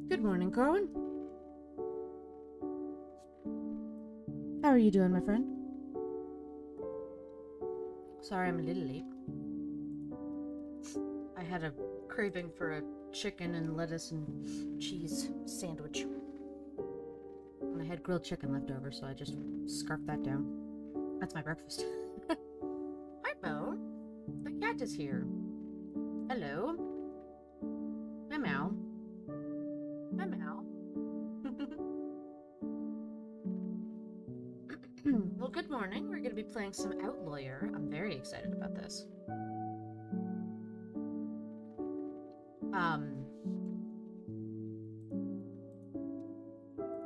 Good morning, Corwin. How are you doing, my friend? Sorry I'm a little late. I had a craving for a chicken and lettuce and cheese sandwich. And I had grilled chicken left over, so I just scarfed that down. That's my breakfast. Hi, Bo. The cat is here. Hello. Hi, Meow. Hi, Meow. Well, good morning. We're going to be playing some Outlawyer. I'm very excited about this.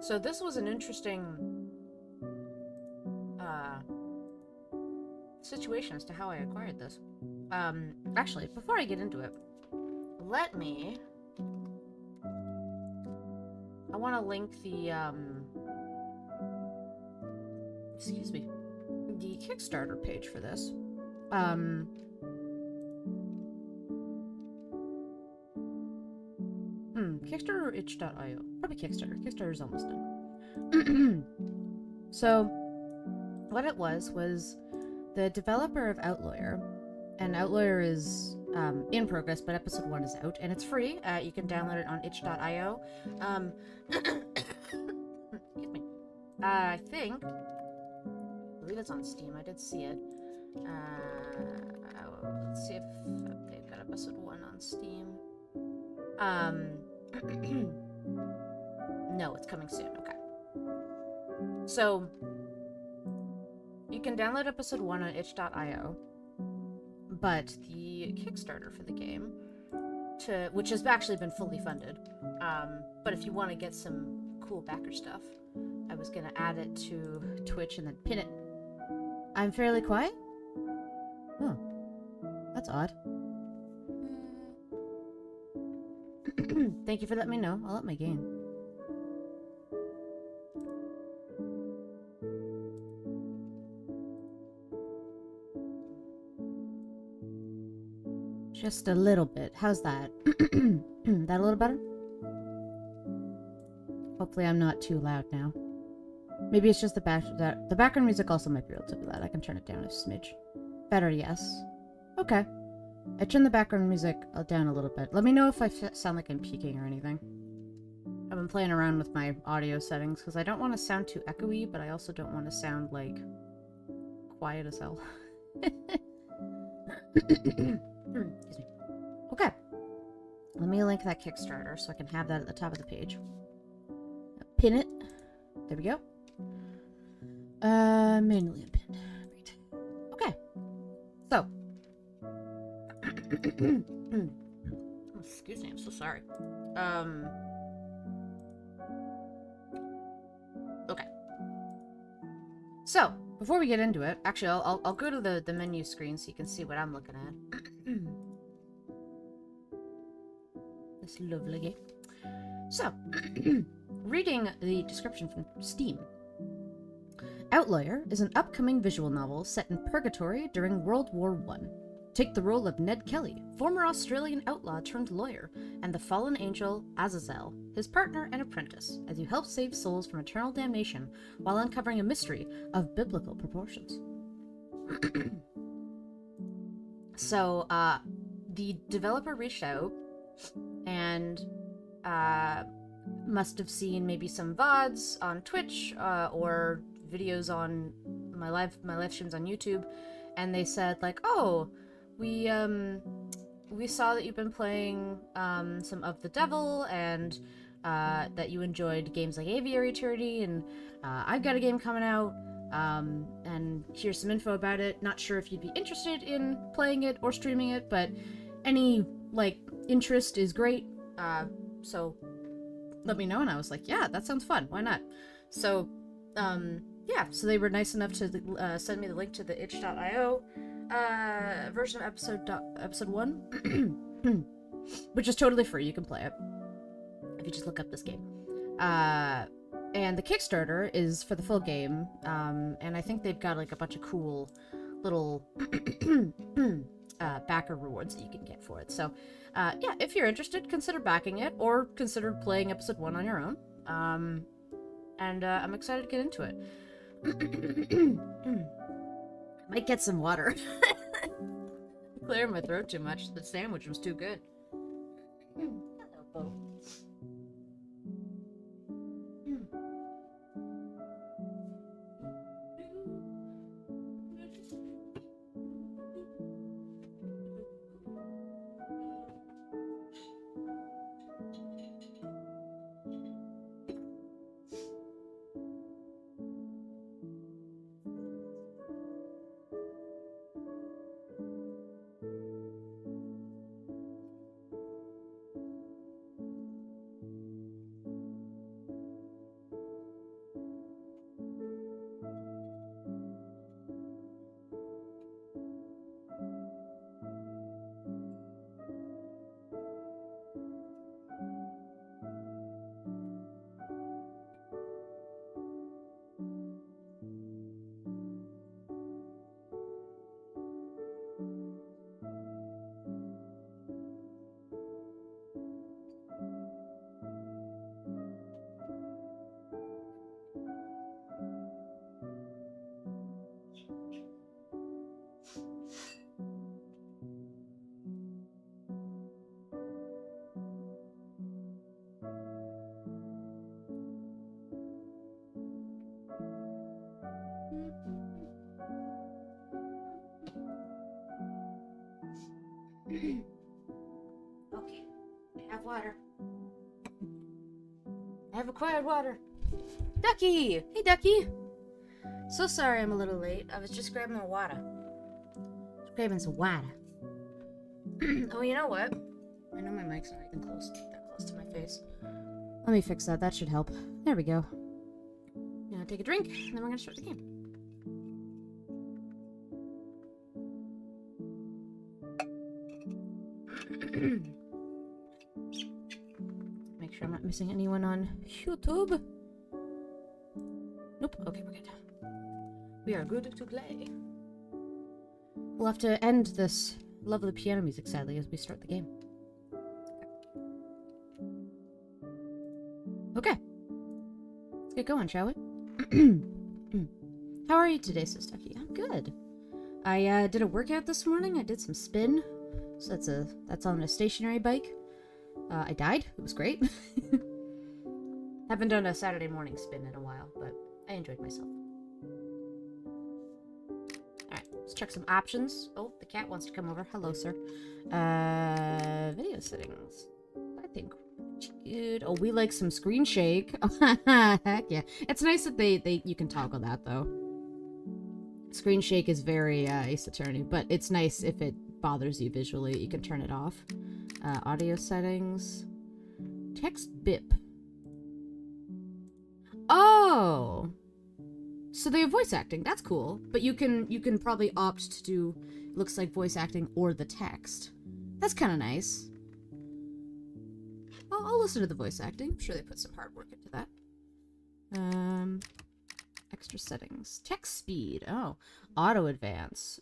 So this was an interesting situation as to how I acquired this. Actually, before I get into it, I want to link the, excuse me, the Kickstarter page for this. Kickstarter or itch.io? Probably Kickstarter. Kickstarter's almost done. So, what it was the developer of Outlawyer, and Outlawyer is in progress, but episode 1 is out, and it's free. You can download it on itch.io. Excuse me. I believe it's on Steam. I did see it. Let's see if they've got episode 1 on Steam. No, it's coming soon. Okay. So, you can download episode 1 on itch.io, but the Kickstarter for the game, which has actually been fully funded, but if you want to get some cool backer stuff, I was going to add it to Twitch and then pin it. I'm fairly quiet? Oh, that's odd. Thank you for letting me know. I'll up my game. Just a little bit. How's that? That a little better? Hopefully I'm not too loud now. Maybe it's just the background music also might be a little too loud. I can turn it down a smidge. Better, yes. Okay. I turned the background music down a little bit. Let me know if I sound like I'm peaking or anything. I've been playing around with my audio settings because I don't want to sound too echoey, but I also don't want to sound like quiet as hell. Excuse me. Okay. Let me link that Kickstarter so I can have that at the top of the page. Pin it. There we go. Manually unpinned. Great. Okay. So. Excuse me, I'm so sorry. Okay. So, before we get into it, actually, I'll go to the menu screen so you can see what I'm looking at. This lovely game. So, reading the description from Steam. Outlawyer is an upcoming visual novel set in purgatory during World War I. Take the role of Ned Kelly, former Australian outlaw turned lawyer, and the fallen angel Azazel, his partner and apprentice, as you help save souls from eternal damnation while uncovering a mystery of biblical proportions. So, the developer reached out and must have seen maybe some VODs on Twitch or videos on my live streams on YouTube, and they said like, oh, we saw that you've been playing some of the Devil, and that you enjoyed games like Aviary Eternity, and I've got a game coming out, and here's some info about it. Not sure if you'd be interested in playing it or streaming it, but any like interest is great. So let me know. And I was like, yeah, that sounds fun. Why not? So yeah, so they were nice enough to send me the link to the itch.io version of episode 1, which is totally free. You can play it if you just look up this game. And the Kickstarter is for the full game, and I think they've got like a bunch of cool little backer rewards that you can get for it. So, yeah, if you're interested, consider backing it, or consider playing episode 1 on your own. And I'm excited to get into it. Might get some water. Clearing my throat too much. The sandwich was too good. Hello, Bo. Okay, I have water. I have acquired water. Ducky! Hey, Ducky! So sorry I'm a little late. I was just grabbing my water. Grabbing some water. Oh, you know what? I know my mic's not even that close to my face. Let me fix that. That should help. There we go. Gonna take a drink, and then we're gonna start the game. Make sure I'm not missing anyone on YouTube. Nope. Okay, we're good. We are good to play. We'll have to end this lovely piano music, sadly, as we start the game. Okay. Let's get going, shall we? How are you today, Sis Ducky? I'm good. I did a workout this morning. I did some spin. So that's on a stationary bike. I died. It was great. Haven't done a Saturday morning spin in a while, but I enjoyed myself. Alright, let's check some options. Oh, the cat wants to come over. Hello, sir. Video settings. I think good. Oh, we like some screen shake. Heck yeah. It's nice that you can toggle that, though. Screen shake is very Ace Attorney, but it's nice if it bothers you visually. You can turn it off. Audio settings. Text bip. Oh! So they have voice acting. That's cool. But you can probably opt to do looks like voice acting or the text. That's kind of nice. I'll listen to the voice acting. I'm sure they put some hard work into that. Extra settings. Text speed. Oh. Auto advance.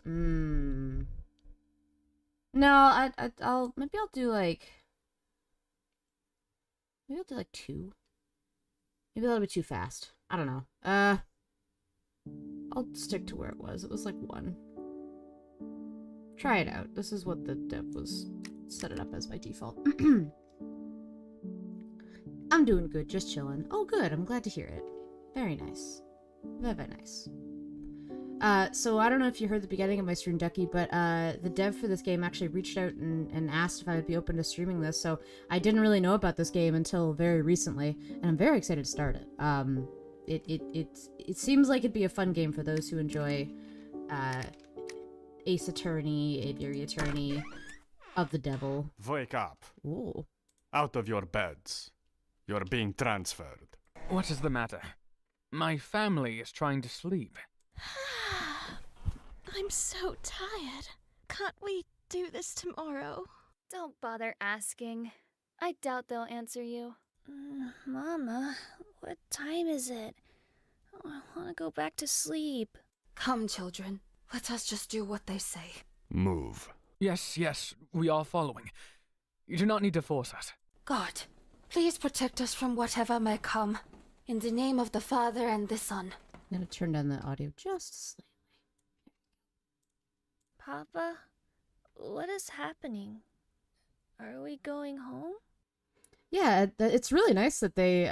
No, I'll do like 2. Maybe that'll be too fast. I don't know. I'll stick to where it was. It was like 1. Try it out. This is what the dev was set it up as by default. I'm doing good, just chilling. Oh, good. I'm glad to hear it. Very nice. Very, very nice. So I don't know if you heard the beginning of my stream, Ducky, but the dev for this game actually reached out and asked if I would be open to streaming this, so I didn't really know about this game until very recently, and I'm very excited to start it. It seems like it'd be a fun game for those who enjoy Ace Attorney, Aviary Attorney, of the Devil. Wake up. Ooh. Out of your beds. You're being transferred. What is the matter? My family is trying to sleep. I'm so tired. Can't we do this tomorrow? Don't bother asking. I doubt they'll answer you. Mama, what time is it? I want to go back to sleep. Come, children. Let us just do what they say. Move. Yes, we are following. You do not need to force us. God, please protect us from whatever may come. In the name of the Father and the Son. I'm gonna turn down the audio just slightly. Papa, what is happening? Are we going home? Yeah, it's really nice that they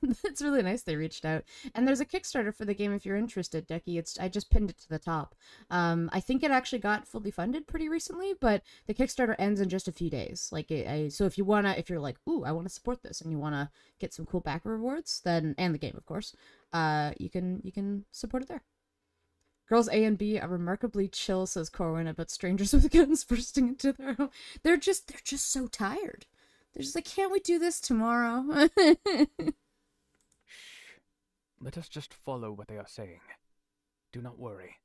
it's really nice they reached out. And there's a Kickstarter for the game if you're interested, Decky. I just pinned it to the top. I think it actually got fully funded pretty recently, but the Kickstarter ends in just a few days. Like, so if you're like, ooh, I want to support this, and you want to get some cool backer rewards, then, and the game, of course, you can support it there. Girls A and B are remarkably chill, says Corwin, about strangers with guns bursting into their home. They're just so tired. They're just like, can't we do this tomorrow? Let us just follow what they are saying. Do not worry.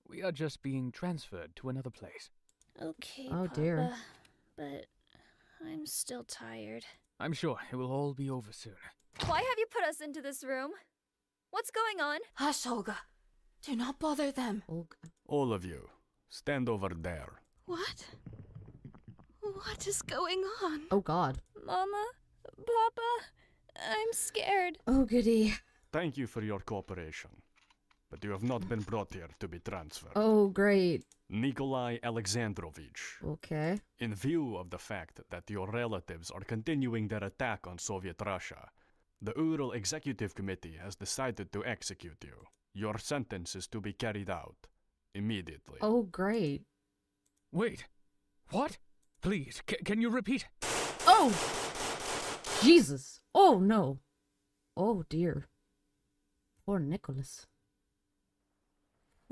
We are just being transferred to another place. Okay, Oh, Papa, dear. but I'm still tired. I'm sure it will all be over soon. Why have you put us into this room? What's going on? Hush, Olga. Do not bother them. Olga. All of you, stand over there. What? What is going on? Oh, God. Mama, Papa, I'm scared. Oh, goody. Thank you for your cooperation, but you have not been brought here to be transferred. Oh, great. Nikolai Alexandrovich, Okay. in view of the fact that your relatives are continuing their attack on Soviet Russia, the Ural Executive Committee has decided to execute you. Your sentence is to be carried out immediately. Oh, great. Wait, what? Please, can you repeat? Oh! Jesus. Oh, no. Oh, dear. Poor Nicholas.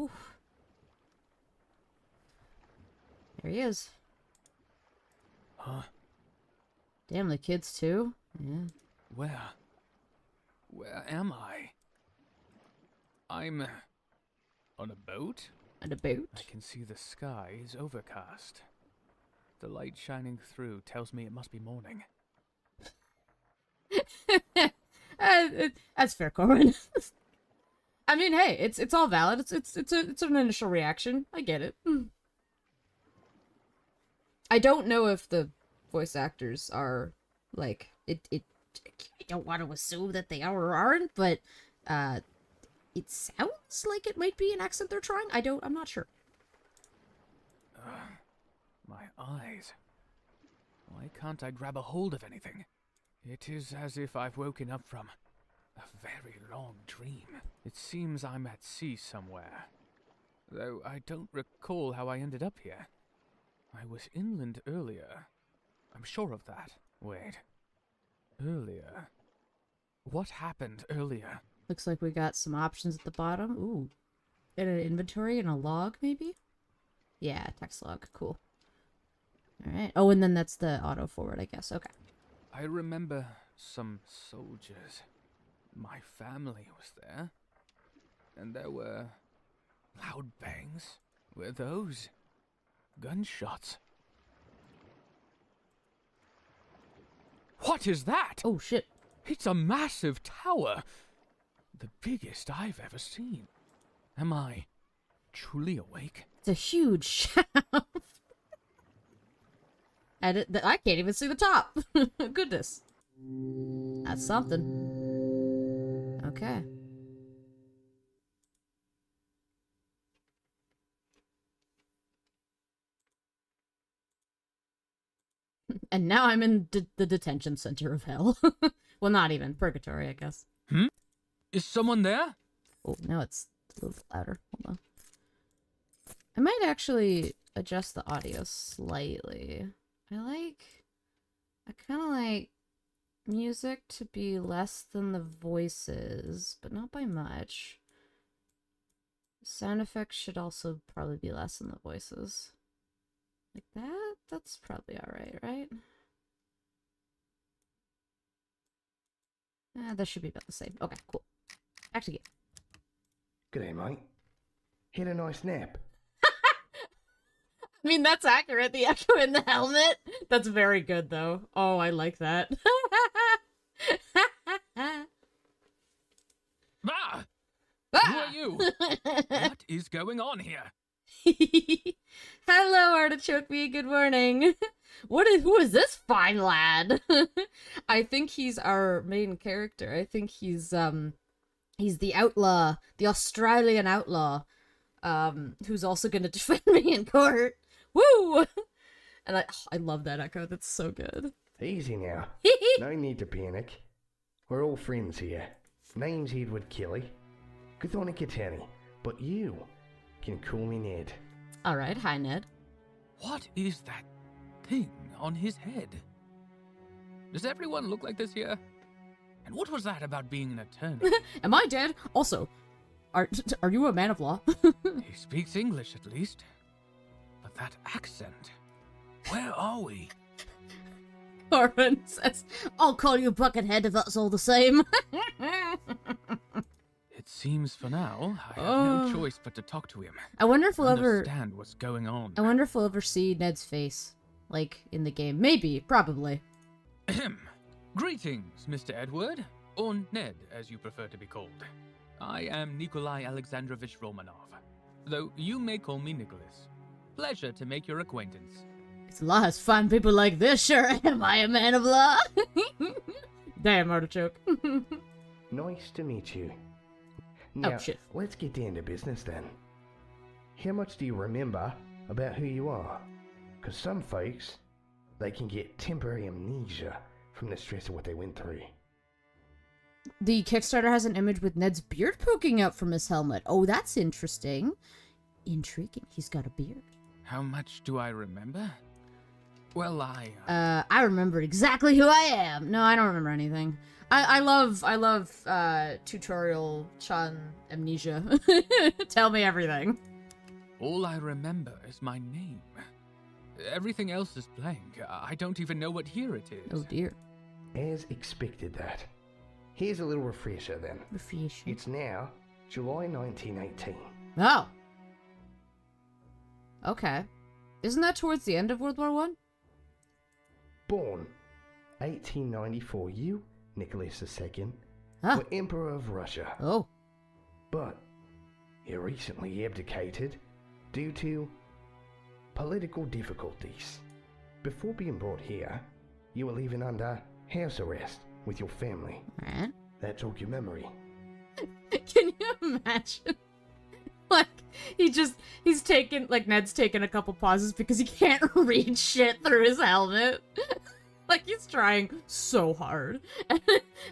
Oof. There he is. Huh? Damn, the kids, too. Yeah. Where am I? I'm on a boat? And a boat. I can see the sky is overcast. The light shining through tells me it must be morning. That's fair, Corbin. I mean, hey, it's all valid. It's an initial reaction. I get it. I don't know if the voice actors are like it. I don't want to assume that they are or aren't, but it sounds like it might be an accent they're trying. I'm not sure. My eyes. Why can't I grab a hold of anything? It is as if I've woken up from a very long dream. It seems I'm at sea somewhere, though I don't recall how I ended up here. I was inland earlier. I'm sure of that. Wait. Earlier? What happened earlier? Looks like we got some options at the bottom. Ooh. And an inventory and a log, maybe? Yeah, text log. Cool. Alright. Oh, and then that's the auto forward, I guess. Okay. I remember some soldiers. My family was there. And there were loud bangs. Were those gunshots? What is that? Oh, shit. It's a massive tower. The biggest I've ever seen. Am I truly awake? It's a huge shaft. And I can't even see the top. Goodness. That's something. Okay. And now I'm in the detention center of hell. Well, not even. Purgatory, I guess. Is someone there? Oh, now it's a little louder. Hold on. I might actually adjust the audio slightly. I kind of like music to be less than the voices, but not by much. Sound effects should also probably be less than the voices. Like that? That's probably alright, right? That should be about the same. Okay, cool. Back to game. G'day, mate. Had a nice nap. I mean, that's accurate. The echo in the helmet. That's very good, though. Oh, I like that. Who are you? What is going on here? Hello, Artichoke Bee. Good morning. Who is this fine lad? I think he's our main character. I think he's the outlaw, the Australian outlaw, who's also gonna defend me in court. Woo! And I love that echo. That's so good. Easy now. No need to panic. We're all friends here. Name's Edward Kelly. Good Kitani. But you can call me Ned. Alright, hi Ned. What is that thing on his head? Does everyone look like this here? And what was that about being an attorney? Am I dead? Also, are you a man of law? He speaks English at least. But that accent. Where are we? Corin says, I'll call you Buckethead if that's all the same. It seems for now, I have no choice but to talk to him. I wonder if we'll understand what's going on. I wonder if we'll ever see Ned's face, like, in the game. Maybe, probably. Ahem. Greetings, Mr. Edward, or Ned, as you prefer to be called. I am Nikolai Alexandrovich Romanov, though you may call me Nicholas. Pleasure to make your acquaintance. It's law has fine people like this, sure am I a man of law? Damn, Artichoke. Nice to meet you. Now, shit. let's get down to business then. How much do you remember about who you are? Because some folks, they can get temporary amnesia from the stress of what they went through. The Kickstarter has an image with Ned's beard poking out from his helmet. Oh, that's interesting. Intriguing. He's got a beard. How much do I remember? Well, I remember exactly who I am. No, I don't remember anything. I love tutorial Chan amnesia. Tell me everything. All I remember is my name. Everything else is blank. I don't even know what year it is. Oh dear. As expected that. Here's a little refresher then. Refresher. It's now July 1918. Oh. Okay. Isn't that towards the end of World War One? Born 1894, you, Nicholas II, Huh. were Emperor of Russia. Oh. But he recently abdicated due to political difficulties. Before being brought here, you were living under house arrest with your family. Right. That took your memory. Can you imagine? Like, he's taken, like, Ned's taken a couple pauses because he can't read shit through his helmet. Like, he's trying so hard.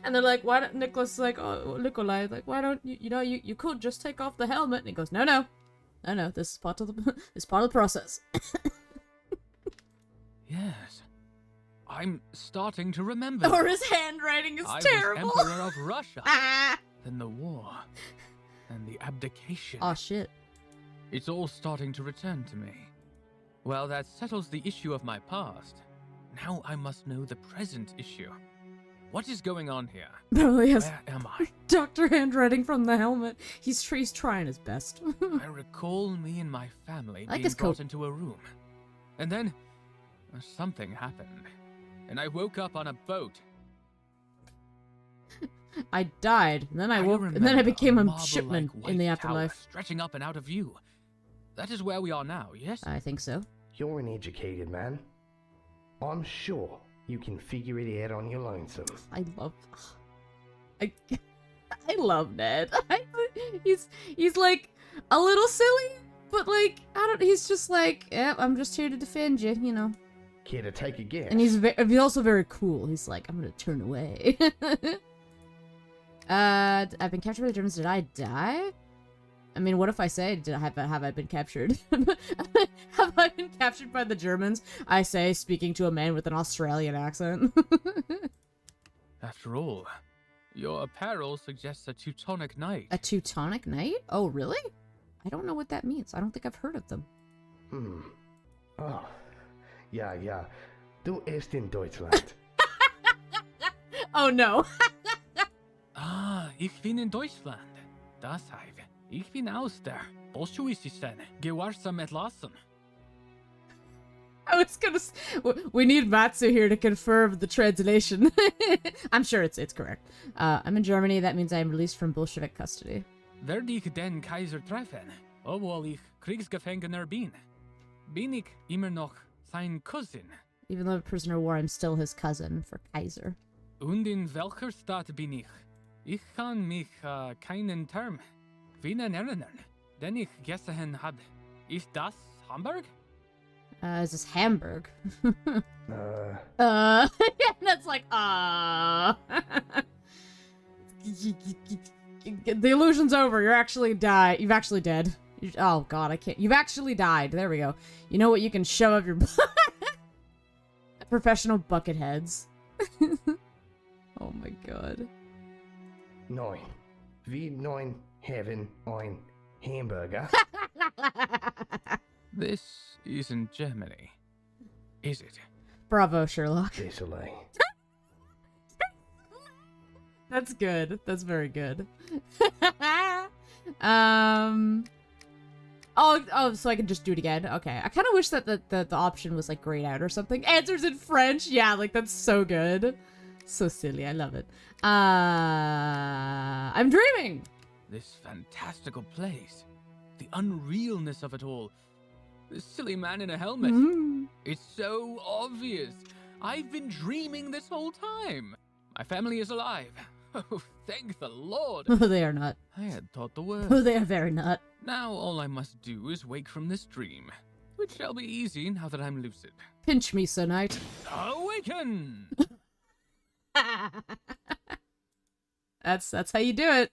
And they're like, why don't, Nicholas is like, oh, Nikolai, like, why don't you, you could just take off the helmet. And he goes, no, this is part of the process. Yes. I'm starting to remember. Or his handwriting is terrible. I was Emperor of Russia. Ah. Then the war. And the abdication. Oh, shit. It's all starting to return to me. Well, that settles the issue of my past. Now I must know the present issue. What is going on here? Probably has Where am I? Dr. Handwriting from the helmet. He's trying his best. I recall me and my family I like being his brought coat. into a room. And then something happened. And I woke up on a boat. I died, and then I woke, and then I remember became a marble-like shipman white in the tower afterlife. stretching up and out of view. That is where we are now, yes? I think so. You're an educated man. I'm sure you can figure it out on your lonesome. I love Ned. He's like a little silly, but like he's just like, yeah, I'm just here to defend you, you know. Care to take a guess? And he's also very cool. He's like, I'm gonna turn away. I've been captured by the Germans. Did I die? I mean, what if I say, have I been captured? Have I been captured by the Germans? I say, speaking to a man with an Australian accent. After all, your apparel suggests a Teutonic knight. A Teutonic knight? Oh, really? I don't know what that means. I don't think I've heard of them. Oh. Ja. Du erst in Deutschland. Oh, no. Ich bin in Deutschland. Das heißt, ich bin aus der bolschewischen Gewahrsam entlassen. I was gonna. We need Matsu here to confirm the translation. I'm sure it's correct. I'm in Germany. That means I am released from Bolshevik custody. Werde ich den Kaiser treffen, obwohl ich Kriegsgefangener bin? bin ich immer noch sein Cousin. Even though I'm a prisoner of war, I'm still his cousin for Kaiser. Und in welcher Stadt bin ich? Ich kann mich keinen Term wieder erinnern, den ich gesehen habe. Ist das Hamburg? Is this Hamburg? Uh, That's like, The illusion's over. You've actually dead. Oh god, I can't. You've actually died. There we go. You know what? You can shove up your professional bucket heads. Oh my god. 9. Wie 9 Heaven ein Hamburger. This isn't Germany, is it? Bravo, Sherlock. Désolé. That's good. That's very good. Oh, so I can just do it again. Okay. I kind of wish that the option was like grayed out or something. Answers in French. Yeah, like that's so good. So silly. I love it. I'm dreaming. This fantastical place. The unrealness of it all. This silly man in a helmet. Mhm. It's so obvious. I've been dreaming this whole time. My family is alive. Oh, thank the Lord. Oh, they are not. I had thought the Oh, worst. they are very not. Now all I must do is wake from this dream, which shall be easy now that I'm lucid. Pinch me, Sir Knight. Awaken! That's how you do it.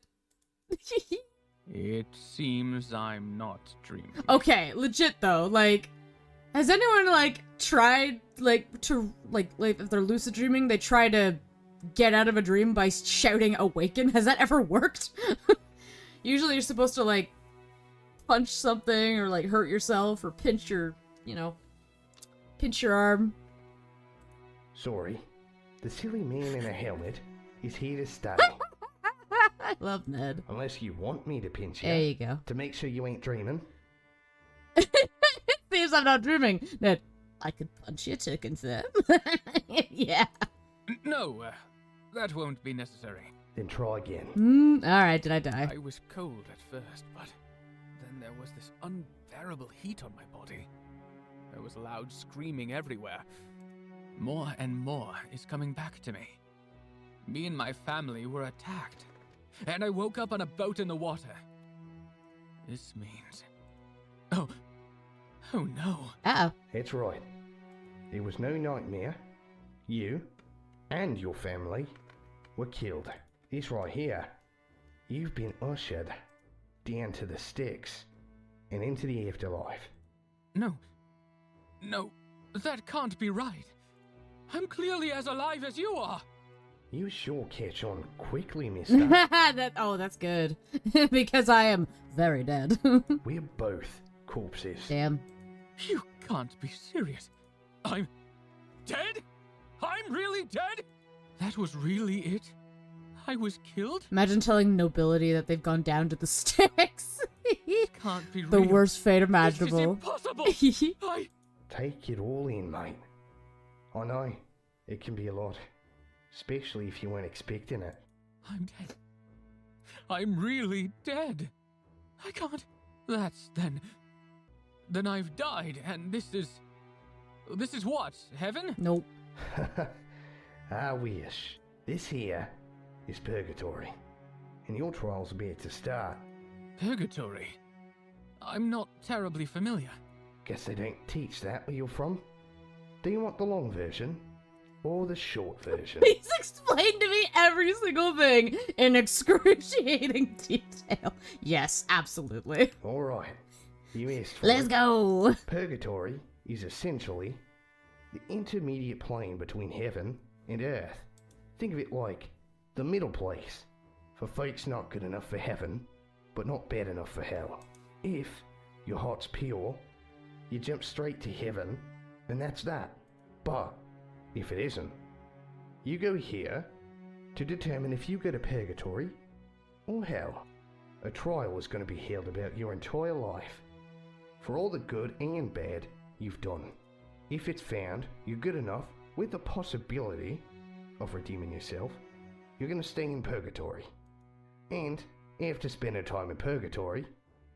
It seems I'm not dreaming. Okay, legit though. Like, has anyone like tried to if they're lucid dreaming, they try to get out of a dream by shouting "awaken"? Has that ever worked? Usually, you're supposed to like punch something or like hurt yourself or pinch your arm. Sorry. The silly man in a helmet is here to stay. I love Ned. Unless you want me to pinch you. There you go. To make sure you ain't dreaming. Seems I'm not dreaming. Ned, I could punch you to confirm. Yeah. No, that won't be necessary. Then try again. Alright, did I die? I was cold at first, but then there was this unbearable heat on my body. There was loud screaming everywhere. More and more is coming back to me. Me and my family were attacked, and I woke up on a boat in the water. This means... Oh no. Uh-oh. That's right. There was no nightmare. You and your family were killed. This right here. You've been ushered down to the sticks and into the afterlife. No, that can't be right. I'm clearly as alive as you are. You sure catch on quickly, mister. That's good. Because I am very dead. We're both corpses. Damn. You can't be serious. I'm dead? I'm really dead? That was really it? I was killed? Imagine telling nobility that they've gone down to the sticks. Can't be The real. worst fate This is imaginable. impossible. I... Take it all in, mate. I know, it can be a lot. Especially if you weren't expecting it. I'm dead. I'm really dead. I can't... That's then... Then I've died, and this is... This is what? Heaven? Nope. I wish. This here is purgatory. And your trial's about to start. Purgatory? I'm not terribly familiar. Guess they don't teach that where you're from. Do you want the long version? Or the short version? Please explain to me every single thing in excruciating detail. Yes, absolutely. Alright. You asked for Let's it. go. Purgatory is essentially the intermediate plane between heaven and earth. Think of it like the middle place for folks not good enough for heaven, but not bad enough for hell. If your heart's pure, you jump straight to heaven, and that's that. But if it isn't, you go here to determine if you go to purgatory or hell. A trial is going to be held about your entire life for all the good and bad you've done. If it's found you're good enough with the possibility of redeeming yourself, you're going to stay in purgatory. And after spending time in purgatory,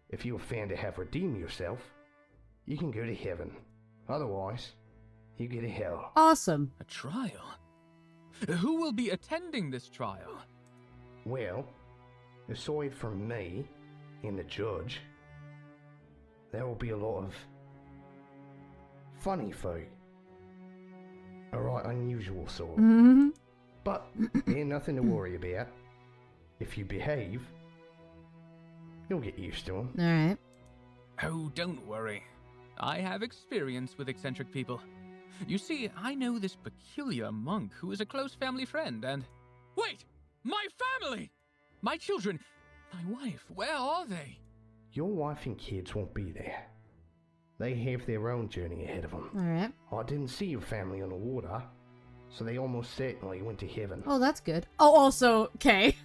if you are found to have redeemed yourself, you can go to heaven. Otherwise, you go to hell. Awesome. A trial? Who will be attending this trial? Well, aside from me and the judge, there will be a lot of funny folk. A right unusual sort. Mm-hmm. But ain't nothing to worry about. If you behave, you'll get used to them. Alright. Oh, don't worry. I have experience with eccentric people. You see, I know this peculiar monk who is a close family friend, and... Wait! My family! My children! My wife, where are they? Your wife and kids won't be there. They have their own journey ahead of them. Alright. I didn't see your family on the water, so they almost certainly went to heaven. Oh, that's good. Oh, also, okay.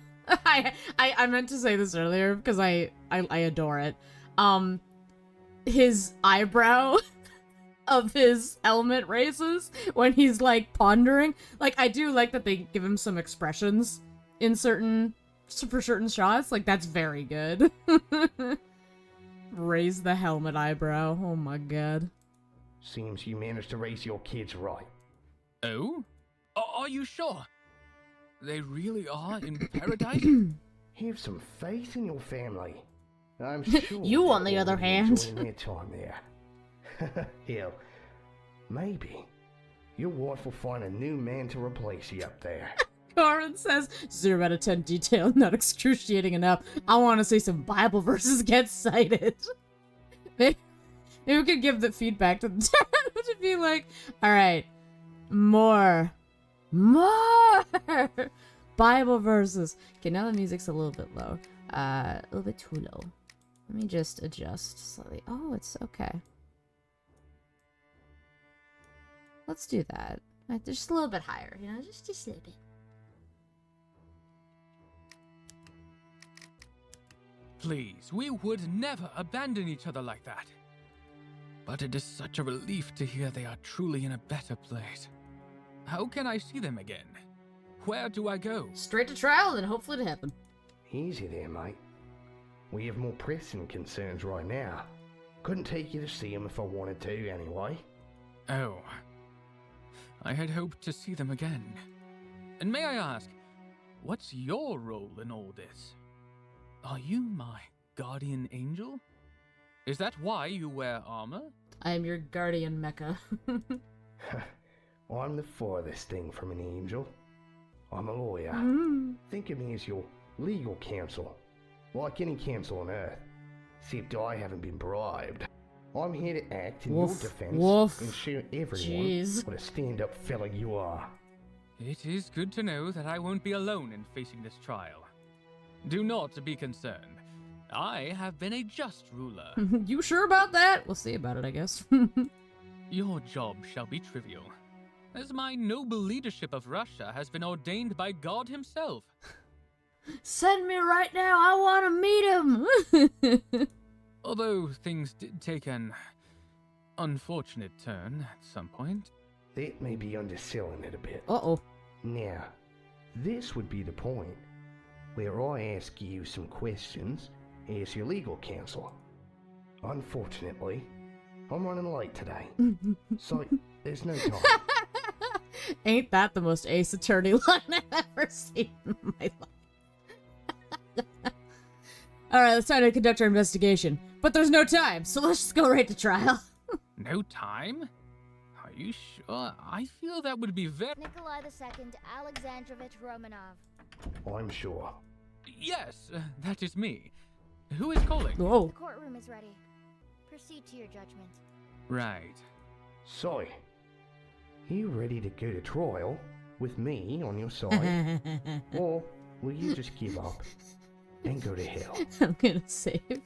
I meant to say this earlier because I adore it. His eyebrow of his helmet raises when he's like pondering. Like, I do like that they give him some expressions in for certain shots. Like, that's very good. Raise the helmet eyebrow. Oh my god. Seems you managed to raise your kids right. Oh? Are you sure? They really are in paradise? Have some faith in your family. I'm sure You, on the they're other already hand. enjoying their time there. Hell, maybe your wife will find a new man to replace you up there. Corin says, 0 out of 10 detail, not excruciating enough. I want to see some Bible verses get cited. Maybe we could give the feedback to the to be like, alright, more Bible verses. Okay, now the music's a little bit low. A little bit too low. Let me just adjust slightly. Oh, it's okay. Let's do that. Just a little bit higher, you know, just a little bit. Please, we would never abandon each other like that. But it is such a relief to hear they are truly in a better place. How can I see them again? Where do I go? Straight to trial and hopefully to heaven. Easy there, mate. We have more pressing concerns right now. Couldn't take you to see them if I wanted to, anyway. Oh. I had hoped to see them again. And may I ask, what's your role in all this? Are you my guardian angel? Is that why you wear armor? I am your guardian mecha. I'm the farthest thing from an angel. I'm a lawyer. Think of me as your legal counsel. Like any counsel on Earth. Except I haven't been bribed. I'm here to act in your defense and show everyone what a stand-up fella you are. It is good to know that I won't be alone in facing this trial. Do not be concerned. I have been a just ruler. You sure about that? We'll see about it, I guess. Your job shall be trivial, as my noble leadership of Russia has been ordained by God himself. Send me right now, I want to meet him! Although things did take an unfortunate turn at some point. That may be underselling it a bit. Uh-oh. Now, this would be the point where I ask you some questions as your legal counsel. Unfortunately, I'm running late today, so there's no time. Ain't that the most ace attorney line I've ever seen in my life? Alright, let's try to conduct our investigation. But there's no time, so let's just go right to trial. No time? Are you sure? I feel that would be very... Nikolai II Alexandrovich Romanov. I'm sure. Yes, that is me. Who is calling? Whoa. The courtroom is ready. Proceed to your judgment. Right. So, you ready to go to trial with me on your side? Or will you just give up and go to hell? I'm gonna save.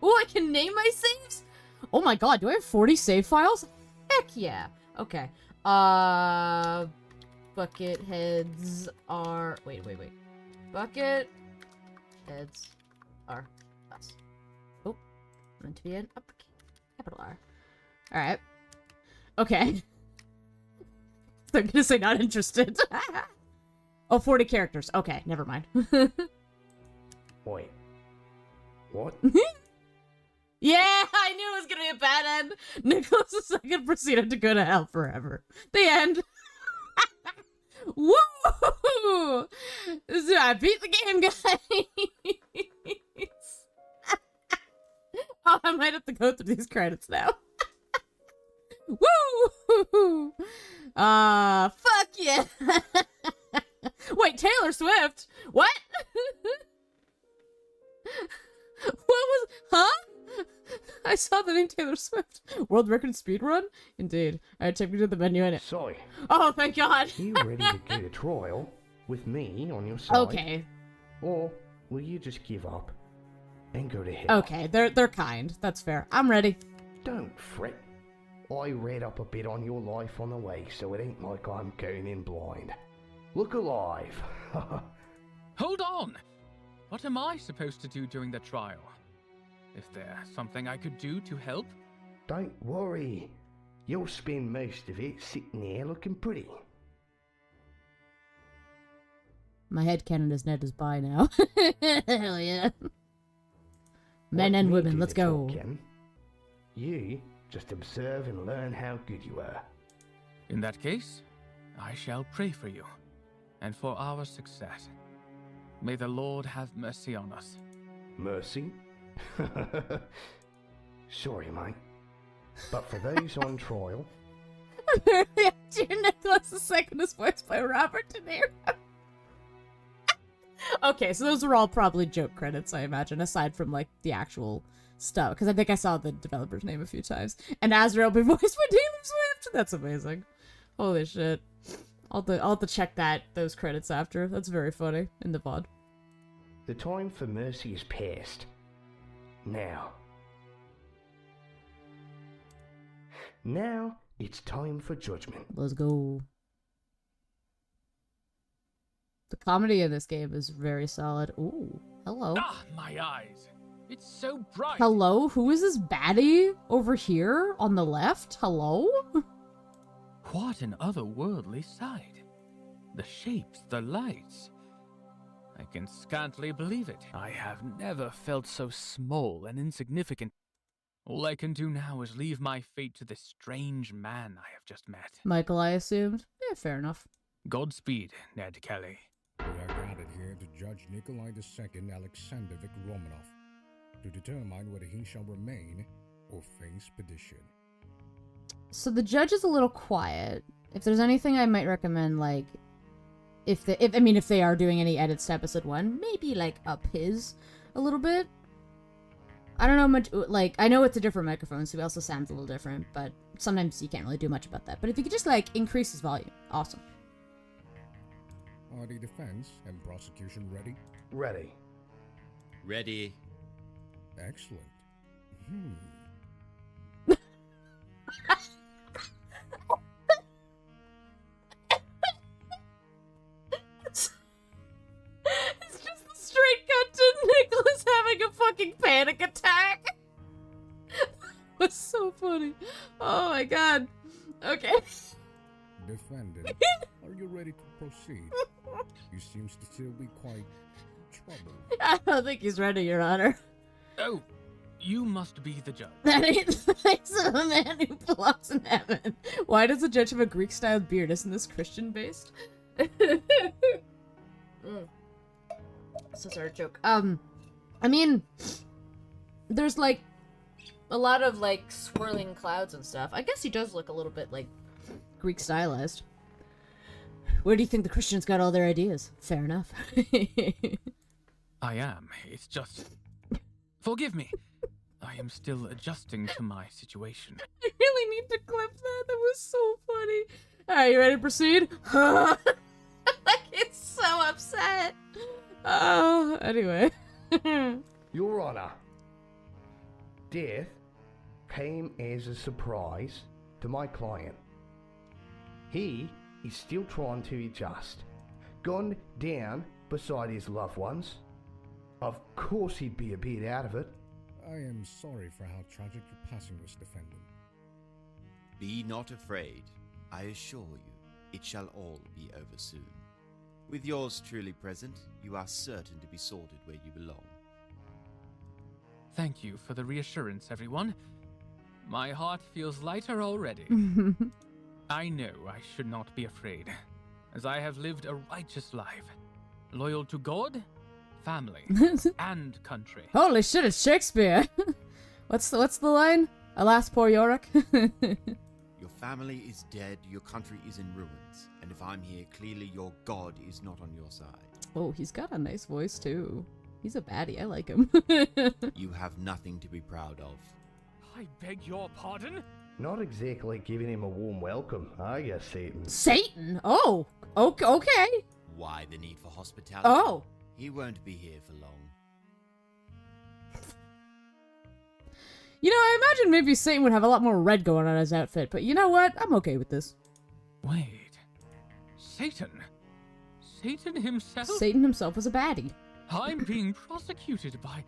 Oh, I can name my saves? Oh my god, do I have 40 save files? Heck yeah. Okay. Bucket heads are... Wait. Bucket heads are us. Oh, meant to be an capital R. Alright. Okay. I'm gonna say not interested. Oh, 40 characters. Okay, never mind. Wait. What? Yeah, I knew it was gonna be a bad end. Nicholas II proceeded to go to hell forever. The end. Woo! So I beat the game, guys. Oh, I might have to go through these credits now. Woo! Fuck yeah. Wait, Taylor Swift? What? What was... Huh? I saw the name Taylor Swift. World record speedrun? Indeed. Alright, take me to the menu in it. So, Oh, thank God. are you ready to go to trial with me on your side? Okay. Or will you just give up and go to hell? Okay, they're kind. That's fair. I'm ready. Don't fret. I read up a bit on your life on the way, so it ain't like I'm going in blind. Look alive. Hold on! What am I supposed to do during the trial? Is there something I could do to help? Don't worry. You'll spend most of it sitting there looking pretty. My headcanon is Ned is by now. Hell yeah. Men Let and me women, do let's the go. talking. You just observe and learn how good you are. In that case, I shall pray for you, and for our success. May the Lord have mercy on us. Mercy? Sorry, mate. But for those on trial, Dear Nicholas II is voiced by Robert De Niro. Okay, so those are all probably joke credits, I imagine, aside from like the actual stuff, because I think I saw the developer's name a few times. And Azrael be voiced by Taylor Swift. That's amazing. Holy shit! I'll have to check those credits after. That's very funny in the VOD. the time for mercy is past. Now it's time for judgment. Let's go. The comedy in this game is very solid. Ooh, hello. Ah, my eyes! It's so bright! Hello? Who is this baddie over here on the left? Hello? What an otherworldly sight! The shapes, the lights. I can scantly believe it. I have never felt so small and insignificant. All I can do now is leave my fate to this strange man I have just met. Michael, I assumed. Yeah, fair enough. Godspeed, Ned Kelly. We are gathered here to judge Nikolai II Alexandrovich Romanov, to determine whether he shall remain or face perdition. So the judge is a little quiet. If there's anything I might recommend, like, if they are doing any edits to episode 1, maybe like up his a little bit. I don't know much, like, I know it's a different microphone, so he also sounds a little different, but sometimes you can't really do much about that. But if you could just, like, increase his volume, awesome. Are the defense and prosecution ready? Ready. Ready. Excellent. It's just the straight cut to Nicholas having a fucking panic attack. That's so funny. Oh my god. Okay. Defendant, are you ready to proceed? You seems to still be quite troubled. I don't think he's ready, Your Honor. Oh, you must be the judge. That ain't the face of a man who belongs in heaven. Why does the judge have a Greek-styled beard? Isn't this Christian-based? So sorry, joke. I mean, there's, like, a lot of, like, swirling clouds and stuff. I guess he does look a little bit, like, Greek-stylized. Where do you think the Christians got all their ideas? Fair enough. I am. It's just... Forgive me. I am still adjusting to my situation. I really need to clip that. That was so funny. Alright, you ready to proceed? Like, it's so upset. Oh, anyway. Your Honor, death came as a surprise to my client. He is still trying to adjust. Gone down beside his loved ones. Of course he'd be a bit out of it. I am sorry for how tragic your passing was, defendant. Be not afraid. I assure you, it shall all be over soon. With yours truly present, you are certain to be sorted where you belong. Thank you for the reassurance, everyone. My heart feels lighter already. I know I should not be afraid, as I have lived a righteous life, loyal to God, family, and country. Holy shit, it's Shakespeare. What's the line? Alas, poor Yorick. Your family is dead, your country is in ruins, and if I'm here, clearly your God is not on your side. Oh, he's got a nice voice too. He's a baddie, I like him. You have nothing to be proud of. I beg your pardon? Not exactly giving him a warm welcome, are you, Satan? Satan? Oh, okay. Why the need for hospitality? Oh. He won't be here for long. You know, I imagine maybe Satan would have a lot more red going on his outfit, but you know what? I'm okay with this. Wait. Satan? Satan himself? Satan himself was a baddie. I'm being prosecuted by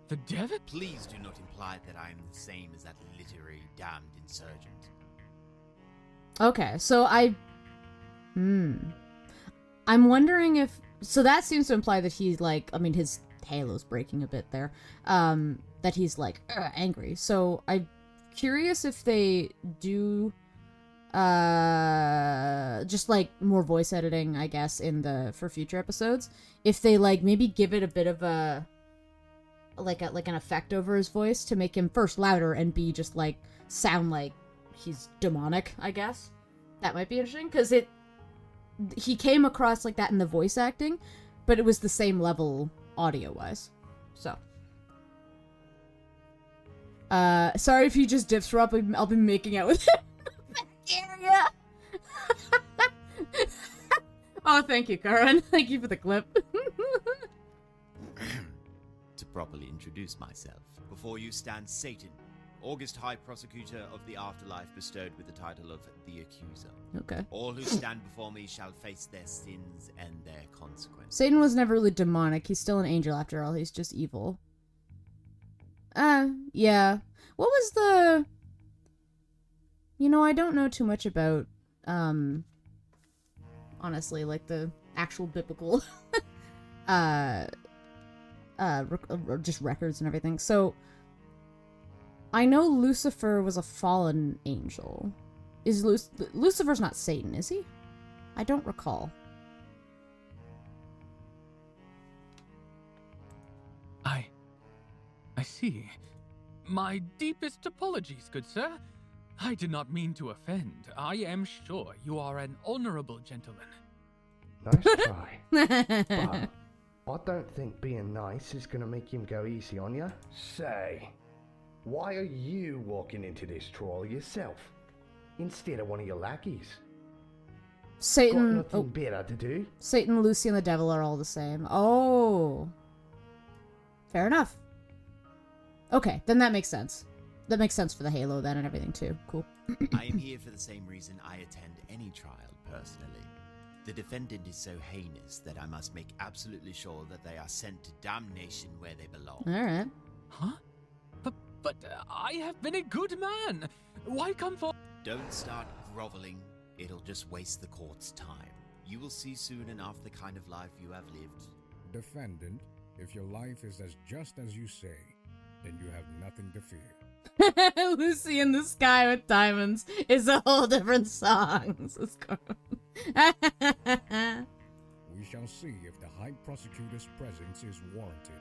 the devil? Please do not imply that I am the same as that literary damned insurgent. Okay, so I'm wondering if... So that seems to imply that he's like... I mean, his halo's breaking a bit there. That he's like, angry. So I'm curious if they do... just like more voice editing, I guess, for future episodes. If they like maybe give it a bit of a... like an effect over his voice to make him first louder and B just like sound like he's demonic, I guess. That might be interesting because he came across like that in the voice acting, but it was the same level audio wise. So sorry if he just dips her up. I'll be making out with him. Area. Oh, thank you, Karen. Thank you for the clip. To properly introduce myself, before you stands Satan, August High Prosecutor of the Afterlife, bestowed with the title of the Accuser. Okay. All who stand before me shall face their sins and their consequences. Satan was never really demonic. He's still an angel after all. He's just evil. Yeah. What was the... You know, I don't know too much about, honestly, like the actual biblical, just records and everything. So, I know Lucifer was a fallen angel. Is Lucifer's not Satan, is he? I don't recall. I see. My deepest apologies, good sir. I did not mean to offend. I am sure you are an honorable gentleman. Nice try. But I don't think being nice is gonna make him go easy on you. Say, why are you walking into this trial yourself, instead of one of your lackeys? Satan... Got nothing better to do? Satan, Lucy, and the devil are all the same. Oh. Fair enough. Okay, then that makes sense. That makes sense for the halo then and everything too. Cool. I am here for the same reason I attend any trial, personally. The defendant is so heinous that I must make absolutely sure that they are sent to damnation where they belong. Alright. Huh? But I have been a good man. Why come for... Don't start groveling. It'll just waste the court's time. You will see soon enough the kind of life you have lived. Defendant, if your life is as just as you say, then you have nothing to fear. Lucy in the Sky with Diamonds is a whole different song. This is cool. We shall see if the High Prosecutor's presence is warranted.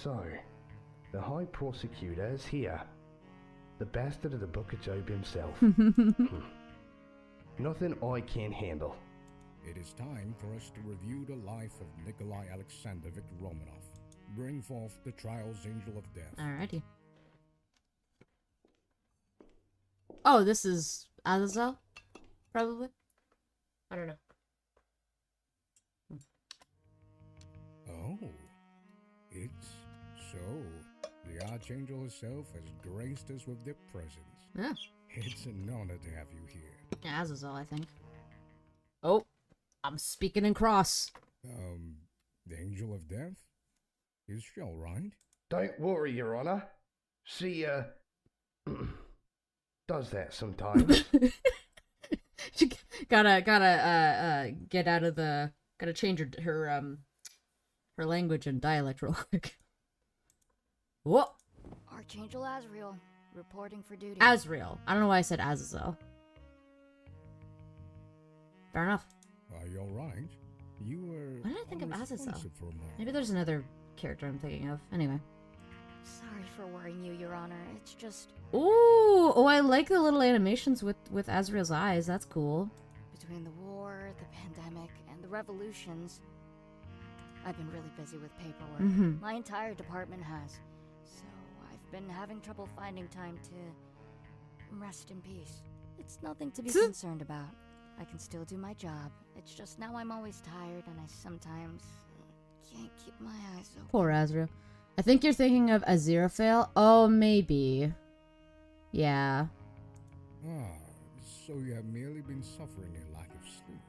So, the High Prosecutor is here. The bastard of the Book of Job himself. Nothing I can't handle. It is time for us to review the life of Nikolai Alexandrovich Romanov. Bring forth the trial's angel of death. Alrighty. Oh, this is Azazel? Probably? I don't know. Oh, it's so. The Archangel herself has graced us with their presence. Yeah. It's an honor to have you here. Yeah, Azazel, I think. Oh, I'm speaking in cross. The Angel of Death? Is she alright? Don't worry, Your Honor. She, does that sometimes. She gotta get out of the... Gotta change her her language and dialect real quick. Whoa! Archangel Azrael, reporting for duty. Azrael. I don't know why I said Azazel. Fair enough. Are you alright? You were. Why did I think of Azazel? unresponsive for a moment. Maybe there's another character I'm thinking of. Anyway. Sorry for worrying you, Your Honor. It's just Ooh! Oh, I like the little animations with Azrael's eyes. That's cool. between the war, the pandemic, and the revolutions. I've been really busy with paperwork. Mhm. My entire department has. So I've been having trouble finding time to rest in peace. It's nothing to be concerned about. I can still do my job. It's just now I'm always tired and I sometimes can't keep my eyes open. Poor Azrael. I think you're thinking of Aziraphale. Oh, maybe. Yeah. Ah, so you have merely been suffering a lack of sleep.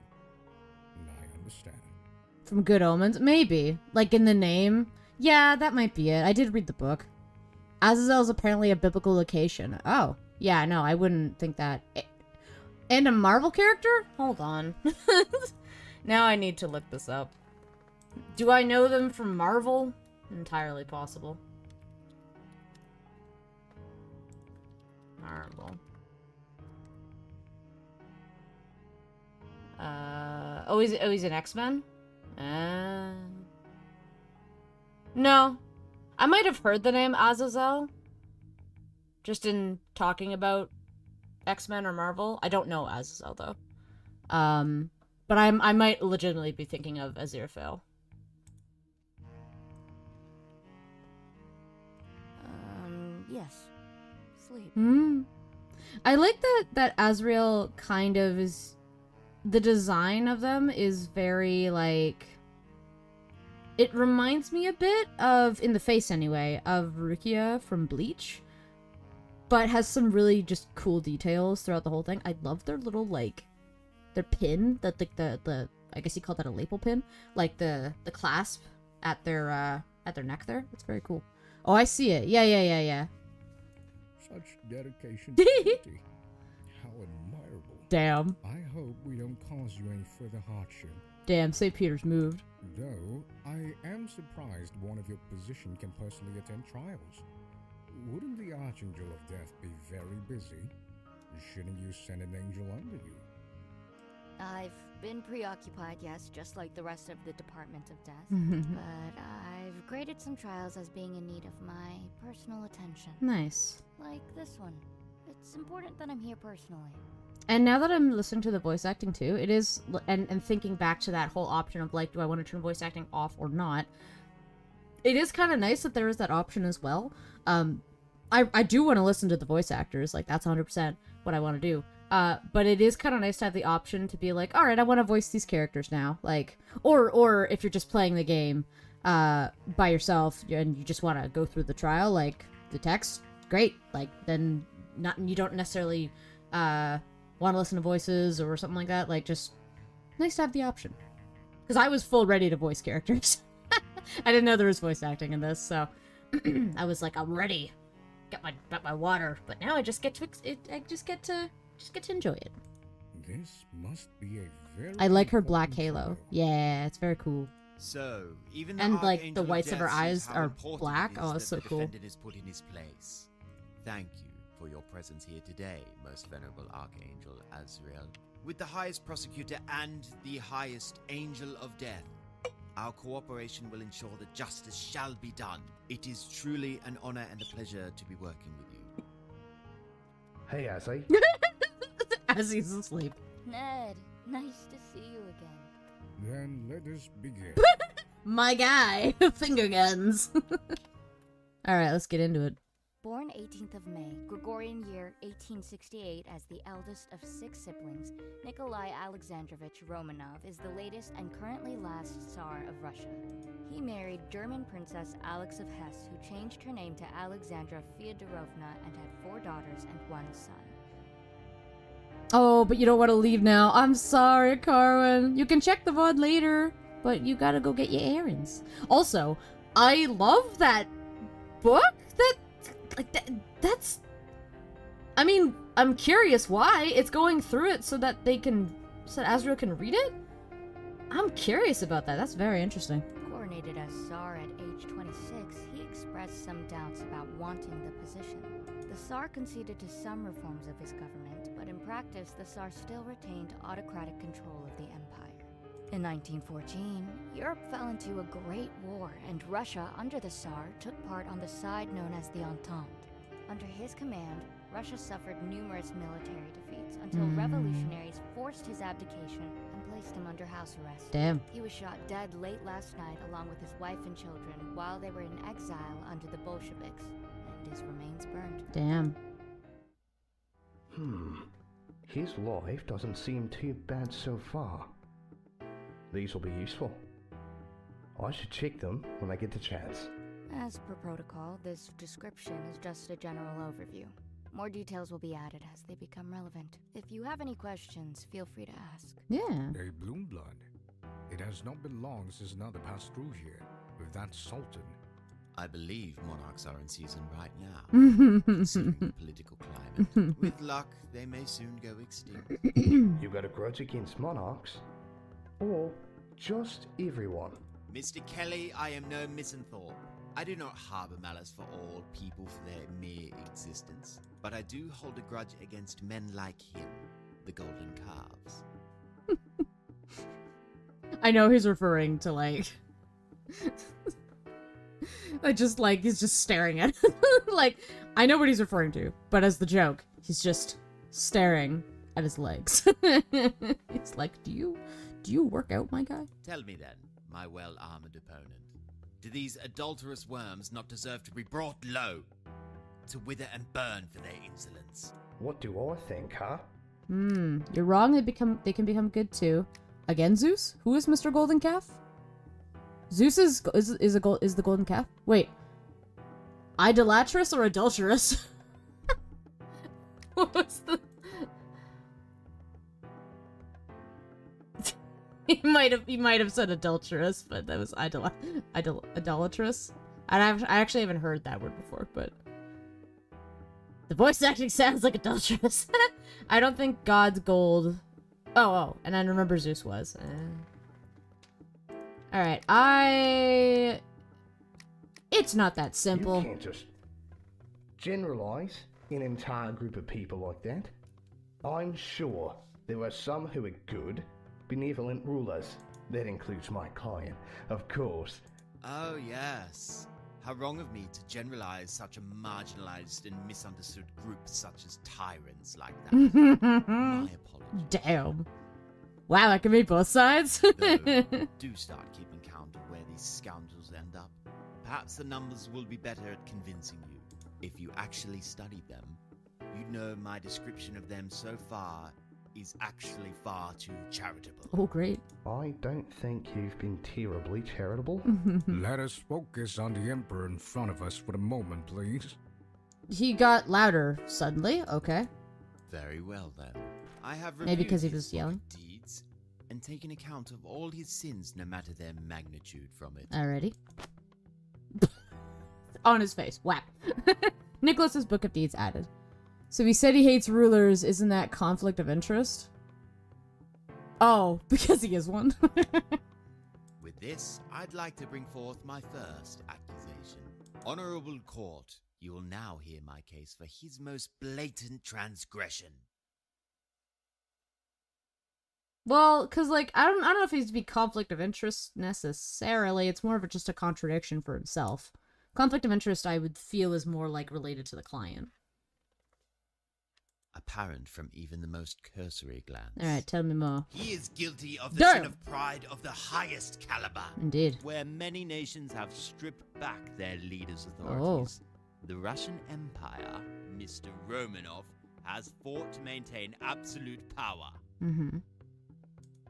I understand. From Good Omens? Maybe. Like in the name? Yeah, that might be it. I did read the book. Azazel is apparently a biblical location. Oh. Yeah, no, I wouldn't think that. And a Marvel character? Hold on. Now I need to look this up. Do I know them from Marvel? Entirely possible. Marvel. He's an X-Men? No. I might have heard the name Azazel. Just in talking about X-Men or Marvel. I don't know Azazel, though. But I might legitimately be thinking of Aziraphale. Yes. Sleep. I like that Azrael kind of is... The design of them is very, like... It reminds me a bit of, in the face anyway, of Rukia from Bleach. But has some really just cool details throughout the whole thing. I love their little, like... Their pin, the I guess you call that a lapel pin. Like the clasp at their neck there. It's very cool. Oh, I see it. Yeah. Such dedication to duty. How admirable. Damn. I hope we don't cause you any further hardship. Damn, St. Peter's moved. Though, I am surprised one of your position can personally attend trials. Wouldn't the Archangel of Death be very busy? Shouldn't you send an angel under you? I've been preoccupied, yes, just like the rest of the Department of Death. But I've graded some trials as being in need of my personal attention. Nice. Like this one. It's important that I'm here personally. And now that I'm listening to the voice acting too, it is, and thinking back to that whole option of like, do I want to turn voice acting off or not? It is kind of nice that there is that option as well. I do want to listen to the voice actors, like that's 100% what I want to do. But it is kind of nice to have the option to be like, all right, I want to voice these characters now. Like, or if you're just playing the game, by yourself and you just want to go through the trial, like the text, great. Like then you don't necessarily, want to listen to voices or something like that. Like just nice to have the option. Cause I was full ready to voice characters. I didn't know there was voice acting in this. So I was like, I'm ready. Got my water, but now I just get to enjoy it. This must be a very I like her black important halo. trial. Yeah, it's very cool. So, even the And, like, Archangel the of whites of her Death sees eyes how are important black. it is Oh, it's that so the cool. defendant is put in his place. Thank you for your presence here today, most venerable Archangel Azrael. With the highest prosecutor and the highest angel of death, our cooperation will ensure that justice shall be done. It is truly an honor and a pleasure to be working with you. Hey, Azzy. As he's asleep. Ned, nice to see you again. Then let us begin. My guy. Finger guns. Alright, let's get into it. Born 18th of May, Gregorian year 1868, as the eldest of 6 siblings, Nikolai Alexandrovich Romanov is the latest and currently last Tsar of Russia. He married German Princess Alex of Hesse, who changed her name to Alexandra Fyodorovna and had 4 daughters and 1 son. Oh, but you don't want to leave now. I'm sorry, Carwin. You can check the VOD later, but you gotta go get your errands. Also, I love that book. That's... I mean, I'm curious why. It's going through it so that Azrael can read it? I'm curious about that. That's very interesting. Poor coronated as Tsar at age 26, he expressed some doubts about wanting the position. The Tsar conceded to some reforms of his government, but in practice, the Tsar still retained autocratic control of the empire. In 1914, Europe fell into a great war, and Russia, under the Tsar, took part on the side known as the Entente. Under his command, Russia suffered numerous military defeats until revolutionaries forced his abdication and placed him under house arrest. Damn. He was shot dead late last night along with his wife and children while they were in exile under the Bolsheviks, and his remains burned. Damn. His life doesn't seem too bad so far. These will be useful. I should check them when I get the chance. As per protocol, this description is just a general overview. More details will be added as they become relevant. If you have any questions, feel free to ask. Yeah. A bloom blood. It has not been long since another passed through here with that sultan. I believe monarchs are in season right now, considering the political climate. With luck, they may soon go extinct. You got a grudge against monarchs? Or just everyone? Mr. Kelly, I am no misanthrope. I do not harbor malice for all people for their mere existence, but I do hold a grudge against men like him, the Golden Calves. I know he's referring to, like... I just, like, he's just staring at it. Like, I know what he's referring to, but as the joke, he's just staring at his legs. It's like, do you work out, my guy? Tell me then, my well-armored opponent, do these adulterous worms not deserve to be brought low, to wither and burn for their insolence? What do I think, huh? You're wrong. They can become good too. Again, Zeus? Who is Mr. Golden Calf? Zeus is the golden calf? Wait. Idolatrous or adulterous? What was the... He might have said adulterous, but that was idolatrous. I actually haven't heard that word before, but the voice acting sounds like adulterous. I don't think God's gold. Oh, and I remember Zeus was. All right, it's not that simple. You can't just generalize an entire group of people like that. I'm sure there are some who are good, benevolent rulers. That includes my client, of course. Oh, yes. How wrong of me to generalize such a marginalized and misunderstood group such as tyrants like that. My apologies. Damn. Wow, that can be both sides. Though, do start keeping count of where these scoundrels end up. Perhaps the numbers will be better at convincing you. If you actually studied them, you'd know my description of them so far is actually far too charitable. Oh, great. I don't think you've been terribly charitable. Let us focus on the Emperor in front of us for a moment, please. He got louder suddenly. Okay. Very well then. I have reviewed Maybe because he his was yelling. deeds and taken account of all his sins, no matter their magnitude from it. Alrighty. On his face. Whap. Nicholas's Book of Deeds added. So he said he hates rulers. Isn't that conflict of interest? Oh, because he is one. With this, I'd like to bring forth my first accusation. Honorable court, you will now hear my case for his most blatant transgression. Well, because, like, I don't know if he's to be conflict of interest necessarily. It's more of just a contradiction for himself. Conflict of interest, I would feel, is more, like, related to the client. Apparent from even the most cursory glance. Alright, tell me more. He is guilty of the sin of pride of the highest caliber. Indeed. Where many nations have stripped back their leaders' authorities. The Russian Empire, Mr. Romanov, has fought to maintain absolute power. Mm-hmm.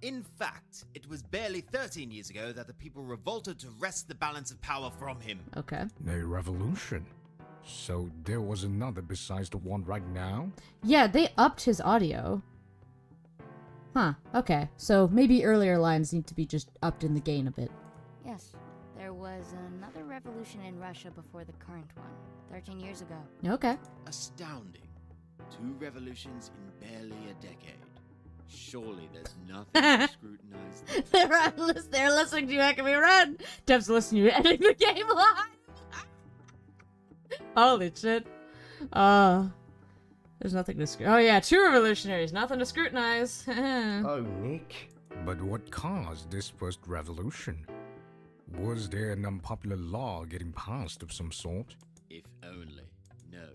In fact, it was barely 13 years ago that the people revolted to wrest the balance of power from him. Okay. A revolution? So there was another besides the one right now? Yeah, they upped his audio. Huh, okay. So maybe earlier lines need to be just upped in the gain a bit. Yes, there was another revolution in Russia before the current one, 13 years ago. Okay. Astounding. 2 revolutions in barely a decade. Surely there's nothing to scrutinize there. They're listening to you making me run. Dev's listening to you editing the game live. Holy shit. There's nothing to scrutinize. Oh yeah, two revolutionaries. Nothing to scrutinize. Oh, Nick. But what caused this first revolution? Was there an unpopular law getting passed of some sort? If only. No.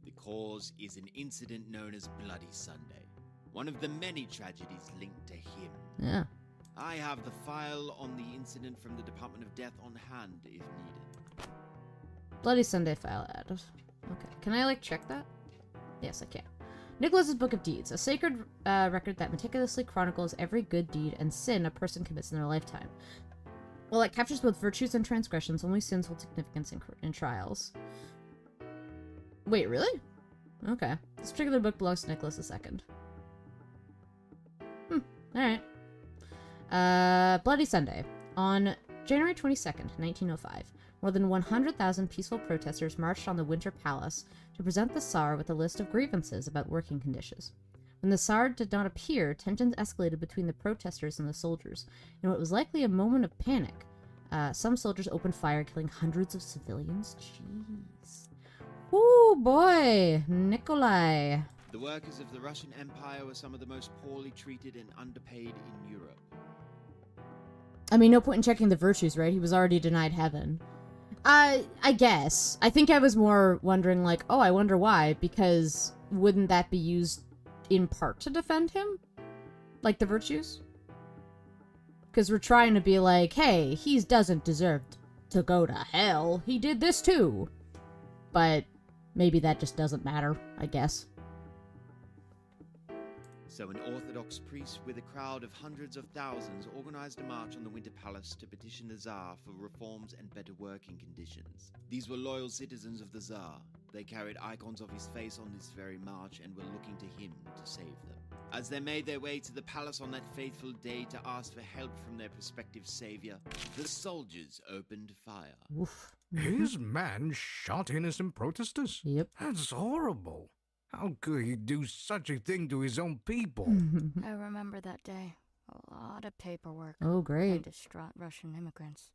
The cause is an incident known as Bloody Sunday. One of the many tragedies linked to him. Yeah. I have the file on the incident from the Department of Death on hand if needed. Bloody Sunday file added. Okay. Can I, check that? Yes, I can. Nicholas's Book of Deeds, a sacred record that meticulously chronicles every good deed and sin a person commits in their lifetime. While it captures both virtues and transgressions, only sins hold significance in trials. Wait, really? Okay. This particular book belongs to Nicholas II. Alright. Bloody Sunday. On January 22nd, 1905, more than 100,000 peaceful protesters marched on the Winter Palace to present the Tsar with a list of grievances about working conditions. When the Tsar did not appear, tensions escalated between the protesters and the soldiers. In what was likely a moment of panic, some soldiers opened fire, killing hundreds of civilians. Jeez. Ooh, boy. Nikolai. The workers of the Russian Empire were some of the most poorly treated and underpaid in Europe. I mean, no point in checking the virtues, right? He was already denied heaven. I guess. I think I was more wondering, oh, I wonder why, because wouldn't that be used in part to defend him? Like the virtues? Because we're trying to be like, hey, he doesn't deserve to go to hell. He did this too. But maybe that just doesn't matter, I guess. So an Orthodox priest with a crowd of hundreds of thousands organized a march on the Winter Palace to petition the Tsar for reforms and better working conditions. These were loyal citizens of the Tsar. They carried icons of his face on this very march and were looking to him to save them. As they made their way to the palace on that fateful day to ask for help from their prospective savior, the soldiers opened fire. Oof. His man shot innocent protesters? Yep. That's horrible. How could he do such a thing to his own people? I remember that day. A lot of paperwork. Oh, great. And distraught Russian immigrants.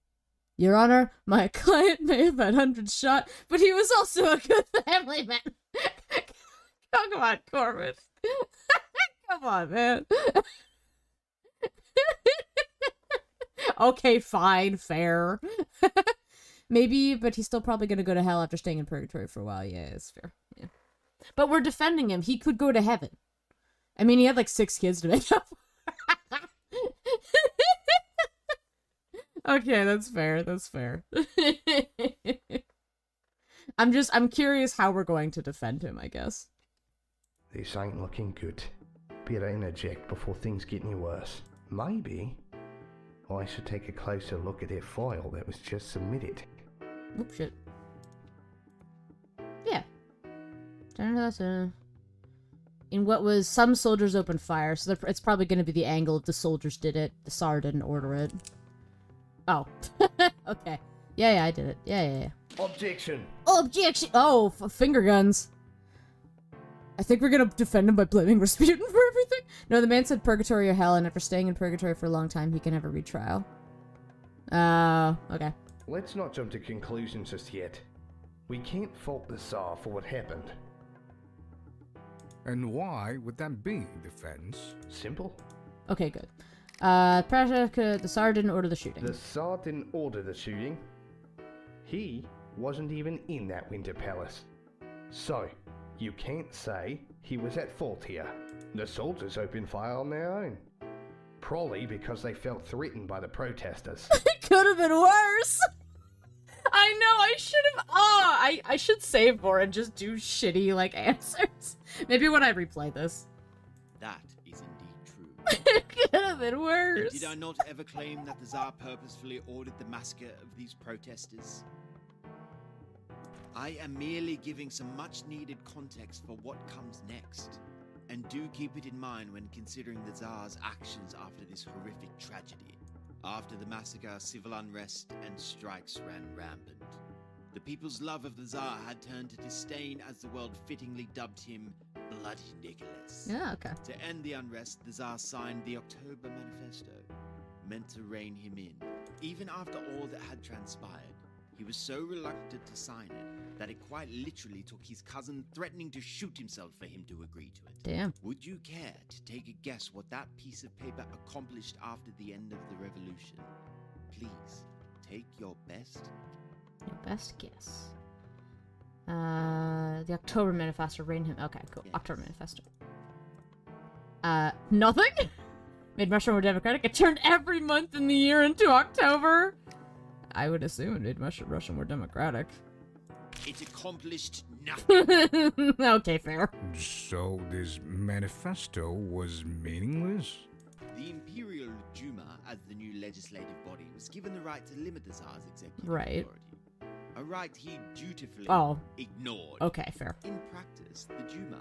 Your Honor, my client may have had hundreds shot, but he was also a good family man. Oh, come on, Corbin. Come on, man. Okay, fine, fair. Maybe, but he's still probably gonna go to hell after staying in purgatory for a while. Yeah, it's fair. Yeah. But we're defending him. He could go to heaven. I mean, he had 6 kids to make up. Okay, that's fair. That's fair. I'm curious how we're going to defend him, I guess. This ain't looking good. Better interject before things get any worse. Maybe I should take a closer look at that file that was just submitted. Oops, shit. Yeah. In what was some soldiers opened fire, so it's probably going to be the angle of the soldiers did it. The Tsar didn't order it. Oh. Okay. Yeah, I did it. Yeah. Objection! Objection! Oh, finger guns. I think we're gonna defend him by blaming Rasputin for everything. No, the man said purgatory or hell, and after staying in purgatory for a long time, he can have a retrial. Okay. Let's not jump to conclusions just yet. We can't fault the Tsar for what happened. And why would that be, defense? Simple. Okay, good. The Tsar didn't order the shooting. The Tsar didn't order the shooting. He wasn't even in that Winter Palace. So, you can't say he was at fault here. The soldiers opened fire on their own. Probably because they felt threatened by the protesters. It could have been worse! I know, I should have... Oh, I should save more and just do shitty, answers. Maybe when I replay this. That is indeed true. It could have been worse. Did I not ever claim that the Tsar purposefully ordered the massacre of these protesters? I am merely giving some much-needed context for what comes next. And do keep it in mind when considering the Tsar's actions after this horrific tragedy. After the massacre, civil unrest and strikes ran rampant. The people's love of the Tsar had turned to disdain as the world fittingly dubbed him Bloody Nicholas. Yeah, okay. To end the unrest, the Tsar signed the October Manifesto, meant to rein him in. Even after all that had transpired, he was so reluctant to sign it that it quite literally took his cousin threatening to shoot himself for him to agree to it. Damn. Would you care to take a guess what that piece of paper accomplished after the end of the revolution? Please, take your best. Your best guess. The October Manifesto reigned him. Okay, cool. Yes. October Manifesto. Nothing? Made Russia more democratic? It turned every month in the year into October? I would assume it made Russia more democratic. It accomplished nothing. Okay, fair. So this manifesto was meaningless? The Imperial Duma, as the new legislative body, was given the right to limit the Tsar's executive Right. authority. A right he dutifully ignored. Okay, fair. In practice, the Duma,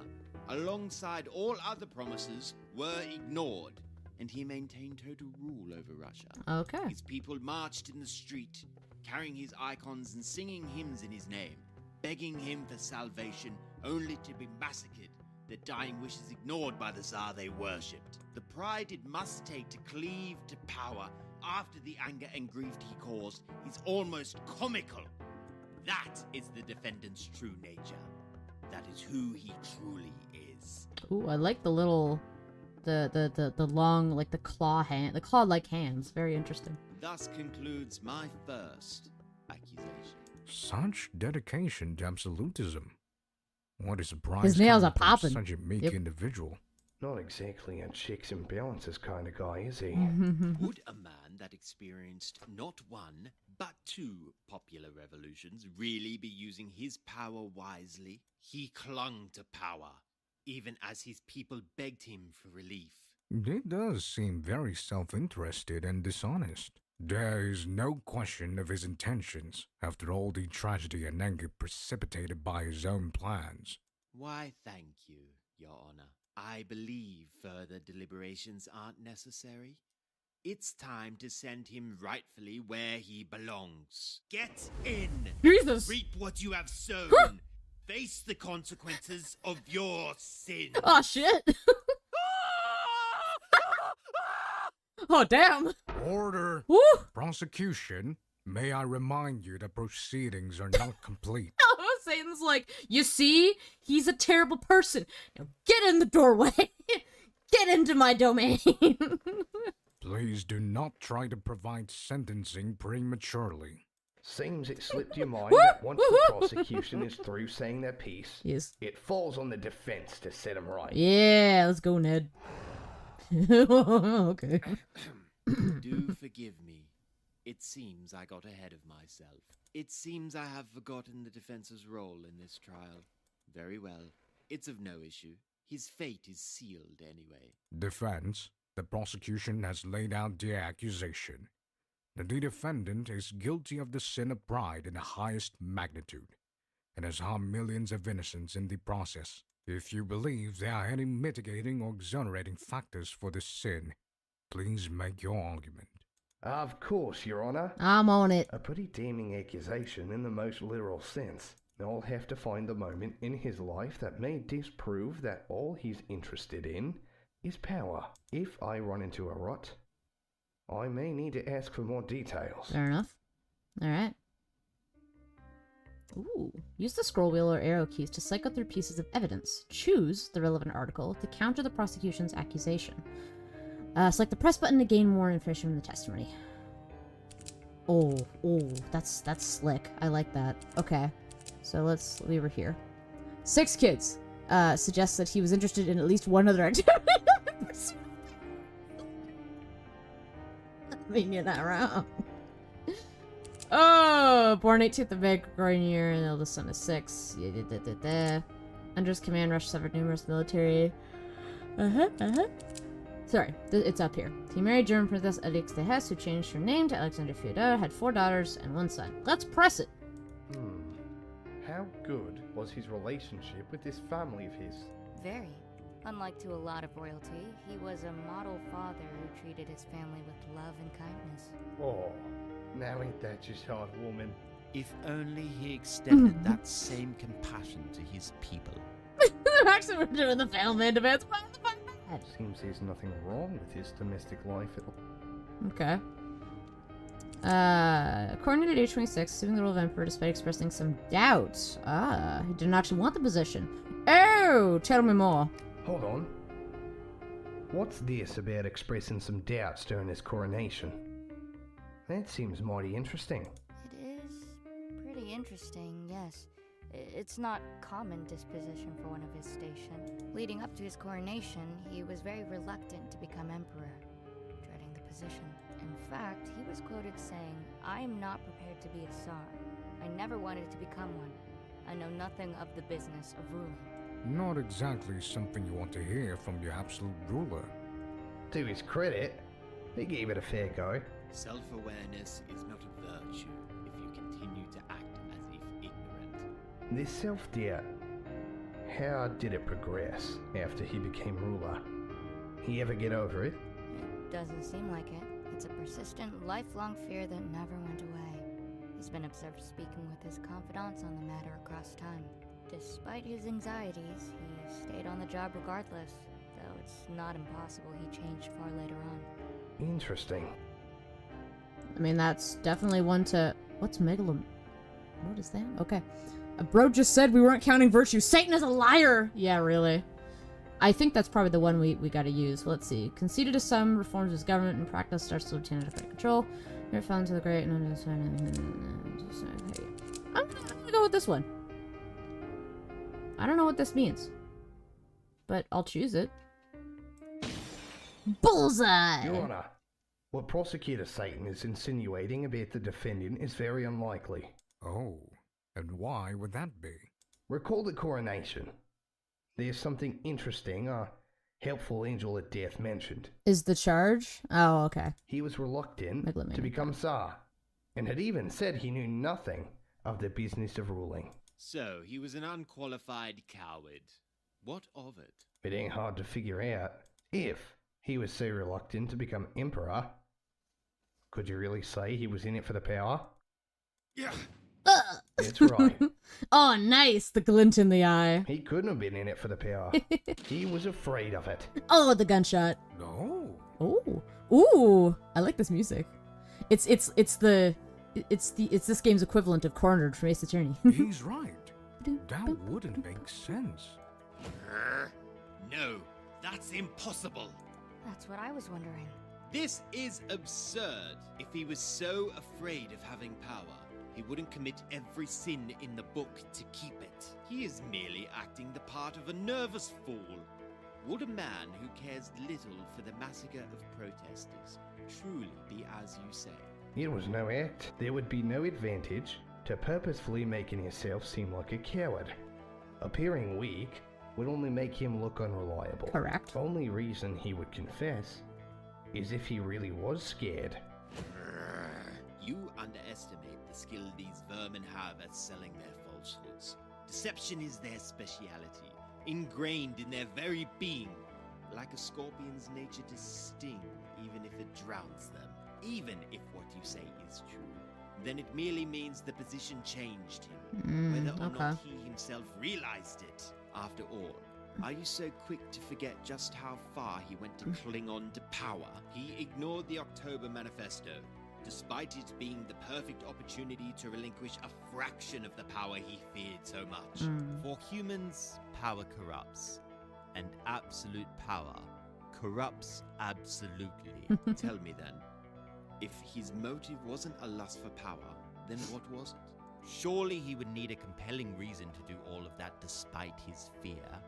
alongside all other promises, were ignored, and he maintained total rule over Russia. Okay. His people marched in the street, carrying his icons and singing hymns in his name, begging him for salvation, only to be massacred, their dying wishes ignored by the Tsar they worshipped. The pride it must take to cleave to power after the anger and grief he caused is almost comical. That is the defendant's true nature. That is who he truly is. Ooh, I like the little, the long, like the claw-like hands. Very interesting. Thus concludes my first accusation. Such dedication to absolutism. What a surprise. His nails are coming from popping. Such a meek individual. Not exactly a checks and balances kind of guy, is he? Would a man that experienced not one, but two popular revolutions really be using his power wisely? He clung to power, even as his people begged him for relief. It does seem very self-interested and dishonest. There is no question of his intentions, after all the tragedy and anger precipitated by his own plans. Why, thank you, Your Honor. I believe further deliberations aren't necessary. It's time to send him rightfully where he belongs. Get in! Jesus! Reap what you have sown! Face the consequences of your sin! Oh, shit! Oh, damn! Order! Woo! Prosecution, may I remind you that proceedings are not complete. Satan's like, you see? He's a terrible person. Now get in the doorway! Get into my domain! Please do not try to provide sentencing prematurely. Seems it slipped your mind that once the prosecution is through saying their piece, Yes. it falls on the defense to set them right. Yeah, let's go, Ned. Okay. Do forgive me. It seems I got ahead of myself. It seems I have forgotten the defense's role in this trial. Very well. It's of no issue. His fate is sealed anyway. Defense, the prosecution has laid out the accusation that the defendant is guilty of the sin of pride in the highest magnitude and has harmed millions of innocents in the process. If you believe there are any mitigating or exonerating factors for this sin, please make your argument. Of course, Your Honor. I'm on it. A pretty damning accusation in the most literal sense. I'll have to find the moment in his life that may disprove that all he's interested in is power. If I run into a rut, I may need to ask for more details. Fair enough. Alright. Ooh. Use the scroll wheel or arrow keys to cycle through pieces of evidence. Choose the relevant article to counter the prosecution's accusation. Select the press button to gain more information from the testimony. Oh, that's slick. I like that. Okay. So let's leave her here. 6 kids. Suggests that he was interested in at least one other activity. I mean, you're not wrong. Oh, born 18th of May, Gregorian year, and eldest son is 6. Under his command, Russia suffered numerous military. Sorry, it's up here. He married German Princess Alix de Hesse, who changed her name to Alexander Fyodor, had 4 daughters and 1 son. Let's press it! How good was his relationship with this family of his? Very. Unlike to a lot of royalty, he was a model father who treated his family with love and kindness. Oh, now ain't that just hard, woman? If only he extended that same compassion to his people. They're actually we're doing the failed man demands. Why the fuck that? Seems there's nothing wrong with his domestic life. Okay. According to age 26, assuming the role of emperor despite expressing some doubts. He didn't actually want the position. Oh, tell me more. Hold on. What's this about expressing some doubts during his coronation? That seems mighty interesting. It is pretty interesting, yes. It's not common disposition for one of his station. Leading up to his coronation, he was very reluctant to become emperor, dreading the position. In fact, he was quoted saying, "I am not prepared to be a Tsar. I never wanted to become one. I know nothing of the business of ruling." Not exactly something you want to hear from your absolute ruler. To his credit, he gave it a fair go. Self-awareness is not a virtue if you continue to act as if ignorant. This self-doubt, how did it progress after he became ruler? He ever get over it? It doesn't seem like it. It's a persistent, lifelong fear that never went away. He's been observed speaking with his confidants on the matter across time. Despite his anxieties, he stayed on the job regardless, though it's not impossible he changed far later on. Interesting. I mean, that's definitely one to... What's megalom... What is that? Okay. A bro just said we weren't counting virtue. Satan is a liar! Yeah, really. I think that's probably the one we gotta use. Well, let's see. Conceded to some, reforms his government, and practice starts to obtain democratic control. Mere funds to the great... I'm gonna go with this one. I don't know what this means. But I'll choose it. Bullseye! Your Honor, what Prosecutor Satan is insinuating about the defendant is very unlikely. Oh, and why would that be? Recall the coronation. There's something interesting a helpful angel at death mentioned. Is the charge? Oh, okay. He was reluctant Megalomaniac. to become Tsar, and had even said he knew nothing of the business of ruling. So, he was an unqualified coward. What of it? It ain't hard to figure out. If he was so reluctant to become emperor, could you really say he was in it for the power? Yeah. That's right. Oh, nice. The glint in the eye. He couldn't have been in it for the power. He was afraid of it. Oh, the gunshot. No. Oh. Ooh. I like this music. It's this game's equivalent of Cornered from Ace Attorney. He's right. That wouldn't make sense. No, that's impossible. That's what I was wondering. This is absurd. If he was so afraid of having power, he wouldn't commit every sin in the book to keep it. He is merely acting the part of a nervous fool. Would a man who cares little for the massacre of protesters truly be as you say? It was no act. There would be no advantage to purposefully making yourself seem like a coward. Appearing weak would only make him look unreliable. Correct. Only reason he would confess is if he really was scared. You underestimate the skill these vermin have at selling their falsehoods. Deception is their speciality, ingrained in their very being, like a scorpion's nature to sting, even if it drowns them. Even if what you say is true, then it merely means the position changed him, whether or not he himself realized it. After all, are you so quick to forget just how far he went to cling on to power? He ignored the October Manifesto, despite it being the perfect opportunity to relinquish a fraction of the power he feared so much. For humans, power corrupts, and absolute power corrupts absolutely. Tell me then, if his motive wasn't a lust for power, then what was it? Surely he would need a compelling reason to do all of that despite his fear.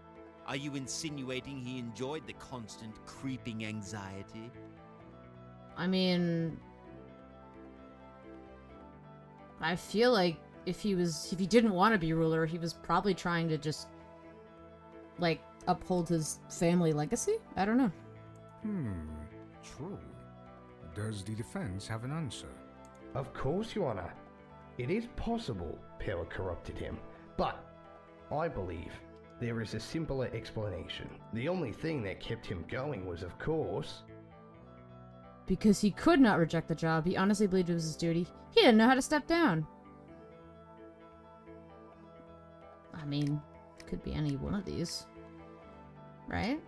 Are you insinuating he enjoyed the constant creeping anxiety? I mean, I feel like if he didn't want to be ruler, he was probably trying to just, like, uphold his family legacy? I don't know. True. Does the defense have an answer? Of course, Your Honor. It is possible power corrupted him, but I believe there is a simpler explanation. The only thing that kept him going was, of course, Because he could not reject the job. He honestly believed it was his duty. He didn't know how to step down. I mean, could be any one of these. Right?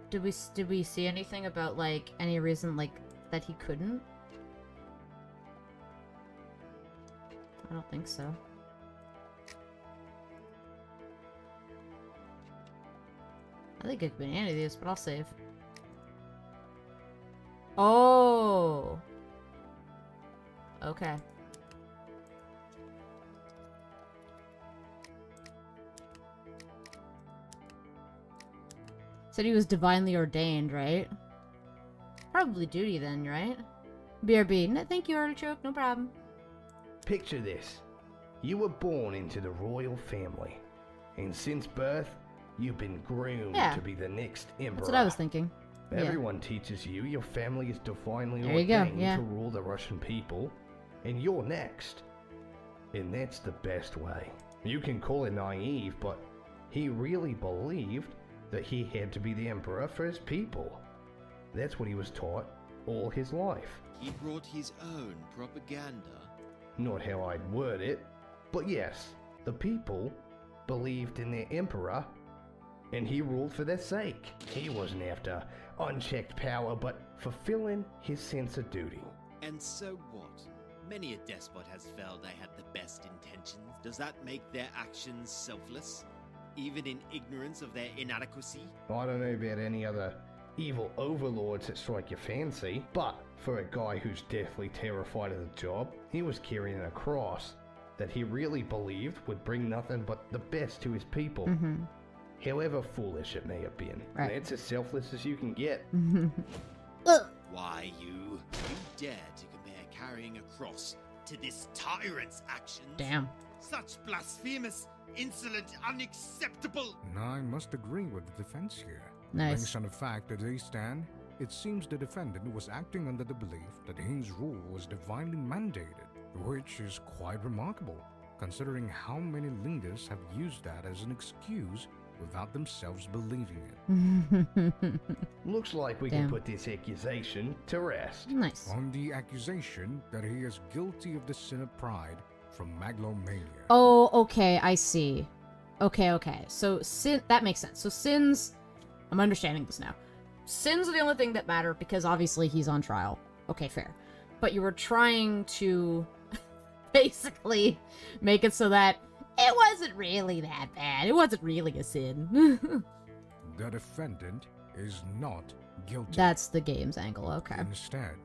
Did we see anything about, like, any reason, like, that he couldn't? I don't think so. I think it could be any of these, but I'll save. Oh! Okay. Said he was divinely ordained, right? Probably duty then, right? BRB. No, thank you, Artichoke. No problem. Picture this. You were born into the royal family, and since birth, you've been groomed to be the next emperor. That's what I was thinking. Everyone teaches you your family is divinely there you go. ordained to rule the Russian people, and you're next. And that's the best way. You can call it naive, but he really believed that he had to be the emperor for his people. That's what he was taught all his life. He brought his own propaganda. Not how I'd word it, but yes, the people believed in their emperor, and he ruled for their sake. He wasn't after unchecked power, but fulfilling his sense of duty. And so what? Many a despot has felt they had the best intentions. Does that make their actions selfless? Even in ignorance of their inadequacy? I don't know about any other evil overlords that strike your fancy, but for a guy who's deathly terrified of the job, he was carrying a cross that he really believed would bring nothing but the best to his people. However foolish it may have been. Right. That's as selfless as you can get. Why, you dare to compare carrying a cross to this tyrant's actions? Damn. Such blasphemous, insolent, unacceptable! I must agree with the defense here. Nice. Based on the fact that they stand, it seems the defendant was acting under the belief that his rule was divinely mandated, which is quite remarkable, considering how many leaders have used that as an excuse without themselves believing it. Looks like we can put this accusation to rest. Nice. On the accusation that he is guilty of the sin of pride from megalomania. Oh, okay, I see. Okay. So, that makes sense. So, sins... I'm understanding this now. Sins are the only thing that matter because obviously he's on trial. Okay, fair. But you were trying to basically make it so that it wasn't really that bad. It wasn't really a sin. The defendant is not guilty. That's the game's angle, okay. Instead.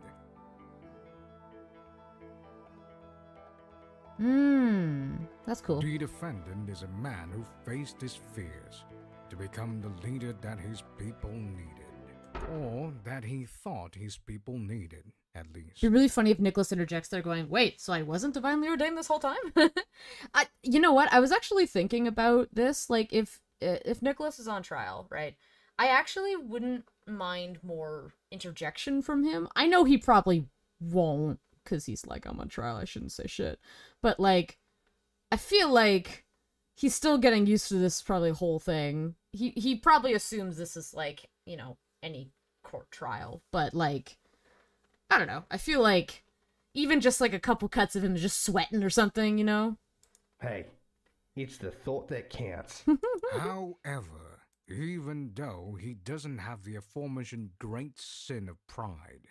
That's cool. The defendant is a man who faced his fears to become the leader that his people needed. Or that he thought his people needed, at least. It'd be really funny if Nicholas interjects there going, wait, so I wasn't divinely ordained this whole time? You know what? I was actually thinking about this. Like, if Nicholas is on trial, right? I actually wouldn't mind more interjection from him. I know he probably won't, because he's like, I'm on trial, I shouldn't say shit. But, like, I feel like he's still getting used to this probably whole thing. He probably assumes this is, like, you know, any court trial. But, like, I don't know. I feel like even just, like, a couple cuts of him just sweating or something, you know? Hey, it's the thought that counts. However, even though he doesn't have the aforementioned great sin of pride,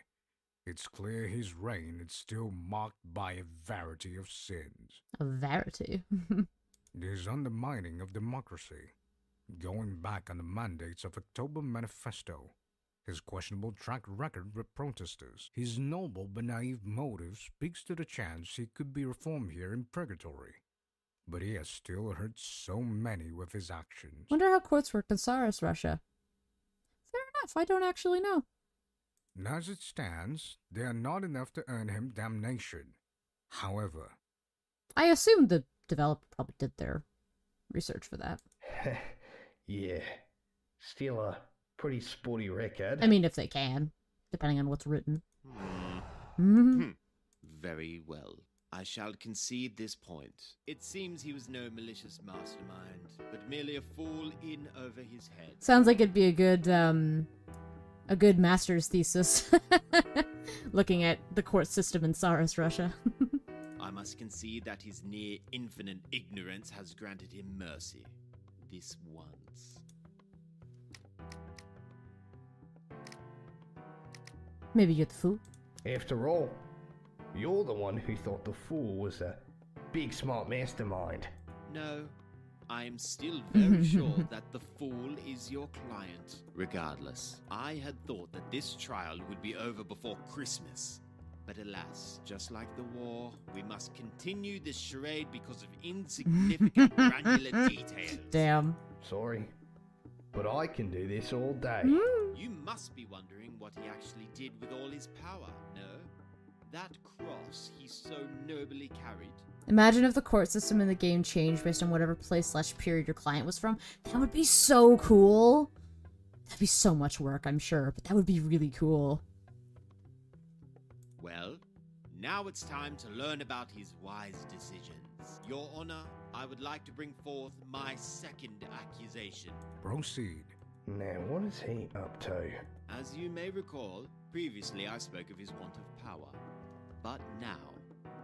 it's clear his reign is still marked by a variety of sins. A variety? His undermining of democracy, going back on the mandates of October Manifesto, his questionable track record with protesters, his noble but naive motive speaks to the chance he could be reformed here in purgatory. But he has still hurt so many with his actions. Wonder how courts work in Tsarist Russia. Fair enough, I don't actually know. As it stands, they are not enough to earn him damnation. However, I assume the developer probably did their research for that. Yeah, still a pretty sporty record. I mean, if they can, depending on what's written. Very well. I shall concede this point. It seems he was no malicious mastermind, but merely a fool in over his head. Sounds like it'd be a good master's thesis. Looking at the court system in Tsarist Russia. I must must concede that his near infinite ignorance has granted him mercy. This once. Maybe you're the fool. After all, you're the one who thought the fool was a big smart mastermind. No, I am still very sure that the fool is your client. Regardless, I had thought that this trial would be over before Christmas. But alas, just like the war, we must continue this charade because of insignificant granular details. Damn. Sorry, but I can do this all day. You must be wondering what he actually did with all his power, no? That cross he so nobly carried. Imagine if the court system in the game changed based on whatever place/period your client was from. That would be so cool. That'd be so much work, I'm sure, but that would be really cool. Well, now it's time to learn about his wise decisions. Your Honor, I would like to bring forth my second accusation. Proceed. Now, what is he up to? As you may recall, previously I spoke of his want of power. But now,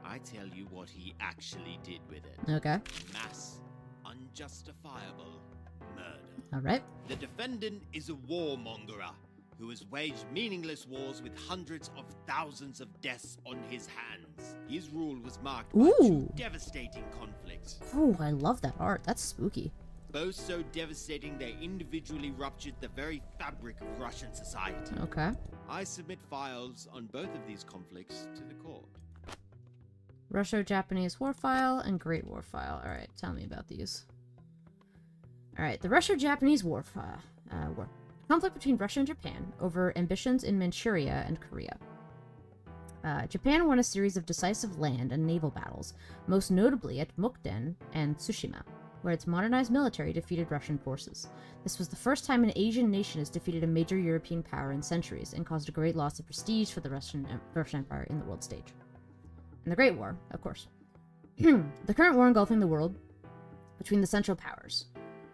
I tell you what he actually did with it. Okay. Mass, unjustifiable murder. Alright. The defendant is a warmongerer who has waged meaningless wars with hundreds of thousands of deaths on his hands. His rule was marked by two devastating conflicts. Ooh, I love that art. That's spooky. Both so devastating they individually ruptured the very fabric of Russian society. Okay. I submit files on both of these conflicts to the court. Russo-Japanese War File and Great War File. Alright, tell me about these. Alright, the Russo-Japanese War File. War. Conflict between Russia and Japan over ambitions in Manchuria and Korea. Japan won a series of decisive land and naval battles, most notably at Mukden and Tsushima, where its modernized military defeated Russian forces. This was the first time an Asian nation has defeated a major European power in centuries and caused a great loss of prestige for the Russian Empire in the world stage. And the Great War, of course. The current war engulfing the world between the Central Powers,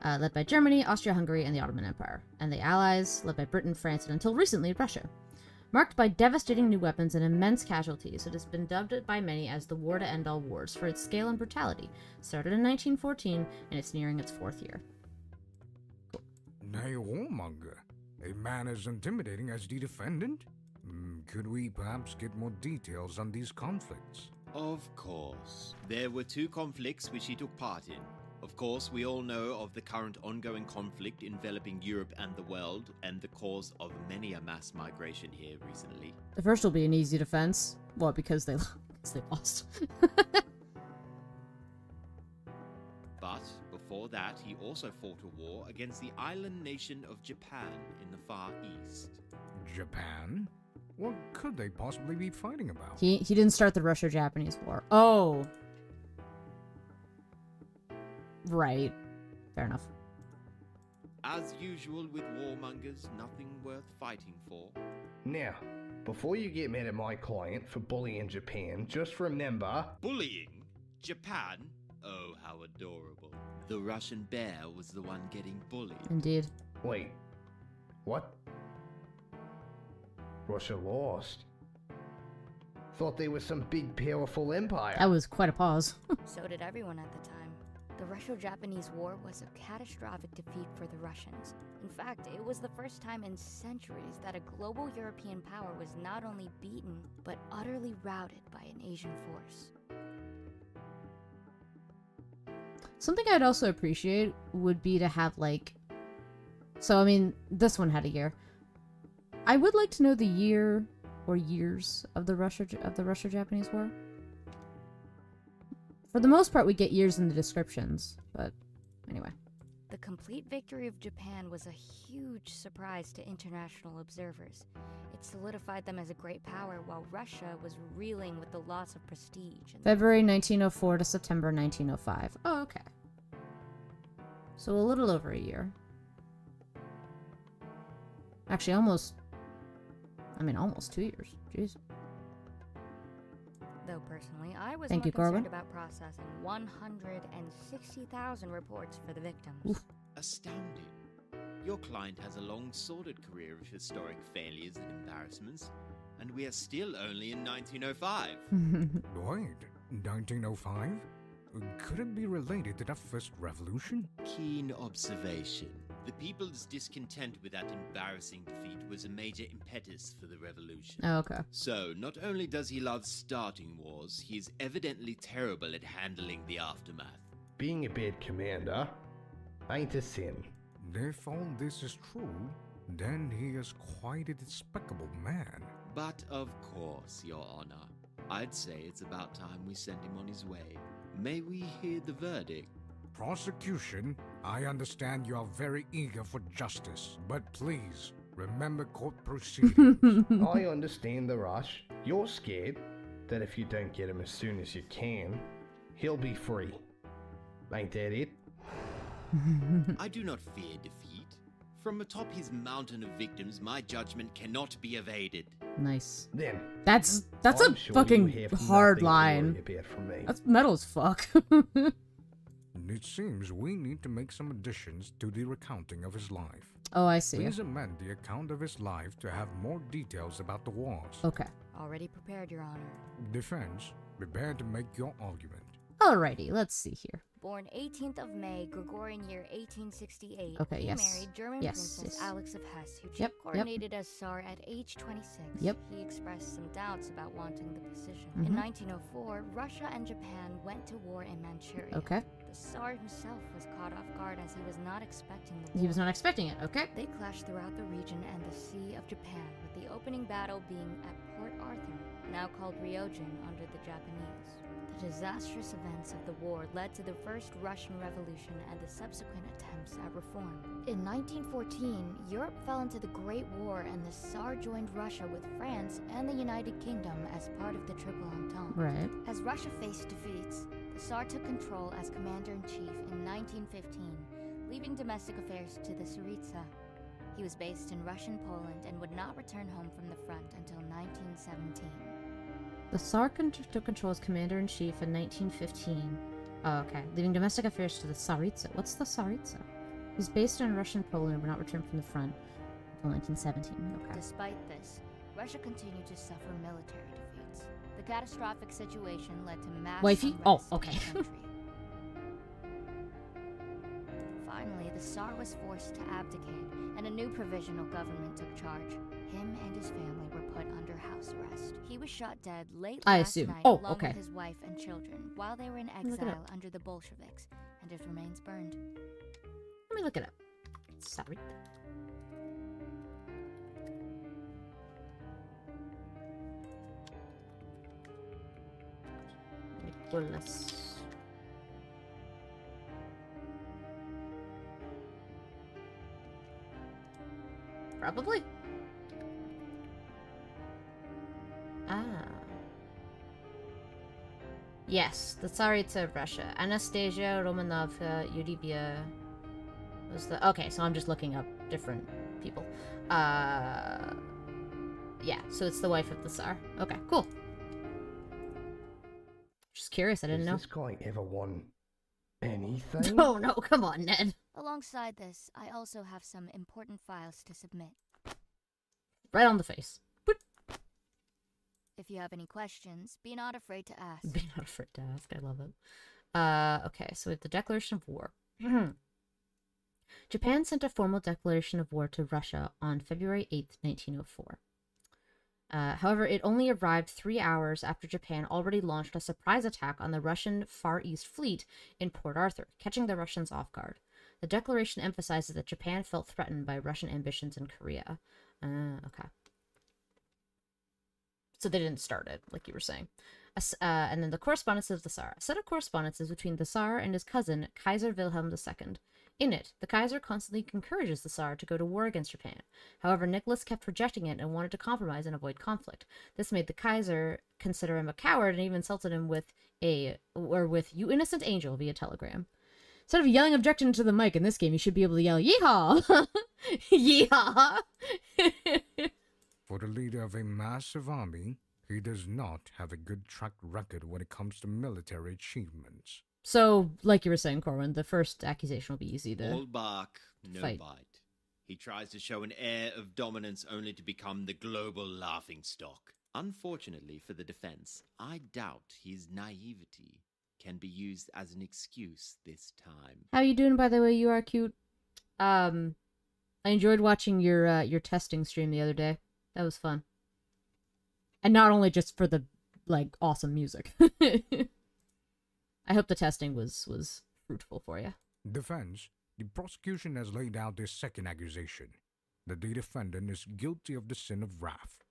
led by Germany, Austria-Hungary, and the Ottoman Empire, and the Allies, led by Britain, France, and until recently, Russia. Marked by devastating new weapons and immense casualties, it has been dubbed by many as the war to end all wars for its scale and brutality. Started in 1914, and it's nearing its 4th year. Cool. Nay, warmonger. A man as intimidating as the defendant? Could we perhaps get more details on these conflicts? Of course. There were 2 conflicts which he took part in. Of course, we all know of the current ongoing conflict enveloping Europe and the world, and the cause of many a mass migration here recently. The first will be an easy defense. Well, because they lost. But before that, he also fought a war against the island nation of Japan in the Far East. Japan? What could they possibly be fighting about? He didn't start the Russo-Japanese War. Oh. Right. Fair enough. As usual with warmongers, nothing worth fighting for. Now, before you get mad at my client for bullying Japan, just remember... Bullying? Japan? Oh, how adorable. The Russian bear was the one getting bullied. Indeed. Wait. What? Russia lost. Thought they were some big, powerful empire. That was quite a pause. So did everyone at the time. The Russo-Japanese War was a catastrophic defeat for the Russians. In fact, it was the first time in centuries that a global European power was not only beaten, but utterly routed by an Asian force. Something I'd also appreciate would be to have, like... So, I mean, this one had a year. I would like to know the year or years of the Russo-Japanese War. For the most part, we get years in the descriptions, but anyway. The complete victory of Japan was a huge surprise to international observers. It solidified them as a great power while Russia was reeling with the loss of prestige. February 1904 to September 1905. Oh, okay. So a little over a year. Actually, almost 2 years. Jeez. Though personally, I was Thank more you, Corwin. concerned about processing 160,000 reports for the victims. Oof. Astounding. Your client has a long sordid career of historic failures and embarrassments, and we are still only in 1905. Wait, 1905? Could it be related to the First Revolution? Keen observation. The people's discontent with that embarrassing defeat was a major impetus for the revolution. Oh, okay. So, not only does he love starting wars, he is evidently terrible at handling the aftermath. Being a bad commander ain't a sin. If all this is true, then he is quite a despicable man. But of course, Your Honor, I'd say it's about time we send him on his way. May we hear the verdict? Prosecution, I understand you are very eager for justice, but please remember court proceedings. I understand the rush. You're scared that if you don't get him as soon as you can, he'll be free. Ain't that it? I do not fear defeat. From atop his mountain of victims, my judgment cannot be evaded. Nice. Then That's I'm a sure fucking you have hard nothing to line. worry about from me. That's metal as fuck. It seems we need to make some additions to the recounting of his life. Oh, I see. Please amend the account of his life to have more details about the wars. Okay. Already prepared, Your Honor. Defense, prepare to make your argument. Alrighty, let's see here. Born 18th of May, Gregorian year 1868. Okay, he yes. married German Yes, Princess yes. Alex of Hesse, who Yep, coronated as Tsar at age 26. Yep. He expressed some doubts about wanting the position. Mhm. In 1904, Russia and Japan went to war in Manchuria. Okay. The Tsar himself was caught off guard as he was not expecting the war. He was not expecting it, okay? They clashed throughout the region and the Sea of Japan, with the opening battle being at Port Arthur, now called Ryojin under the Japanese. The disastrous events of the war led to the First Russian Revolution and the subsequent attempts at reform. In 1914, Europe fell into the Great War and the Tsar joined Russia with France and the United Kingdom as part of the Triple Entente. Right. As Russia faced defeats, the Tsar took control as commander-in-chief in 1915, leaving domestic affairs to the Tsaritsa. He was based in Russian Poland and would not return home from the front until 1917. The Tsar took control as commander-in-chief in 1915. Oh, okay. Leaving domestic affairs to the Tsaritsa. What's the Tsaritsa? He's based in Russian Poland and would not return from the front until 1917. Okay. Despite this, Russia continued to suffer military defeats. The catastrophic situation led to mass Wifey? unrest Oh, in okay. the country. Finally, the Tsar was forced to abdicate, and a new provisional government took charge. Him and his family were put under house arrest. He was shot dead late I last assume. night Oh, along okay. with his wife and children while they were in Look it exile up. under the Bolsheviks, and his remains burned. Let me look it up. Sorry. Nicholas. Probably. Ah. Yes, the Tsaritsa of Russia. Anastasia Romanovna Yuribia was the... Okay, so I'm just looking up different people. Yeah, so it's the wife of the Tsar. Okay, cool. Just curious, I didn't know. Has this guy ever won anything? Oh no, come on, Ned. Alongside this, I also have some important files to submit. Right on the face. If you have any questions, be not afraid to ask. Be not afraid to ask, I love it. Okay, so we have the Declaration of War. Japan sent a formal declaration of war to Russia on February 8th, 1904. However, it only arrived 3 hours after Japan already launched a surprise attack on the Russian Far East Fleet in Port Arthur, catching the Russians off guard. The declaration emphasizes that Japan felt threatened by Russian ambitions in Korea. Okay. So they didn't start it, like you were saying. And then the correspondence of the Tsar. A set of correspondences between the Tsar and his cousin, Kaiser Wilhelm II. In it, the Kaiser constantly encourages the Tsar to go to war against Japan. However, Nicholas kept rejecting it and wanted to compromise and avoid conflict. This made the Kaiser consider him a coward and even insulted him with "You innocent angel" via telegram. Instead of yelling objection to the mic in this game, you should be able to yell "Yeehaw!" Yeehaw! For the leader of a massive army, he does not have a good track record when it comes to military achievements. So, like you were saying, Corwin, the first accusation will be easy to All bark, no fight. bite. He tries to show an air of dominance only to become the global laughingstock. Unfortunately for the defense, I doubt his naivety can be used as an excuse this time. How you doing, by the way? You are cute. I enjoyed watching your testing stream the other day. That was fun. And not only just for the, like, awesome music. I hope the testing was fruitful for you. Defense, the prosecution has laid out their second accusation, that the defendant is guilty of the sin of wrath,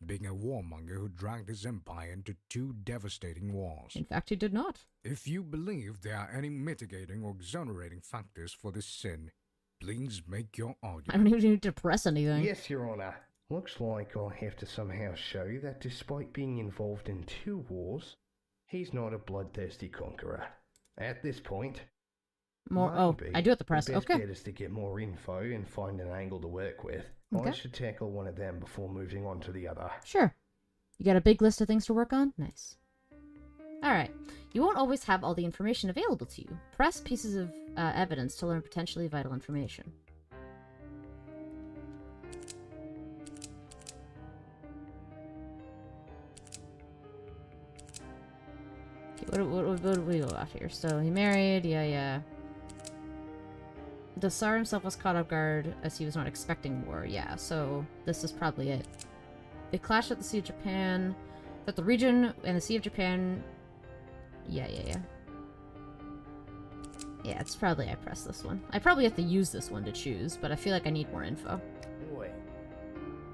being a warmonger who dragged his empire into 2 devastating wars. In fact, he did not. If you believe there are any mitigating or exonerating factors for this sin, please make your argument. I don't even need to press anything. Yes, Your Honor. Looks like I'll have to somehow show that despite being involved in 2 wars, he's not a bloodthirsty conqueror. At this point, I do have to press. The best Okay. bet is to get more info and find an angle to work with. Okay. I should tackle one of them before moving on to the other. Sure. You got a big list of things to work on? Nice. Alright. You won't always have all the information available to you. Press pieces of evidence to learn potentially vital information. Okay, what do we got here? So, he married, yeah. The Tsar himself was caught off guard as he was not expecting war, yeah, so this is probably it. They clashed at the Sea of Japan, that the region and the Sea of Japan... Yeah. Yeah, it's probably I press this one. I probably have to use this one to choose, but I feel like I need more info. Wait,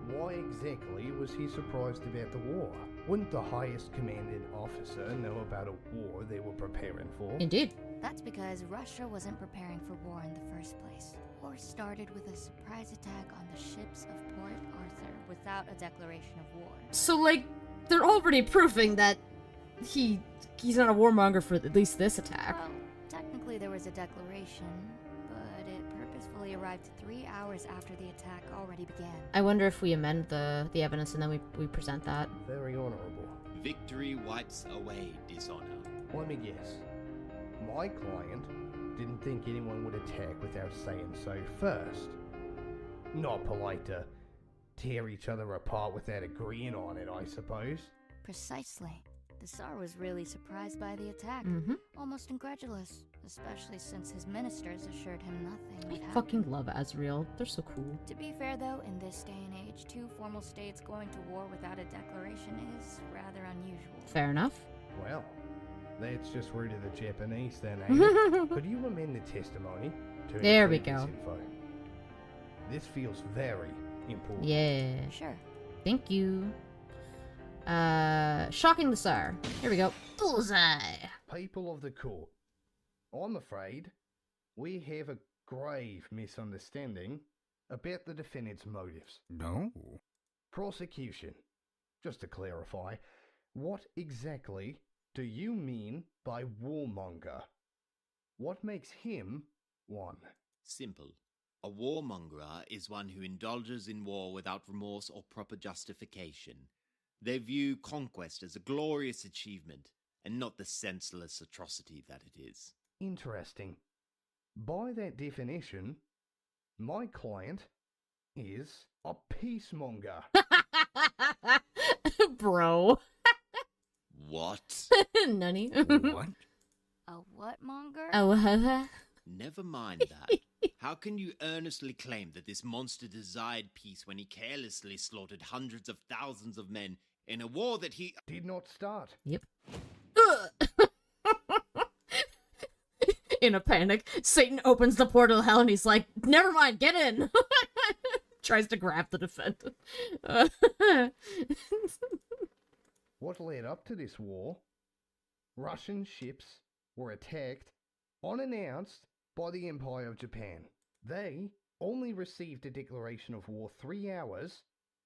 why exactly was he surprised about the war? Wouldn't the highest commanding officer know about a war they were preparing for? Indeed. That's because Russia wasn't preparing for war in the first place. War started with a surprise attack on the ships of Port Arthur without a declaration of war. So, like, they're already proving that he's not a warmonger for at least this attack. Well, technically there was a declaration, but it purposefully arrived 3 hours after the attack already began. I wonder if we amend the evidence and then we present that. Very honorable. Victory wipes away dishonor. Let me guess. My client didn't think anyone would attack without saying so first. Not polite to tear each other apart without agreeing on it, I suppose. Precisely. The Tsar was really surprised by the attack. Almost incredulous, especially since his ministers assured him nothing would I happen. fucking love Azrael. They're so cool. To be fair though, in this day and age, 2 formal states going to war without a declaration is rather unusual. Fair enough. Well, that's just rude of the Japanese then, ain't it? Could you amend the testimony to There we include go. this info? This feels very important. Yeah. Sure. Thank you. Shocking the Tsar. Here we go. Bullseye. People of the court, I'm afraid we have a grave misunderstanding about the defendant's motives. No. Prosecution. Just to clarify, what exactly do you mean by warmonger? What makes him one? Simple. A warmonger is one who indulges in war without remorse or proper justification. They view conquest as a glorious achievement, and not the senseless atrocity that it is. Interesting. By that definition, my client is a peacemonger. Bro. What? Nunny. What? A what monger? Oh, Never mind that. How can you earnestly claim that this monster desired peace when he carelessly slaughtered hundreds of thousands of men in a war that he did not start? Yep. In a panic, Satan opens the portal to hell and he's like, never mind, get in. Tries to grab the defendant. What led up to this war? Russian ships were attacked unannounced by the Empire of Japan. They only received a declaration of war 3 hours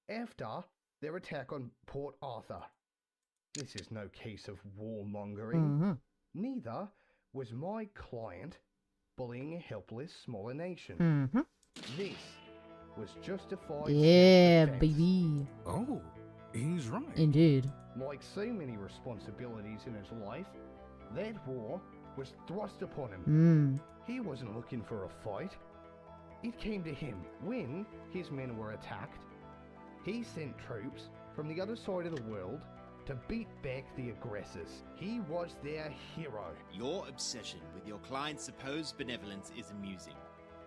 after their attack on Port Arthur. This is no case of warmongering. Neither was my client bullying a helpless smaller nation. This was justified. Yeah, self-defense. baby. Oh, he's right. Indeed. Like so many responsibilities in his life, that war was thrust upon him. He wasn't looking for a fight. It came to him when his men were attacked. He sent troops from the other side of the world to beat back the aggressors. He was their hero. Your obsession with your client's supposed benevolence is amusing.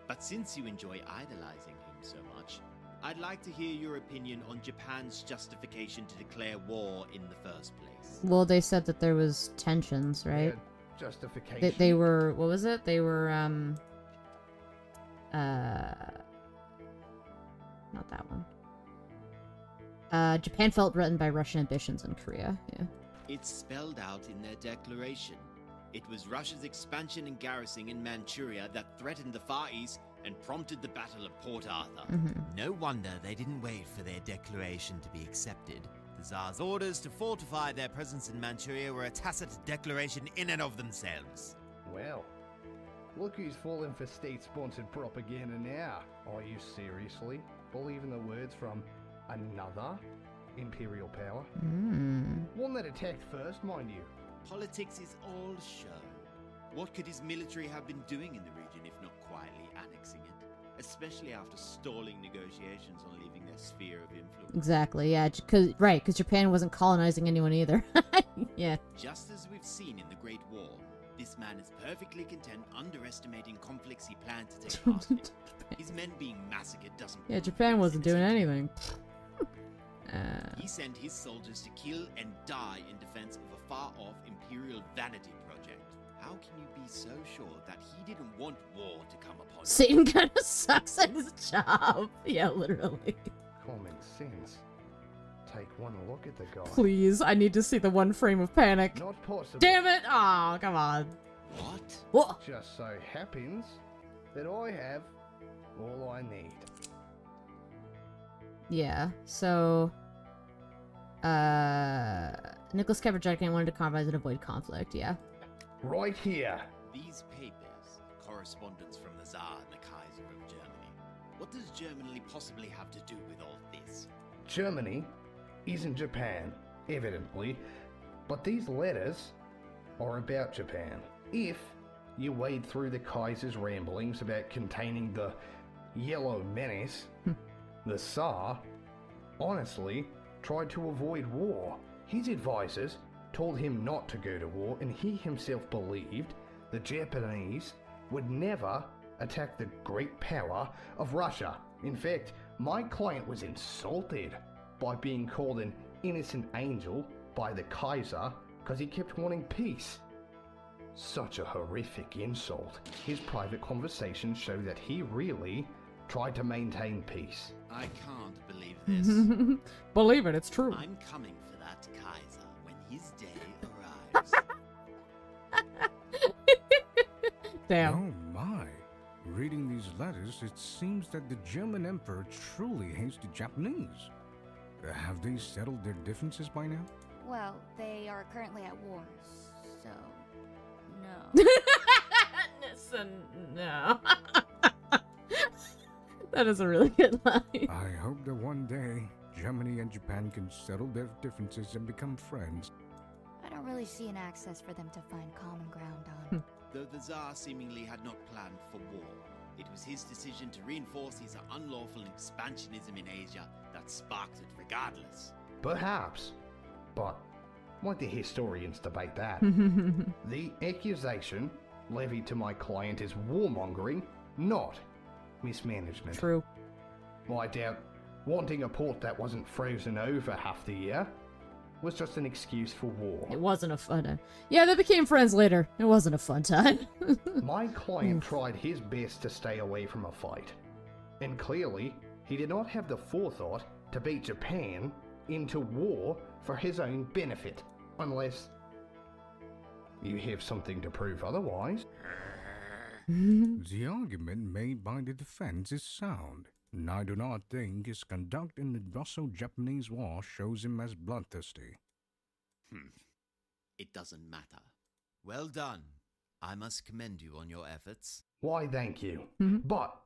But since you enjoy idolizing him so much, I'd like to hear your opinion on Japan's justification to declare war in the first place. Well, they said that there was tensions, right? Their justification. They were, what was it? They were, not that one. Japan felt threatened by Russian ambitions in Korea, yeah. It's spelled out in their declaration. It was Russia's expansion and garrisoning in Manchuria that threatened the Far East and prompted the Battle of Port Arthur. No wonder they didn't wait for their declaration to be accepted. The Tsar's orders to fortify their presence in Manchuria were a tacit declaration in and of themselves. Well, look who's falling for state-sponsored propaganda now. Are you seriously believing the words from another imperial power? One that attacked first, mind you. Politics is all show. What could his military have been doing in the region if not quietly annexing it? Especially after stalling negotiations on leaving their sphere of influence. Exactly, yeah, because Japan wasn't colonizing anyone either. Yeah. Just as we've seen in the Great War, this man is perfectly content underestimating conflicts he planned to take part in. His men being massacred doesn't... Yeah, Japan wasn't doing anything. He sent his soldiers to kill and die in defense of a far-off imperial vanity project. How can you be so sure that he didn't want war to come upon him? Satan kind of sucks at his job. Yeah, literally. Common sense. Take one look at the guy. Please, I need to see the one frame of panic. Not possible. Damn it! Oh, come on. What? What? Just so happens that I have all I need. Yeah, so... Nicholas Kevin wanted to compromise and avoid conflict, yeah. Right here. These papers, correspondence from the Tsar and the Kaiser of Germany. What does Germany possibly have to do with all this? Germany isn't Japan, evidently, but these letters are about Japan. If you wade through the Kaiser's ramblings about containing the Yellow Menace, the Tsar, honestly, tried to avoid war. His advisors told him not to go to war, and he himself believed the Japanese would never attack the great power of Russia. In fact, my client was insulted by being called an innocent angel by the Kaiser because he kept wanting peace. Such a horrific insult. His private conversations show that he really tried to maintain peace. I can't believe this. Believe it, it's true. I'm coming for that Kaiser when his day arrives. Damn. Oh my. Reading these letters, it seems that the German Emperor truly hates the Japanese. Have they settled their differences by now? Well, they are currently at war, so no. Listen, no. That is a really good line. I hope that one day Germany and Japan can settle their differences and become friends. I don't really see an access for them to find common ground on. Though the Tsar seemingly had not planned for war, it was his decision to reinforce his unlawful expansionism in Asia that sparked it regardless. Perhaps, but let the historians debate that. The accusation levied to my client is warmongering, not mismanagement. True. Well, I doubt wanting a port that wasn't frozen over half the year was just an excuse for war. It wasn't a fun time. Yeah, they became friends later. It wasn't a fun time. My client tried his best to stay away from a fight. And clearly, he did not have the forethought to beat Japan into war for his own benefit. Unless you have something to prove otherwise. The argument made by the defense is sound, and I do not think his conduct in the Russo-Japanese War shows him as bloodthirsty. It doesn't matter. Well done. I must commend you on your efforts. Why, thank you. But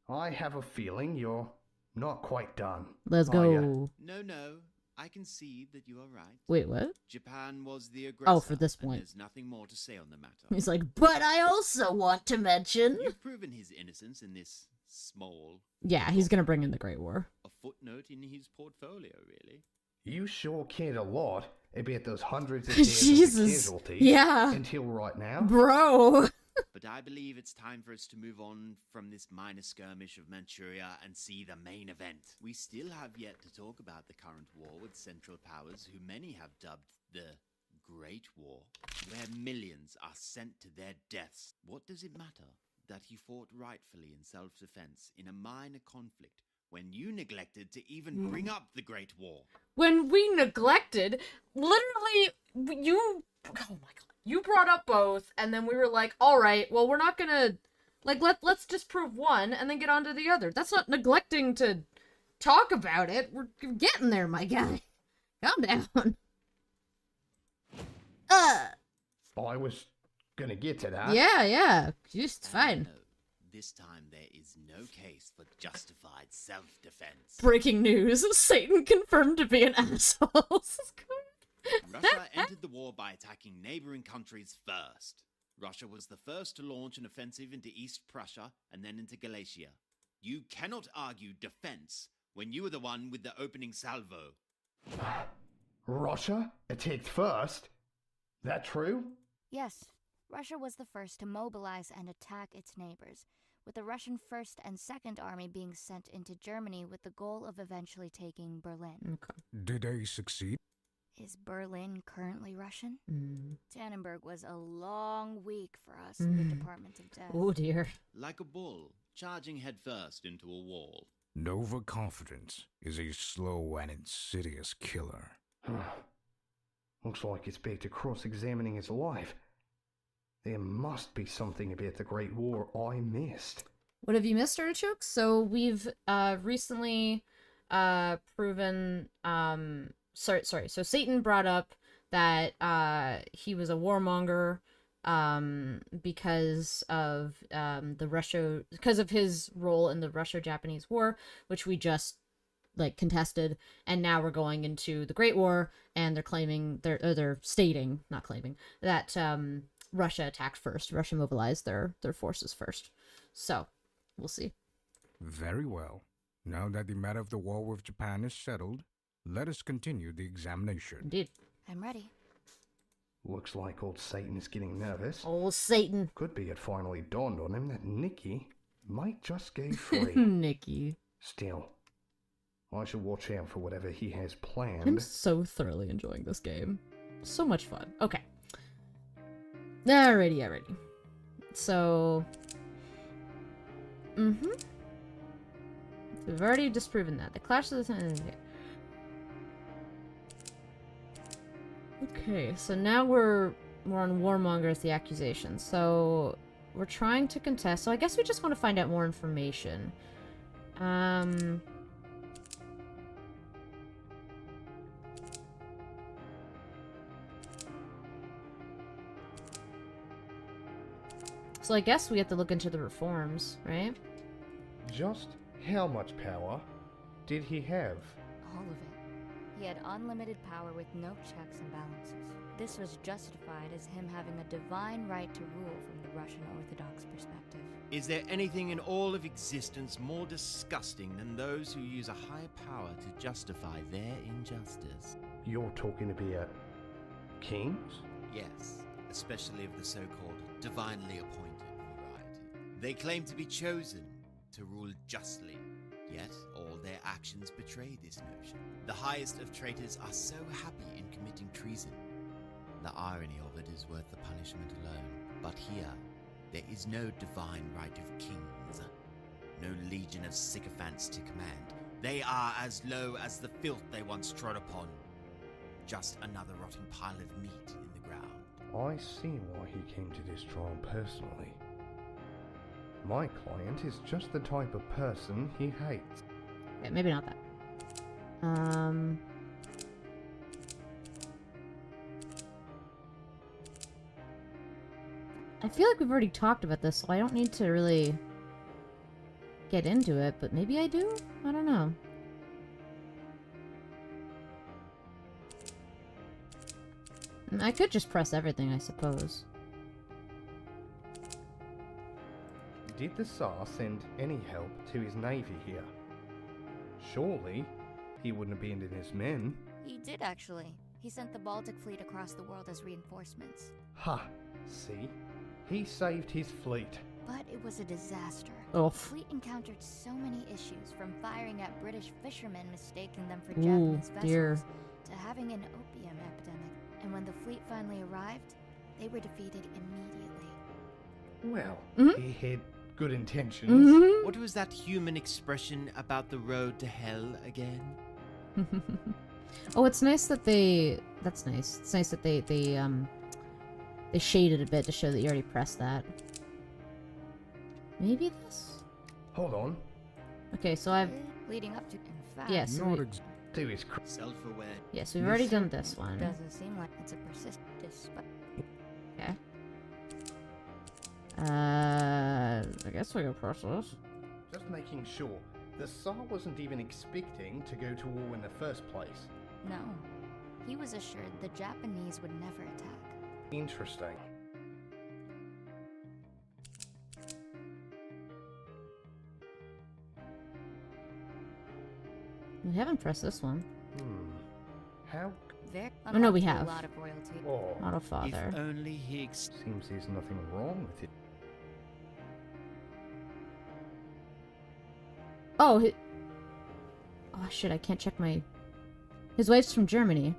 I have a feeling you're not quite done. Let's are ya? go. No, I can see that you are right. Wait, what? Japan was the aggressor. Oh, for this and point. There's nothing more to say on the matter. He's like, but I also want to mention. You've proven his innocence in this small... Yeah, he's gonna bring in the Great War. A footnote in his portfolio, really. You sure cared a lot about those hundreds of thousands of Jesus. casualties Yeah. until right now. Bro. But I believe it's time for us to move on from this minor skirmish of Manchuria and see the main event. We still have yet to talk about the current war with Central Powers, who many have dubbed the Great War, where millions are sent to their deaths. What does it matter that he fought rightfully in self-defense in a minor conflict when you neglected to even bring up the Great War? When we neglected, literally, you... Oh my god. You brought up both, and then we were like, alright, well, we're not gonna... Like, let's disprove one, and then get on to the other. That's not neglecting to talk about it. We're getting there, my guy. Calm down. I was gonna get to that. Yeah. Just fine. No, this time there is no case for justified self-defense. Breaking news. Satan confirmed to be an asshole. Russia entered the war by attacking neighboring countries first. Russia was the first to launch an offensive into East Prussia and then into Galicia. You cannot argue defense when you were the one with the opening salvo. Russia attacked first? That true? Yes, Russia was the first to mobilize and attack its neighbors, with the Russian 1st and 2nd Army being sent into Germany with the goal of eventually taking Berlin. Okay. Did they succeed? Is Berlin currently Russian? Mm. Tannenberg was a long week for us in the Department of Death. Oh dear. Like a bull, charging headfirst into a wall. Overconfidence is a slow and insidious killer. Looks like it's back to cross-examining his life. There must be something about the Great War I missed. What have you missed, Artichoke? So we've recently proven... So Satan brought up that he was a warmonger because of because of his role in the Russo-Japanese War, which we just contested, and now we're going into the Great War, and they're stating, not claiming, that Russia attacked first. Russia mobilized their forces first. So we'll see. Very well. Now that the matter of the war with Japan is settled, let us continue the examination. Indeed. I'm ready. Looks like old Satan is getting nervous. Old Satan. Could be it finally dawned on him that Nikki might just go free. Nikki. Still, I should watch out for whatever he has planned. I'm so thoroughly enjoying this game. So much fun. Okay. Alrighty. So... So we've already disproven that. The Clash of the... Okay, so now we're on Warmonger as the accusation. So we're trying to contest. So I guess we just want to find out more information. So I guess we have to look into the reforms, right? Just how much power did he have? All of it. He had unlimited power with no checks and balances. This was justified as him having a divine right to rule from the Russian Orthodox perspective. Is there anything in all of existence more disgusting than those who use a higher power to justify their injustice? You're talking about kings? Yes, especially of the so-called divinely appointed variety. They claim to be chosen to rule justly, yet all their actions betray this notion. The highest of traitors are so happy in committing treason. The irony of it is worth the punishment alone. But here, there is no divine right of kings, no legion of sycophants to command. They are as low as the filth they once trod upon. Just another rotting pile of meat in the ground. I see why he came to this trial personally. My client is just the type of person he hates. Okay, maybe not that. I feel like we've already talked about this, so I don't need to really get into it, but maybe I do? I don't know. I could just press everything, I suppose. Did the Tsar send any help to his navy here? surely he wouldn't abandon his men. He did, actually. He sent the Baltic fleet across the world as reinforcements. Ha! See? He saved his fleet. But it was a disaster. Oh. The fleet encountered so many issues, from firing at British fishermen mistaking them for Ooh, Japanese vessels, dear. to having an opium epidemic. And when the fleet finally arrived, they were defeated immediately. Well, Mhm. he had good intentions. Mhm. What was that human expression about the road to hell again? Oh, it's nice that they. That's nice. It's nice that they shaded a bit to show that you already pressed that. Maybe this. Hold on. Okay, so I've. Leading up to, in fact, Yeah, so Not we, Do his Self-aware. yes, we've already done this one. doesn't seem like it's a persistent despite. Okay. I guess we can press this. Just making sure. The Tsar wasn't even expecting to go to war in the first place. No. He was assured the Japanese would never attack. Interesting. We haven't pressed this one. How? Very Oh, no, we unlike have. a lot of royalty. Oh, Not a father. If only he seems there's nothing wrong with it. Oh, oh shit! I can't check my. His wife's from Germany.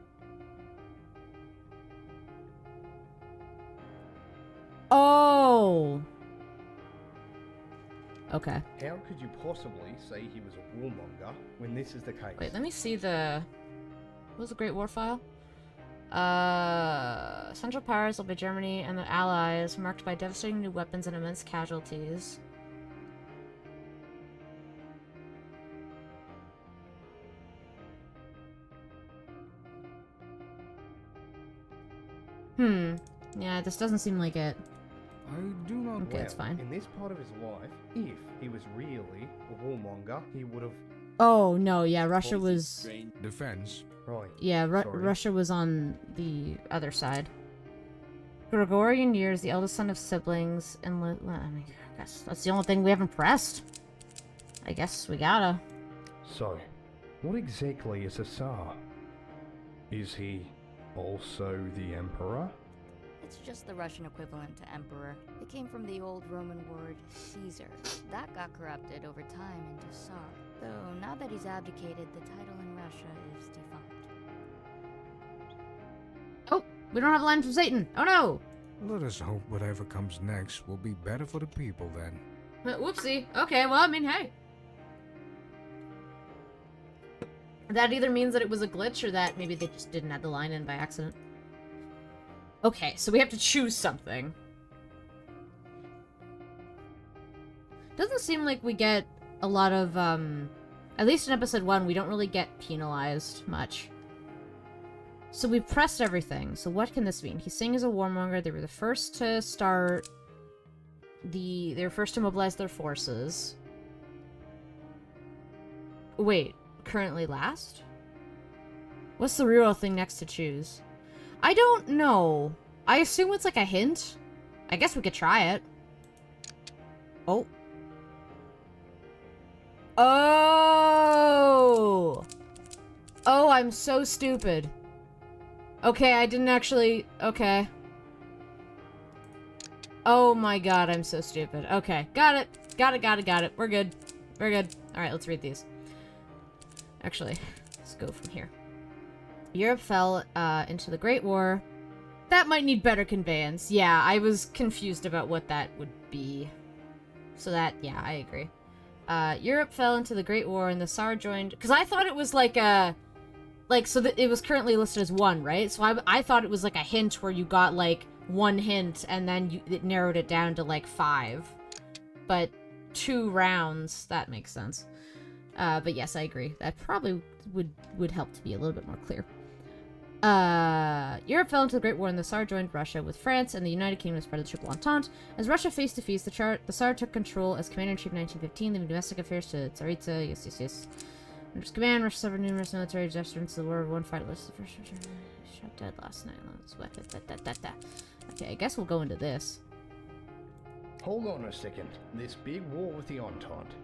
Oh. Okay. How could you possibly say he was a warmonger when this is the case? Wait, let me see the. What was the Great War file? Central Powers led by Germany and the Allies, marked by devastating new weapons and immense casualties. Yeah, this doesn't seem like it. I do not. Okay, it's fine. In this part of his life, if he was really a warmonger, he would have. Oh, no, yeah, Russia was... Defense. Right. Yeah, Sorry. Russia was on the other side. Gregorian years, the eldest son of siblings, and... I mean, I guess that's the only thing we haven't pressed. I guess we gotta. So, what exactly is a Tsar? Is he also the Emperor? It's just the Russian equivalent to emperor. It came from the old Roman word Caesar. That got corrupted over time into Tsar. Though now that he's abdicated, the title in Russia is defunct. Oh, we don't have a line from Satan. Oh no! Let us hope whatever comes next will be better for the people then. Whoopsie. Okay, well, I mean, hey. That either means that it was a glitch or that maybe they just didn't add the line in by accident. Okay, so we have to choose something. Doesn't seem like we get a lot of, at least in episode 1, we don't really get penalized much. So we pressed everything. So what can this mean? He's saying he's a warmonger. They were the first to start they were first to mobilize their forces. Wait, currently last? What's the real thing next to choose? I don't know. I assume it's like a hint. I guess we could try it. Oh. Oh! Oh, I'm so stupid. Okay, I didn't actually... Okay. Oh my god, I'm so stupid. Okay, got it. Got it. We're good. We're good. Alright, let's read these. Actually, let's go from here. Europe fell into the Great War. That might need better conveyance. Yeah, I was confused about what that would be. So that, yeah, I agree. Europe fell into the Great War and the Tsar joined... Because I thought it was like a... Like, so that it was currently listed as 1, right? So I thought it was like a hint where you got like 1 hint and then it narrowed it down to like 5. But 2 rounds, that makes sense. But yes, I agree. That probably would help to be a little bit more clear. Europe fell into the Great War and the Tsar joined Russia with France and the United Kingdom as part of the Triple Entente. As Russia faced defeats, the Tsar took control as commander-in-chief in 1915, leaving domestic affairs to Tsaritsa. Yes. Under his command, Russia suffered numerous military disasters to the war. One fight list. The first shot dead last night. Okay, I guess we'll go into this. Hold on a second. This big war with the Entente.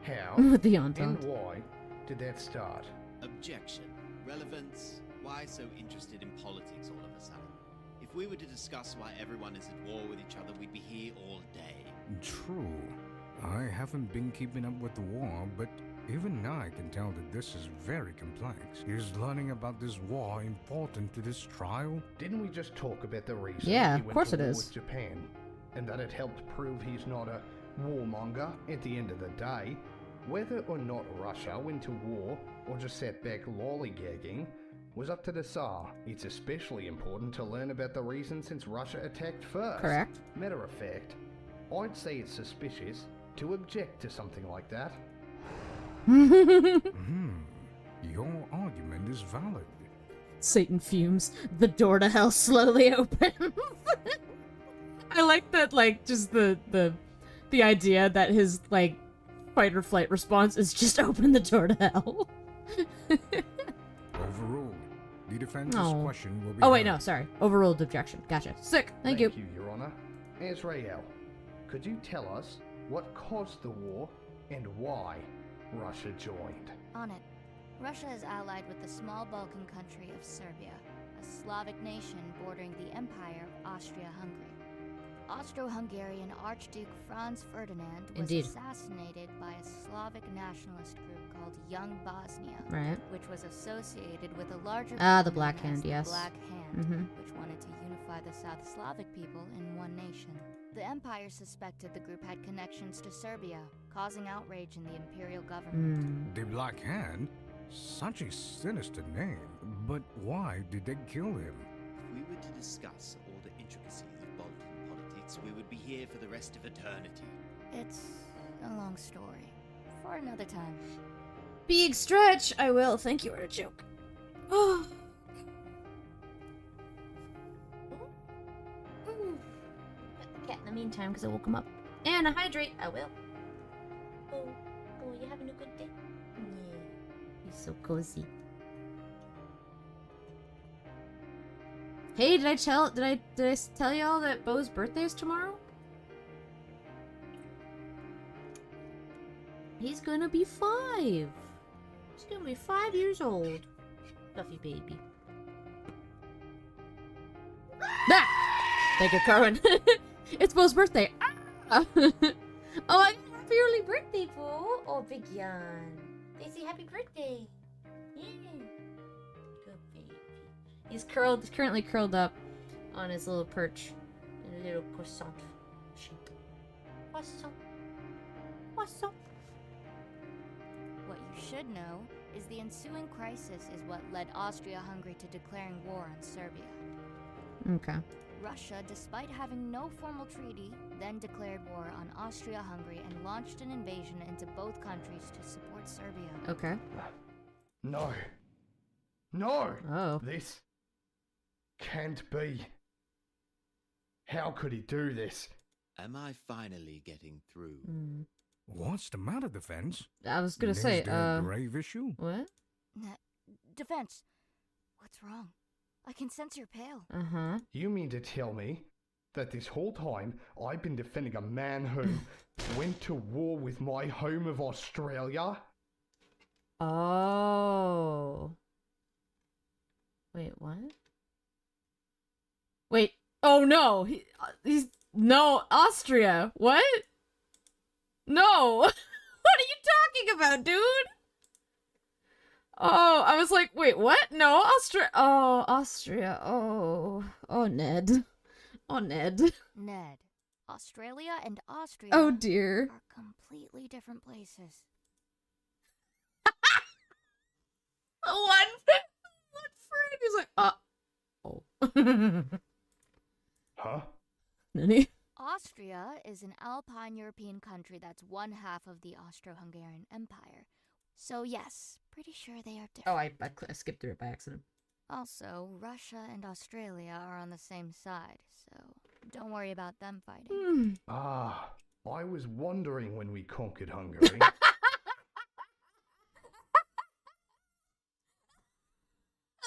How With the and Entente. why did that start? Objection. Relevance. Why so interested in politics all of a sudden? If we were to discuss why everyone is at war with each other, we'd be here all day. True. I haven't been keeping up with the war, but even I can tell that this is very complex. Is learning about this war important to this trial? Didn't we just talk about the reason Yeah, he of went course to it war is. with Japan, and that it helped prove he's not a warmonger at the end of the day? Whether or not Russia went to war or just sat back lollygagging was up to the Tsar. It's especially important to learn about the reason since Russia attacked first. Correct. Matter of fact, I'd say it's suspicious to object to something like that. Your argument is valid. Satan fumes. The door to hell slowly opens. I like that, like, just the idea that his, like, fight or flight response is just open the door to hell. Overruled. The defense's Oh. question will be Oh, wait, heard. no, sorry. Overruled objection. Gotcha. Sick. Thank you. Your Honor. Azrael, could you tell us what caused the war and why Russia joined? On it. Russia is allied with the small Balkan country of Serbia, a Slavic nation bordering the Empire of Austria-Hungary. Austro-Hungarian Archduke Franz Ferdinand was Indeed. assassinated by a Slavic nationalist group called Young Bosnia, Right. which was associated with a larger Ah, the group Black known as Hand, the yes. Black Hand, Mhm. which wanted to unify the South Slavic people in one nation. The Empire suspected the group had connections to Serbia, causing outrage in the imperial government. The Black Hand? Such a sinister name. But why did they kill him? If we were to discuss all the intricacies of Balkan politics, we would be here for the rest of eternity. It's a long story. For another time. Big stretch. I will. Thank you. What a joke. Oh. Cat in the meantime, because I woke him up. And I hydrate. I will. Oh, you having a good day? Yeah. He's so cozy. Hey, did I tell y'all that Bo's birthday is tomorrow? He's gonna be 5. He's gonna be 5 years old. Fluffy baby. Ah! Thank you, Carwin. It's Bo's birthday. Ah! Oh, happy early birthday, Bo. Oh, Big Yan. They say happy birthday. Yeah. Good baby. He's currently curled up on his little perch in a little croissant shape. Croissant. Croissant. What you should know is the ensuing crisis is what led Austria-Hungary to declaring war on Serbia. Okay. Russia, despite having no formal treaty, then declared war on Austria-Hungary and launched an invasion into both countries to support Serbia. Okay. No. No! Oh. This can't be. How could he do this? Am I finally getting through? What's the matter, defense? I was gonna say, Is there a grave issue? What? Defense, what's wrong? I can sense you're pale. Uh-huh. You mean to tell me that this whole time I've been defending a man who went to war with my home of Australia? Oh. Wait, what? Wait. Oh no. He's no Austria. What? No. What are you talking about, dude? Oh, I was like, wait, what? No, Austria. Oh, Austria. Oh. Oh, Ned. Oh, Ned. Ned, Australia and Austria Oh, dear. are completely different places. One friend is like, oh. Huh? Nani? Austria is an Alpine European country that's one half of the Austro-Hungarian Empire. So yes, pretty sure they are different. Oh, I skipped through it by accident. Also, Russia and Australia are on the same side, so don't worry about them fighting. Ah, I was wondering when we conquered Hungary.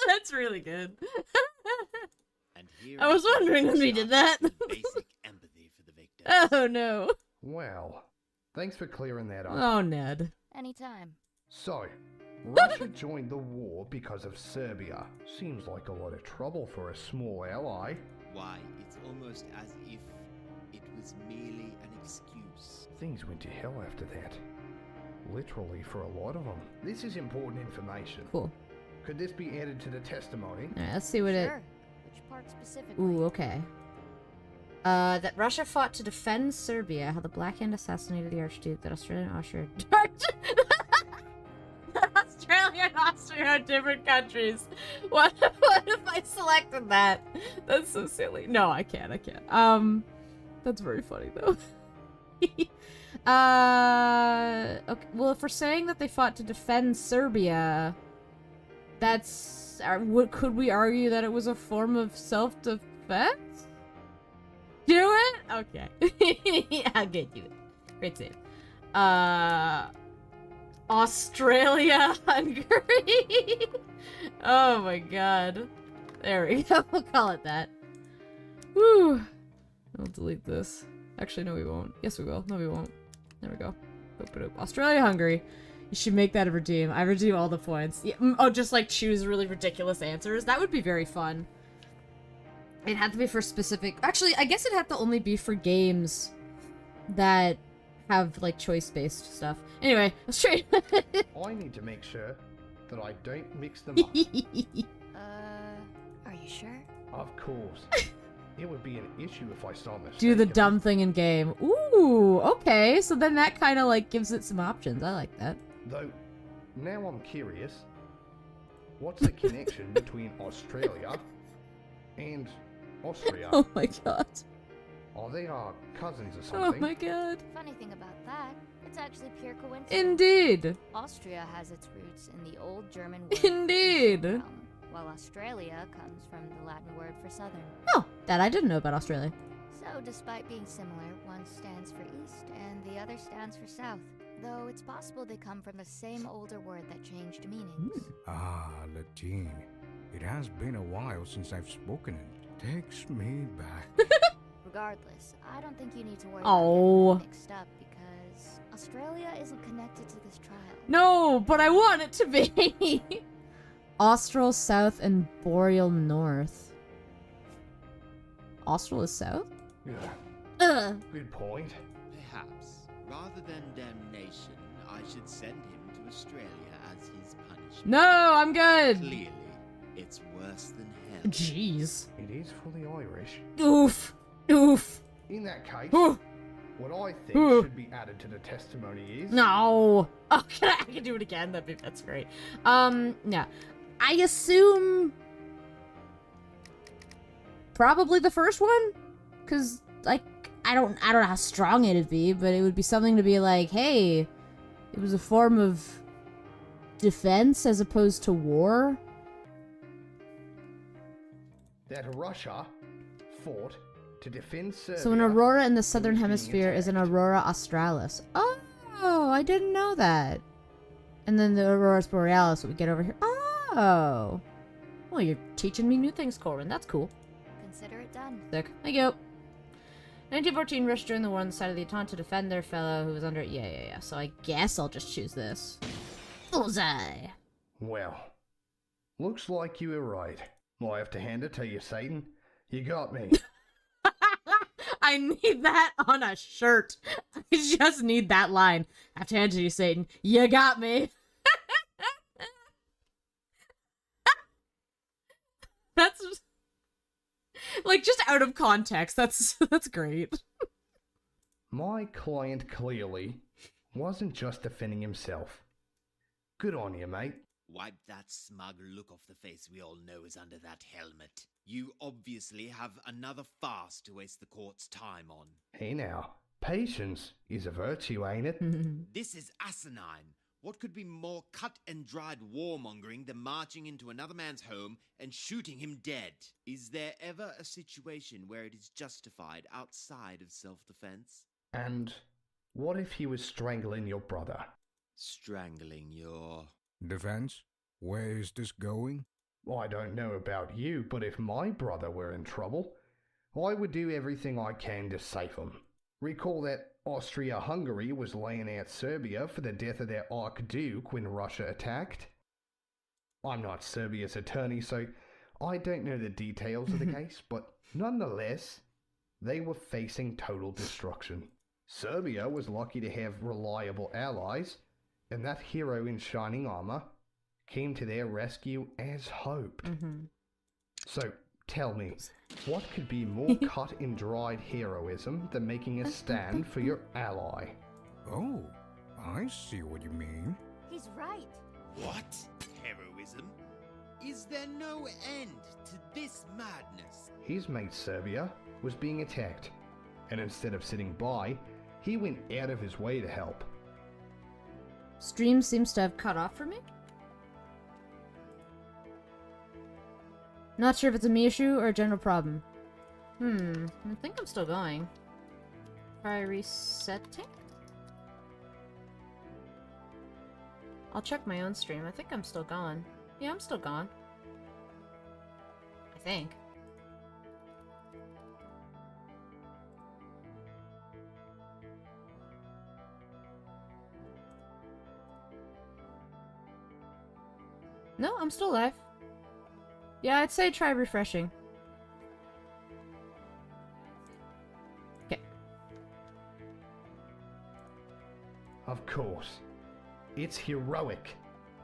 That's really good. And here I was is wondering when we did that. basic empathy for the victor. Oh no. Well, Thanks for clearing that up. Oh, Ned. Anytime. So, Russia joined the war because of Serbia. Seems like a lot of trouble for a small ally. Why, it's almost as if it was merely an excuse. Things went to hell after that. Literally for a lot of them. This is important information. Cool. Could this be added to the testimony? Alright, let's see what Sure. Which part specifically? Ooh, okay. That Russia fought to defend Serbia, how the Black Hand assassinated the Archduke, that Australia and Austria... Australia and Austria are different countries. What if I selected that? That's so silly. No, I can't. That's very funny, though. Okay, well, if we're saying that they fought to defend Serbia, that's... could we argue that it was a form of self-defense? Do it? Okay. I'll get you it. Great save. Australia, Hungary. Oh my god. There we go. We'll call it that. Woo. I'll delete this. Actually, no, we won't. Yes, we will. No, we won't. There we go. Boop-a-doop. Australia, Hungary. You should make that a redeem. I redeem all the points. Yeah, oh, just like choose really ridiculous answers. That would be very fun. It had to be for specific... Actually, I guess it had to only be for games that have, like, choice-based stuff. Anyway, let's try. I need to make sure that I don't mix them up. Are you sure? Of course. It would be an issue if I saw mistakes. Do the dumb thing in game. Ooh, okay. So then that kind of, like, gives it some options. I like that. Though, now I'm curious. What's the connection between Australia and Austria? Oh my god. Are they our cousins or Oh something? my god. Funny thing about that, it's actually pure coincidence. Indeed. Austria has its roots in the old German word Indeed. realm, while Australia comes from the Latin word for southern. Oh, that I didn't know about Australia. So, despite being similar, one stands for east and the other stands for south. Though it's possible they come from the same older word that changed meanings. Ah, Latin. It has been a while since I've spoken it. Takes me back. Regardless, I don't think you need to worry Oh. about getting mixed up because Australia isn't connected to this trial. No, but I want it to be. Austral South and Boreal North. Austral is south? Yeah. Good point. Perhaps, rather than damnation, I should send him to Australia as his punishment. No, I'm good. Clearly, it's worse than hell. Jeez. It is fully Irish. Oof. Oof. In that case, Oof. what I think Oof. should be added to the testimony is... No. Oh, I can do it again. That's great. Yeah. I assume probably the first one, because like I don't know how strong it'd be, but it would be something to be like, hey, it was a form of defense as opposed to war. That Russia fought to defend Serbia. So an aurora in the southern being hemisphere is an attacked. aurora australis. Oh, I didn't know that. And then the aurora borealis that we get over here. Oh. Well, you're teaching me new things, Corin. That's cool. Consider it done. Sick. Thank you. 1914, Russia joined the war on the side of the Entente to defend their fellow who was under... Yeah. So I guess I'll just choose this. Bullseye. Well, looks like you were right. I have to hand it to you, Satan. You got me. I need that on a shirt. I just need that line. I have to hand it to you, Satan. You got me. That's... like, just out of context. That's great. My client clearly wasn't just defending himself. Good on you, mate. Wipe that smug look off the face we all know is under that helmet. You obviously have another farce to waste the court's time on. Hey now, patience is a virtue, ain't it? This is asinine. What could be more cut and dried warmongering than marching into another man's home and shooting him dead? Is there ever a situation where it is justified outside of self-defense? And what if he was strangling your brother? Strangling your... Defense? Where is this going? I don't know about you, but if my brother were in trouble, I would do everything I can to save him. Recall that Austria-Hungary was laying out Serbia for the death of their Archduke when Russia attacked. I'm not Serbia's attorney, so I don't know the details of the case, but nonetheless, they were facing total destruction. Serbia was lucky to have reliable allies, and that hero in shining armor came to their rescue as hoped. So, tell me, what could be more cut and dried heroism than making a stand for your ally? Oh, I see what you mean. He's right. What? Heroism? Is there no end to this madness? His mate Serbia was being attacked, and instead of sitting by, he went out of his way to help. Stream seems to have cut off for me. Not sure if it's a me issue or a general problem. I think I'm still going. Try resetting? I'll check my own stream. I think I'm still gone. Yeah, I'm still gone. I think. No, I'm still live. Yeah, I'd say try refreshing. Okay. Of course, it's heroic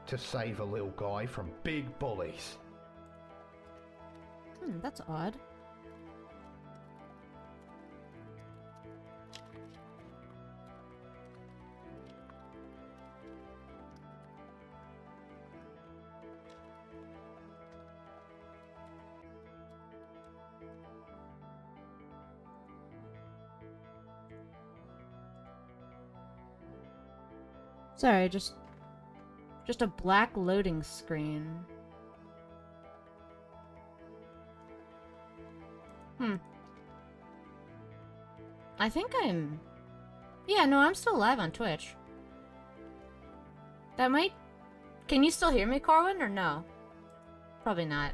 to save a little guy from big bullies. That's odd. Sorry, just a black loading screen. I think I'm... Yeah, no, I'm still live on Twitch. That might... Can you still hear me, Corwin, or no? Probably not.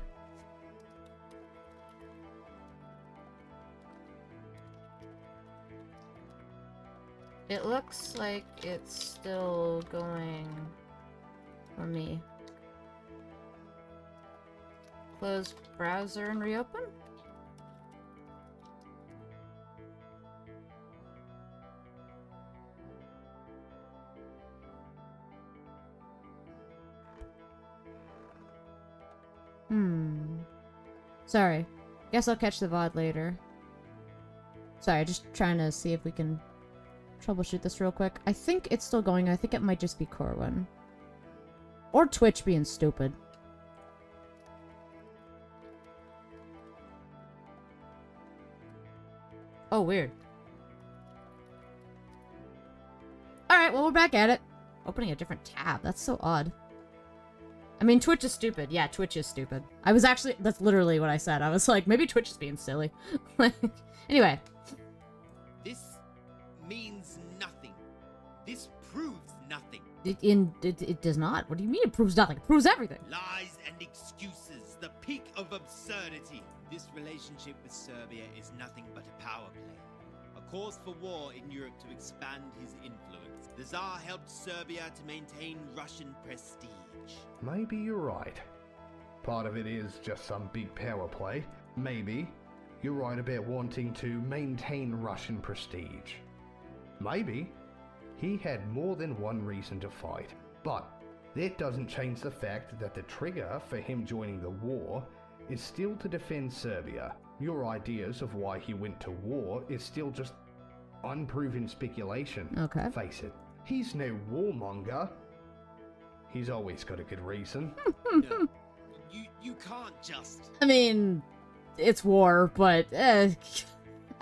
It looks like it's still going for me. Close browser and reopen? Sorry. Guess I'll catch the VOD later. Sorry, just trying to see if we can troubleshoot this real quick. I think it's still going. I think it might just be Corwin. Or Twitch being stupid. Oh, weird. Alright, well, we're back at it. Opening a different tab. That's so odd. I mean, Twitch is stupid. Yeah, Twitch is stupid. I was actually... That's literally what I said. I was like, maybe Twitch is being silly. Anyway. This means nothing. This proves nothing. It does not. What do you mean it proves nothing? It proves everything. Lies and excuses, the peak of absurdity. This relationship with Serbia is nothing but a power play. A cause for war in Europe to expand his influence. The Tsar helped Serbia to maintain Russian prestige. Maybe you're right. Part of it is just some big power play. Maybe you're right about wanting to maintain Russian prestige. Maybe he had more than one reason to fight. But that doesn't change the fact that the trigger for him joining the war is still to defend Serbia. Your ideas of why he went to war is still just unproven speculation. Okay. Face it, he's no warmonger. He's always got a good reason. No, you can't just... I mean, it's war, but I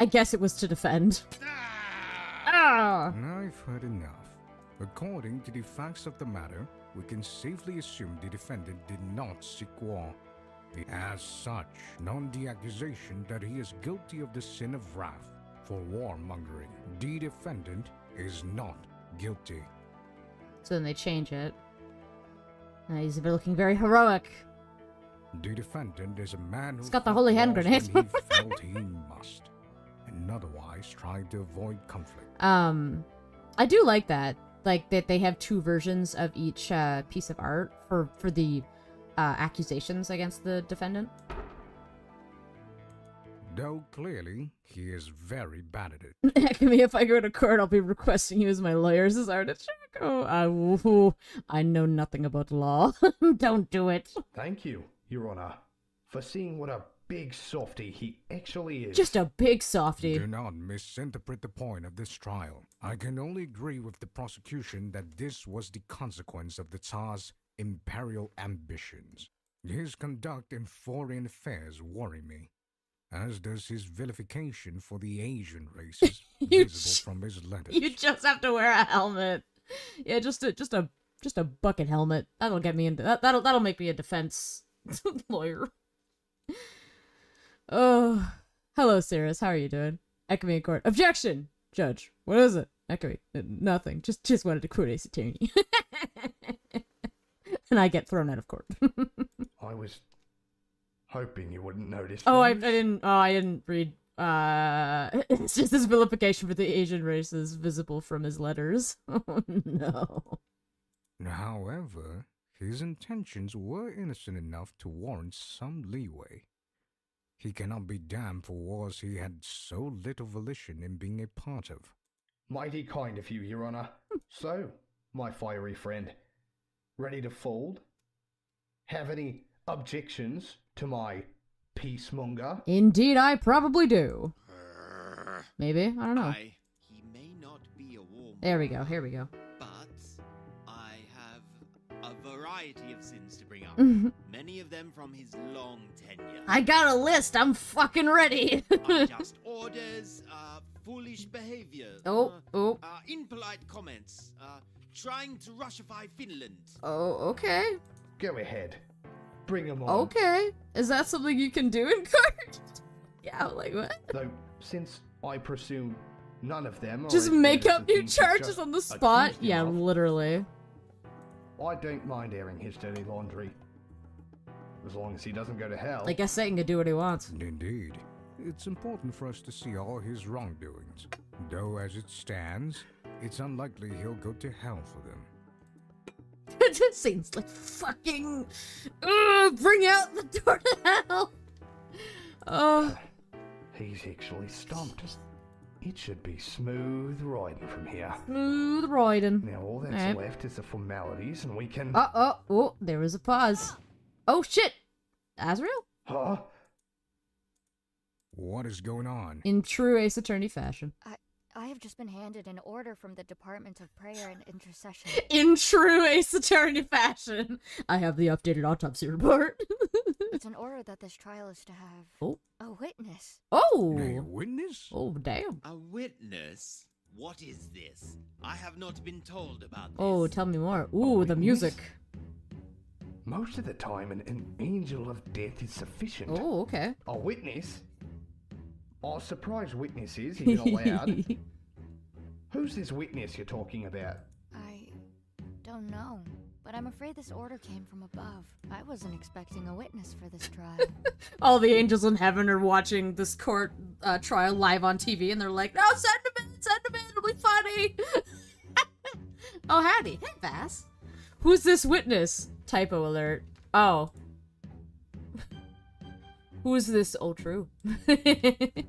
guess it was to defend. I've heard enough. According to the facts of the matter, we can safely assume the defendant did not seek war. As such, on the accusation that he is guilty of the sin of wrath for warmongering, the defendant is not guilty. So then they change it. He's looking very heroic. The defendant is a man who He's got the holy hand fought grenade. when he felt he must, and otherwise try to avoid conflict. I do like that. Like, that they have two versions of each piece of art for the accusations against the defendant. Though clearly, he is very bad at it. Akemi, if I go to court, I'll be requesting you as my lawyer as artist. Oh, I know nothing about law. Don't do it. Thank you, Your Honor, for seeing what a big softy he actually is. Just a big softy. Do not misinterpret the point of this trial. I can only agree with the prosecution that this was the consequence of the Tsar's imperial ambitions. His conduct in foreign affairs worry me, as does his vilification for the Asian races, visible from his letters. You just have to wear a helmet. Yeah, just a bucket helmet. That'll get me into that'll make me a defense lawyer. Oh, hello, Cirrus. How are you doing? Akemi in court. Objection, Judge. What is it? Akemi. Nothing. Just wanted to quote Ace Attorney. And I get thrown out of court. I was hoping you wouldn't notice. Oh, I didn't. Oh, I didn't read. It's just his vilification for the Asian races visible from his letters. Oh no. However, his intentions were innocent enough to warrant some leeway. He cannot be damned for wars he had so little volition in being a part of. Mighty kind of you, Your Honor. So, my fiery friend, ready to fold? Have any objections to my peacemonger? Indeed, I probably do. Maybe? I don't know. He may not be a war There we go. Here we go. but I have a variety of sins to bring up. Many of them from his long tenure. I got a list. I'm fucking ready. Unjust orders, foolish behavior. Impolite comments, trying to Russify Finland. Oh, okay. Go ahead. Bring them on. Okay. Is that something you can do in court? Yeah, like what? Though, since I presume none of them are Just as make bad as up the new things you charges just on the spot? accused him Yeah, of, literally. I don't mind airing his dirty laundry. As long as he doesn't go to hell. I guess Satan can do what he wants. Indeed. It's important for us to see all his wrongdoings. Though as it stands, it's unlikely he'll go to hell for them. It just seems like fucking... bring out the door to hell! Oh. He's actually stumped. It should be smooth riding from here. Smooth riding. Now all that's left is the formalities and we can... Oh, there was a pause. Oh shit! Azrael? Huh? What is going on? In true Ace Attorney fashion. I have just been handed an order from the Department of Prayer and Intercession. In true Ace Attorney fashion. I have the updated autopsy report. It's an order that this trial is to have a witness. Oh! A witness? Oh, damn. A witness? What is this? I have not been told about this. Oh, tell me more. Ooh, the music. Most of the time, an angel of death is sufficient. Oh, okay. A witness? A surprise witness is, if you're allowed. Who's this witness you're talking about? I don't know, but I'm afraid this order came from above. I wasn't expecting a witness for this trial. All the angels in heaven are watching this court trial live on TV, and they're like, no, send him in, it'll be funny. Oh, howdy. Hey, Bass. Who's this witness? Typo alert. Oh. Who's this? Oh, true. It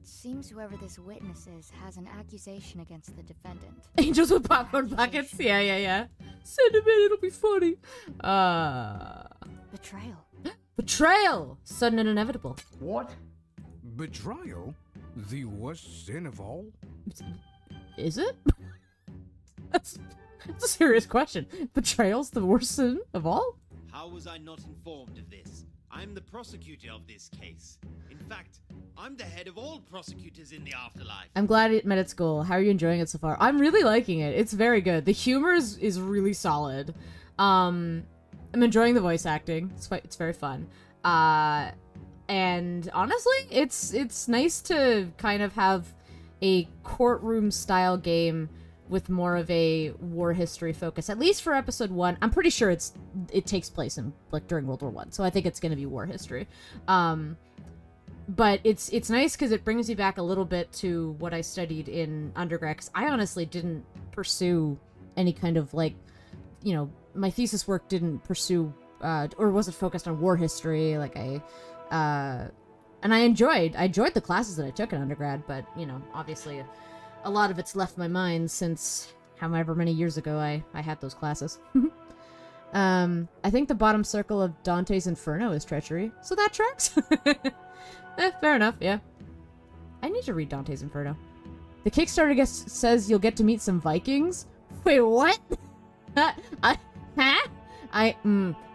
seems whoever this witness is has an accusation against the defendant. Angels with popcorn buckets? Yeah. Send him in, it'll be funny. Betrayal. Betrayal! Sudden and inevitable. What? Betrayal? The worst sin of all? Is it? That's a serious question. Betrayal's the worst sin of all? How was I not informed of this? I'm the prosecutor of this case. In fact, I'm the head of all prosecutors in the afterlife. I'm glad it met its goal. How are you enjoying it so far? I'm really liking it. It's very good. The humor is really solid. I'm enjoying the voice acting. It's very fun. And honestly, it's nice to kind of have a courtroom style game with more of a war history focus, at least for episode 1. I'm pretty sure it takes place in during World War I, so I think it's going to be war history. But it's nice because it brings you back a little bit to what I studied in undergrad, because I honestly didn't pursue any kind of, like, you know, my thesis work didn't pursue, or wasn't focused on war history, like and I enjoyed the classes that I took in undergrad, but, you know, obviously a lot of it's left my mind since however many years ago I had those classes. I think the bottom circle of Dante's Inferno is treachery, so that tracks. Fair enough, yeah. I need to read Dante's Inferno. The Kickstarter says you'll get to meet some Vikings. Wait, what?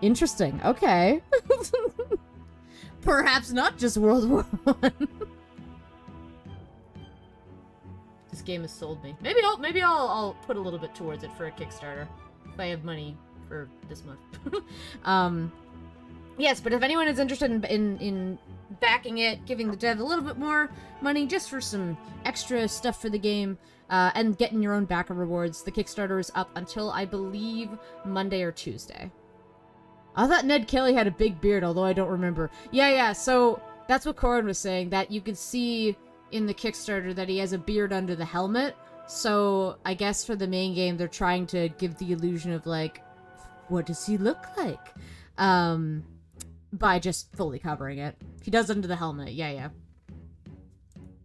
Interesting. Okay. Perhaps not just World War I. This game has sold me. Maybe I'll put a little bit towards it for a Kickstarter if I have money for this month. Yes, but if anyone is interested in backing it, giving the dev a little bit more money just for some extra stuff for the game, and getting your own backer rewards, the Kickstarter is up until, I believe, Monday or Tuesday. I thought Ned Kelly had a big beard, although I don't remember. Yeah, so that's what Corin was saying, that you could see in the Kickstarter that he has a beard under the helmet, so I guess for the main game they're trying to give the illusion of, like, what does he look like? By just fully covering it. He does under the helmet, yeah.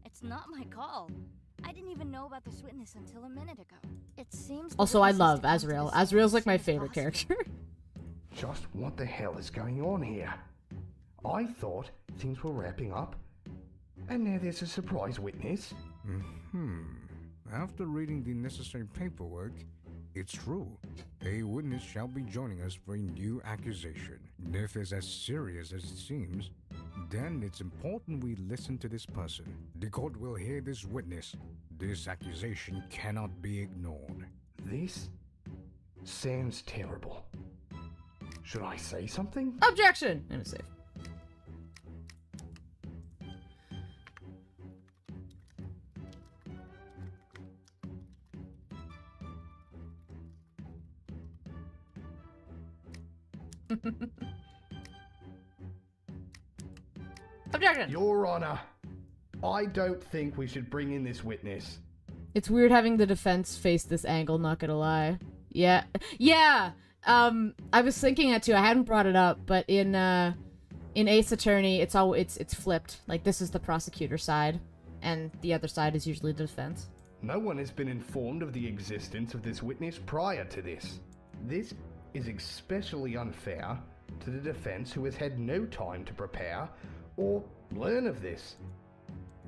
It's not my call. I didn't even know about this witness until a minute ago. It seems. Also, I love Azrael. Azrael's like my favorite character. Just what the hell is going on here? I thought things were wrapping up, and now there's a surprise witness. After reading the necessary paperwork, it's true. A witness shall be joining us for a new accusation. If it's as serious as it seems, then it's important we listen to this person. The court will hear this witness. This accusation cannot be ignored. This sounds terrible. Should I say something? Objection! And it's safe. Objection! Your Honor, I don't think we should bring in this witness. It's weird having the defense face this angle, not gonna lie. Yeah. I was thinking that too. I hadn't brought it up, but in Ace Attorney, it's flipped. Like, this is the prosecutor side, and the other side is usually the defense. No one has been informed of the existence of this witness prior to this. This is especially unfair to the defense, who has had no time to prepare or learn of this.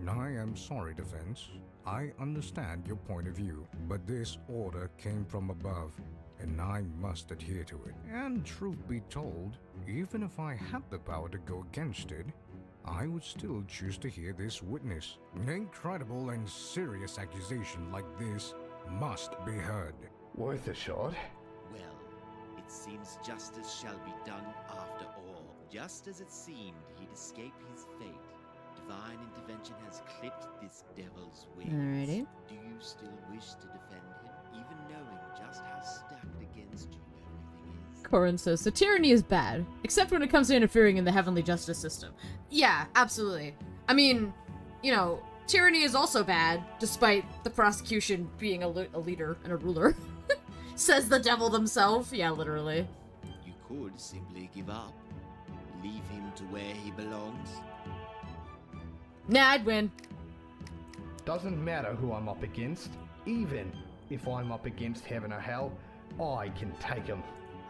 I am sorry, defense. I understand your point of view, but this order came from above, and I must adhere to it. And truth be told, even if I had the power to go against it, I would still choose to hear this witness. An incredible and serious accusation like this must be heard. Worth a shot. Well, it seems justice shall be done after all. Just as it seemed he'd escape his fate, divine intervention has clipped this devil's wings. Alrighty. Do you still wish to defend him, even knowing just how stacked against you everything is? Corin says, so tyranny is bad, except when it comes to interfering in the heavenly justice system. Yeah, absolutely. I mean, you know, tyranny is also bad, despite the prosecution being a leader and a ruler. Says the devil himself. Yeah, literally. You could simply give up. Leave him to where he belongs. Nah, I'd win. Doesn't matter who I'm up against. Even if I'm up against heaven or hell, I can take him.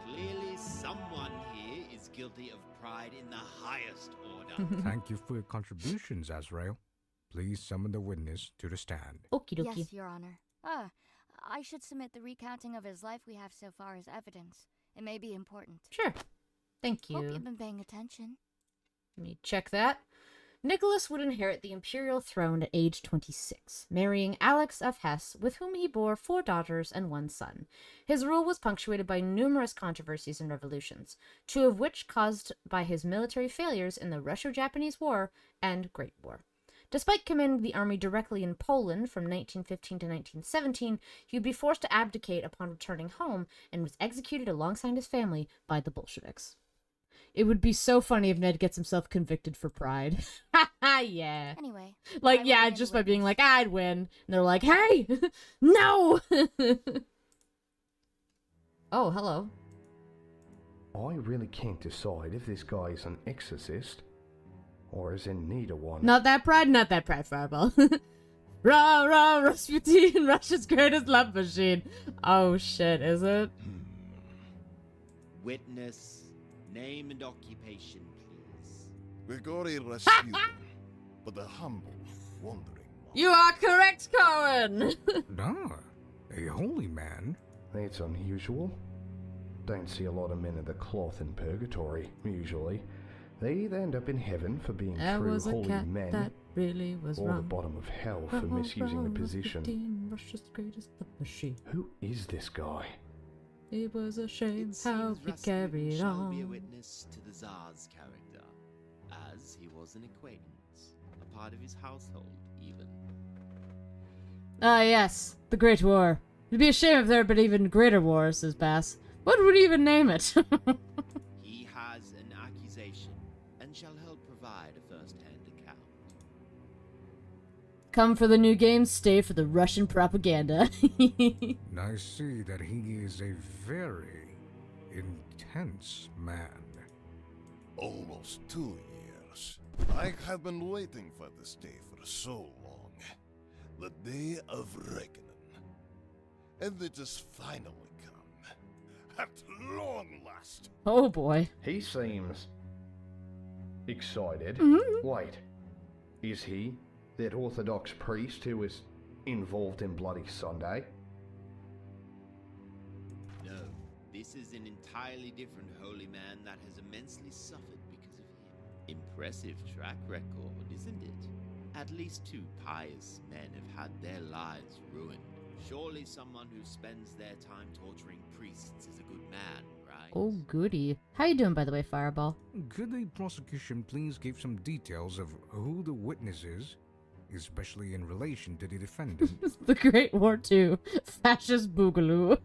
Clearly someone here is guilty of pride in the highest order. Thank you for your contributions, Azrael. Please summon the witness to the stand. Okie dokie. Yes, Your Honor. I should submit the recounting of his life we have so far as evidence. It may be important. Sure. Thank you. Hope you've been paying attention. Let me check that. Nicholas would inherit the imperial throne at age 26, marrying Alex of Hesse, with whom he bore 4 daughters and 1 son. His rule was punctuated by numerous controversies and revolutions, 2 of which caused by his military failures in the Russo-Japanese War and Great War. Despite commanding the army directly in Poland from 1915 to 1917, he would be forced to abdicate upon returning home and was executed alongside his family by the Bolsheviks. It would be so funny if Ned gets himself convicted for pride. Yeah. Anyway. Like, I yeah, will be just the by being witness. like, I'd win. And they're like, hey! No! Oh, hello. I really can't decide if this guy is an exorcist or is in need of one. Not that pride, Fireball. Rah, rah, Rasputin, Russia's greatest love machine. Oh, shit, is it? Witness, name and occupation, please. Grigory Rasputin, but a humble, wandering monk. You are correct, Cohen! Ah, a holy man. That's unusual. Don't see a lot of men of the cloth in purgatory, usually. They either end up in heaven for being There true was a holy cat men, that really was or wrong. the bottom of hell for misusing a position. Rasputin, Russia's greatest love machine. Who is this guy? It was a shame It how seems he Rasputin carried shall be a on. witness to the Tsar's character, as he was an acquaintance, a part of his household, even. Ah, yes, the Great War. It'd be a shame if there had been even greater war, says Bass. What would we even name it? He has an accusation, and shall help provide a first-hand account. Come for the new game, stay for the Russian propaganda. I see that he is a very intense man. Almost 2 years. I have been waiting for this day for so long. The day of reckoning. And it has finally come. At long last. Oh boy. He seems excited. Wait, is he that Orthodox priest who was involved in Bloody Sunday? No, this is an entirely different holy man that has immensely suffered because of him. Impressive track record, isn't it? At least 2 pious men have had their lives ruined. Surely someone who spends their time torturing priests is a good man, right? Oh goody. How you doing, by the way, Fireball? Could the prosecution please give some details of who the witness is, especially in relation to the defendant? The Great War II. Fascist Boogaloo.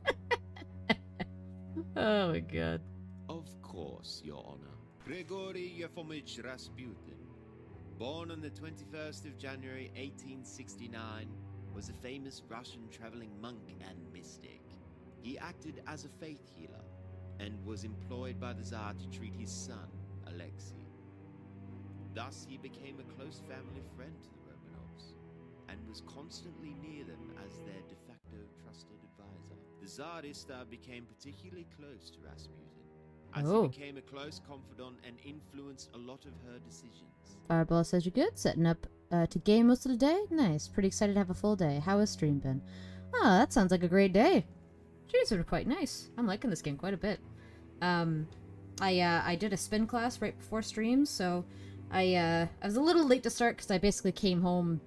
Oh my god. Of course, Your Honor. Grigory Yefimovich Rasputin, born on the 21st of January 1869, was a famous Russian traveling monk and mystic. He acted as a faith healer and was employed by the Tsar to treat his son, Alexei. Thus, he became a close family friend to the Romanovs and was constantly near them as their de facto trusted advisor. The Tsarista became particularly close to Rasputin, as he became a close confidant and influenced a lot of her decisions. Fireball says you're good. Setting up to game most of the day? Nice. Pretty excited to have a full day. How has stream been? Oh, that sounds like a great day. Streams are quite nice. I'm liking this game quite a bit. I did a spin class right before streams, so I was a little late to start because I basically came home,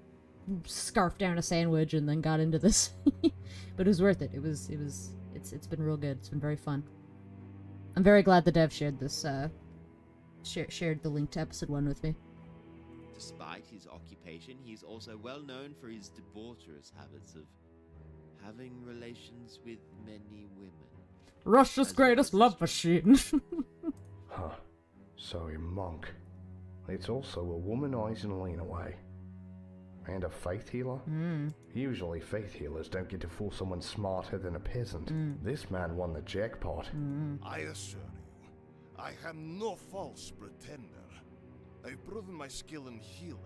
scarfed down a sandwich, and then got into this. But it was worth it. It's been real good. It's been very fun. I'm very glad the dev shared this, shared the link to episode 1 with me. Despite his occupation, he is also well known for his debaucherous habits of having relations with many women. Russia's greatest love machine. Huh. So a monk. It's also a womanizing lean away. And a faith healer? Usually faith healers don't get to fool someone smarter than a peasant. This man won the jackpot. I assure you, I am no false pretender. I've proven my skill in healing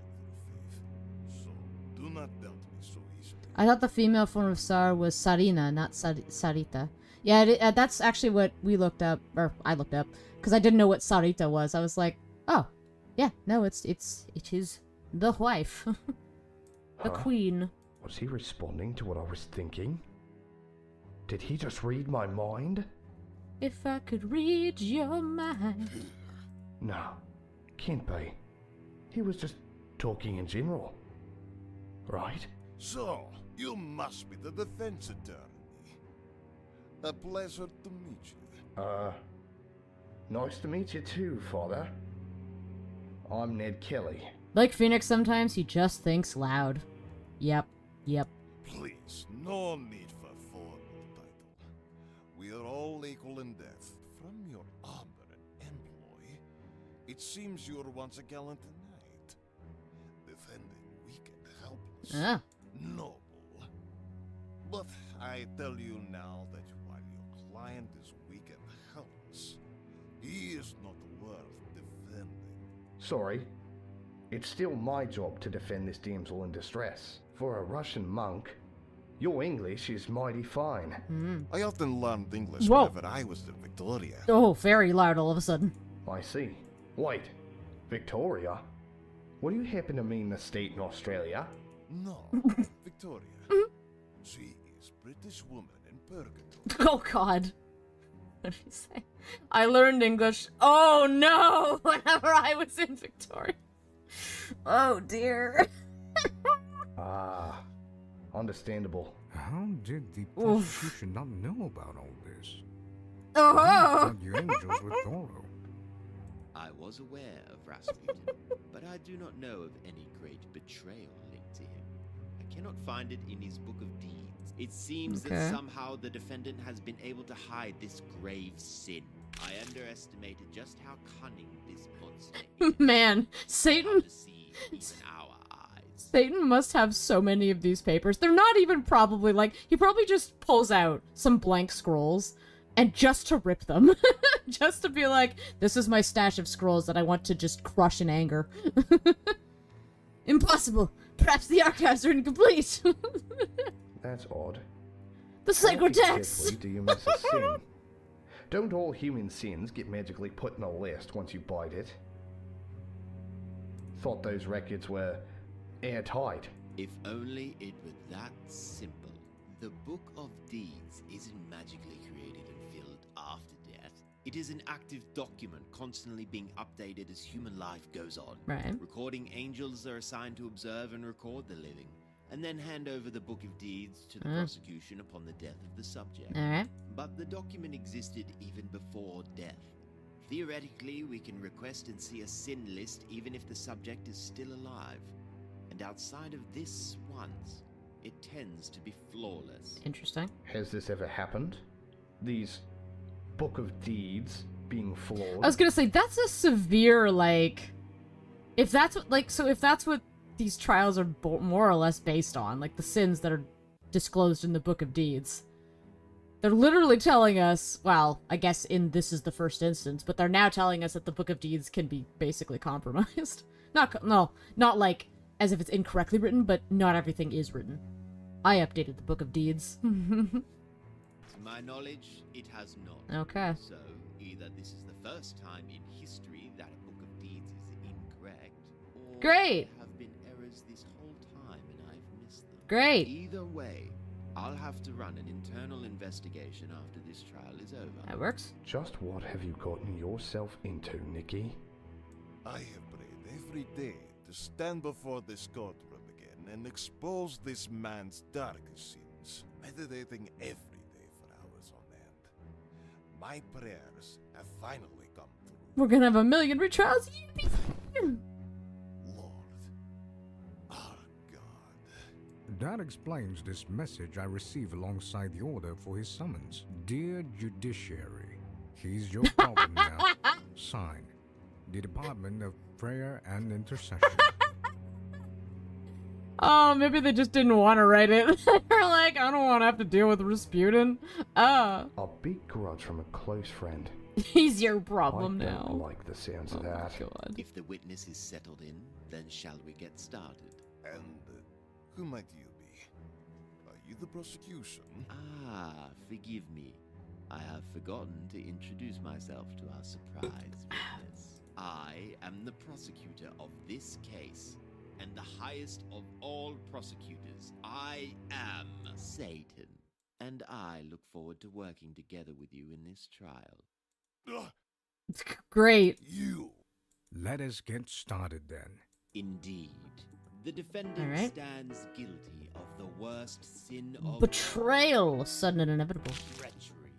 through faith. So, do not doubt me so easily. I thought the female form of Tsar was Tsarina, not Sarita. Yeah, that's actually what we looked up, or I looked up, because I didn't know what Sarita was. I was like, oh, yeah, no, it is the wife. The queen. Was he responding to what I was thinking? Did he just read my mind? If I could read your mind. No, can't be. He was just talking in general. Right? So, you must be the defense attorney. A pleasure to meet you. Nice to meet you too, Father. I'm Ned Kelly. Like Phoenix sometimes, he just thinks loud. Yep. Please, no need for a formal title. We are all equal in death. From your honor and employ, it seems you were once a gallant knight. noble. But I tell you now that while your client is weak and helpless, he is not worth defending. Sorry. It's still my job to defend this damsel in distress. For a Russian monk, your English is mighty fine. I often learned English Whoa. whenever I was in Victoria. Oh, very loud all of a sudden. I see. Wait, Victoria? What do you happen to mean the state in Australia? No, Victoria. She is British woman in purgatory. Oh god. What did he say? I learned English. Oh no! Whenever I was in Victoria. Oh dear. Ah, understandable. How did the prosecution not know about all this? I Oh! thought you angels were thorough. I was aware of Rasputin, but I do not know of any great betrayal linked to him. I cannot find it in his book of deeds. It seems Okay. that somehow the defendant has been able to hide this grave sin. I underestimated just how cunning this monster is. Man, Satan. To see even our eyes. Satan must have so many of these papers. They're not even probably like, he probably just pulls out some blank scrolls and just to rip them. Just to be like, this is my stash of scrolls that I want to just crush in anger. Impossible. Perhaps the archives are incomplete. That's odd. The sacred How text. exactly do you miss a sin? Don't all human sins get magically put in a list once you bite it? Thought those records were airtight. If only it were that simple. The Book of Deeds isn't magically created and filled after death. It is an active document constantly being updated as human life goes on. Right. Recording angels are assigned to observe and record the living, and then hand over the Book of Deeds to the prosecution upon the death of the subject. Alright. But the document existed even before death. Theoretically, we can request and see a sin list even if the subject is still alive. And outside of this once, it tends to be flawless. Interesting. Has this ever happened? These Book of Deeds being flawed? I was gonna say, that's a severe, like... If that's what, like, so if that's what these trials are more or less based on, like the sins that are disclosed in the Book of Deeds, they're literally telling us, well, I guess this is the first instance, but they're now telling us that the Book of Deeds can be basically compromised. Not like as if it's incorrectly written, but not everything is written. I updated the Book of Deeds. To my knowledge, it has not. Okay. So, either this is the first time in history that a Book of Deeds is incorrect, or Great. there have been errors this whole time and I've missed them. Great. Either way, I'll have to run an internal investigation after this trial is over. That works. Just what have you gotten yourself into, Nikki? I have prayed every day to stand before this courtroom again and expose this man's darkest sins, meditating every day for hours on end. My prayers have finally come through. We're gonna have 1,000,000 retrials. Lord, our God. That explains this message I receive alongside the order for his summons. Dear Judiciary, he's your problem now. Signed, the Department of Prayer and Intercession. Oh, maybe they just didn't want to write it. They're like, I don't want to have to deal with Rasputin. A big grudge from a close friend. He's your problem I now. don't like the sounds of that. God. If the witness is settled in, then shall we get started? And who might you be? Are you the prosecution? Ah, forgive me. I have forgotten to introduce myself to our surprise witness. I am the prosecutor of this case, and the highest of all prosecutors. I am Satan, and I look forward to working together with you in this trial. Great. You. Let us get started then. Indeed. The defendant All right. stands guilty of the worst sin of Betrayal, sudden and inevitable. treachery.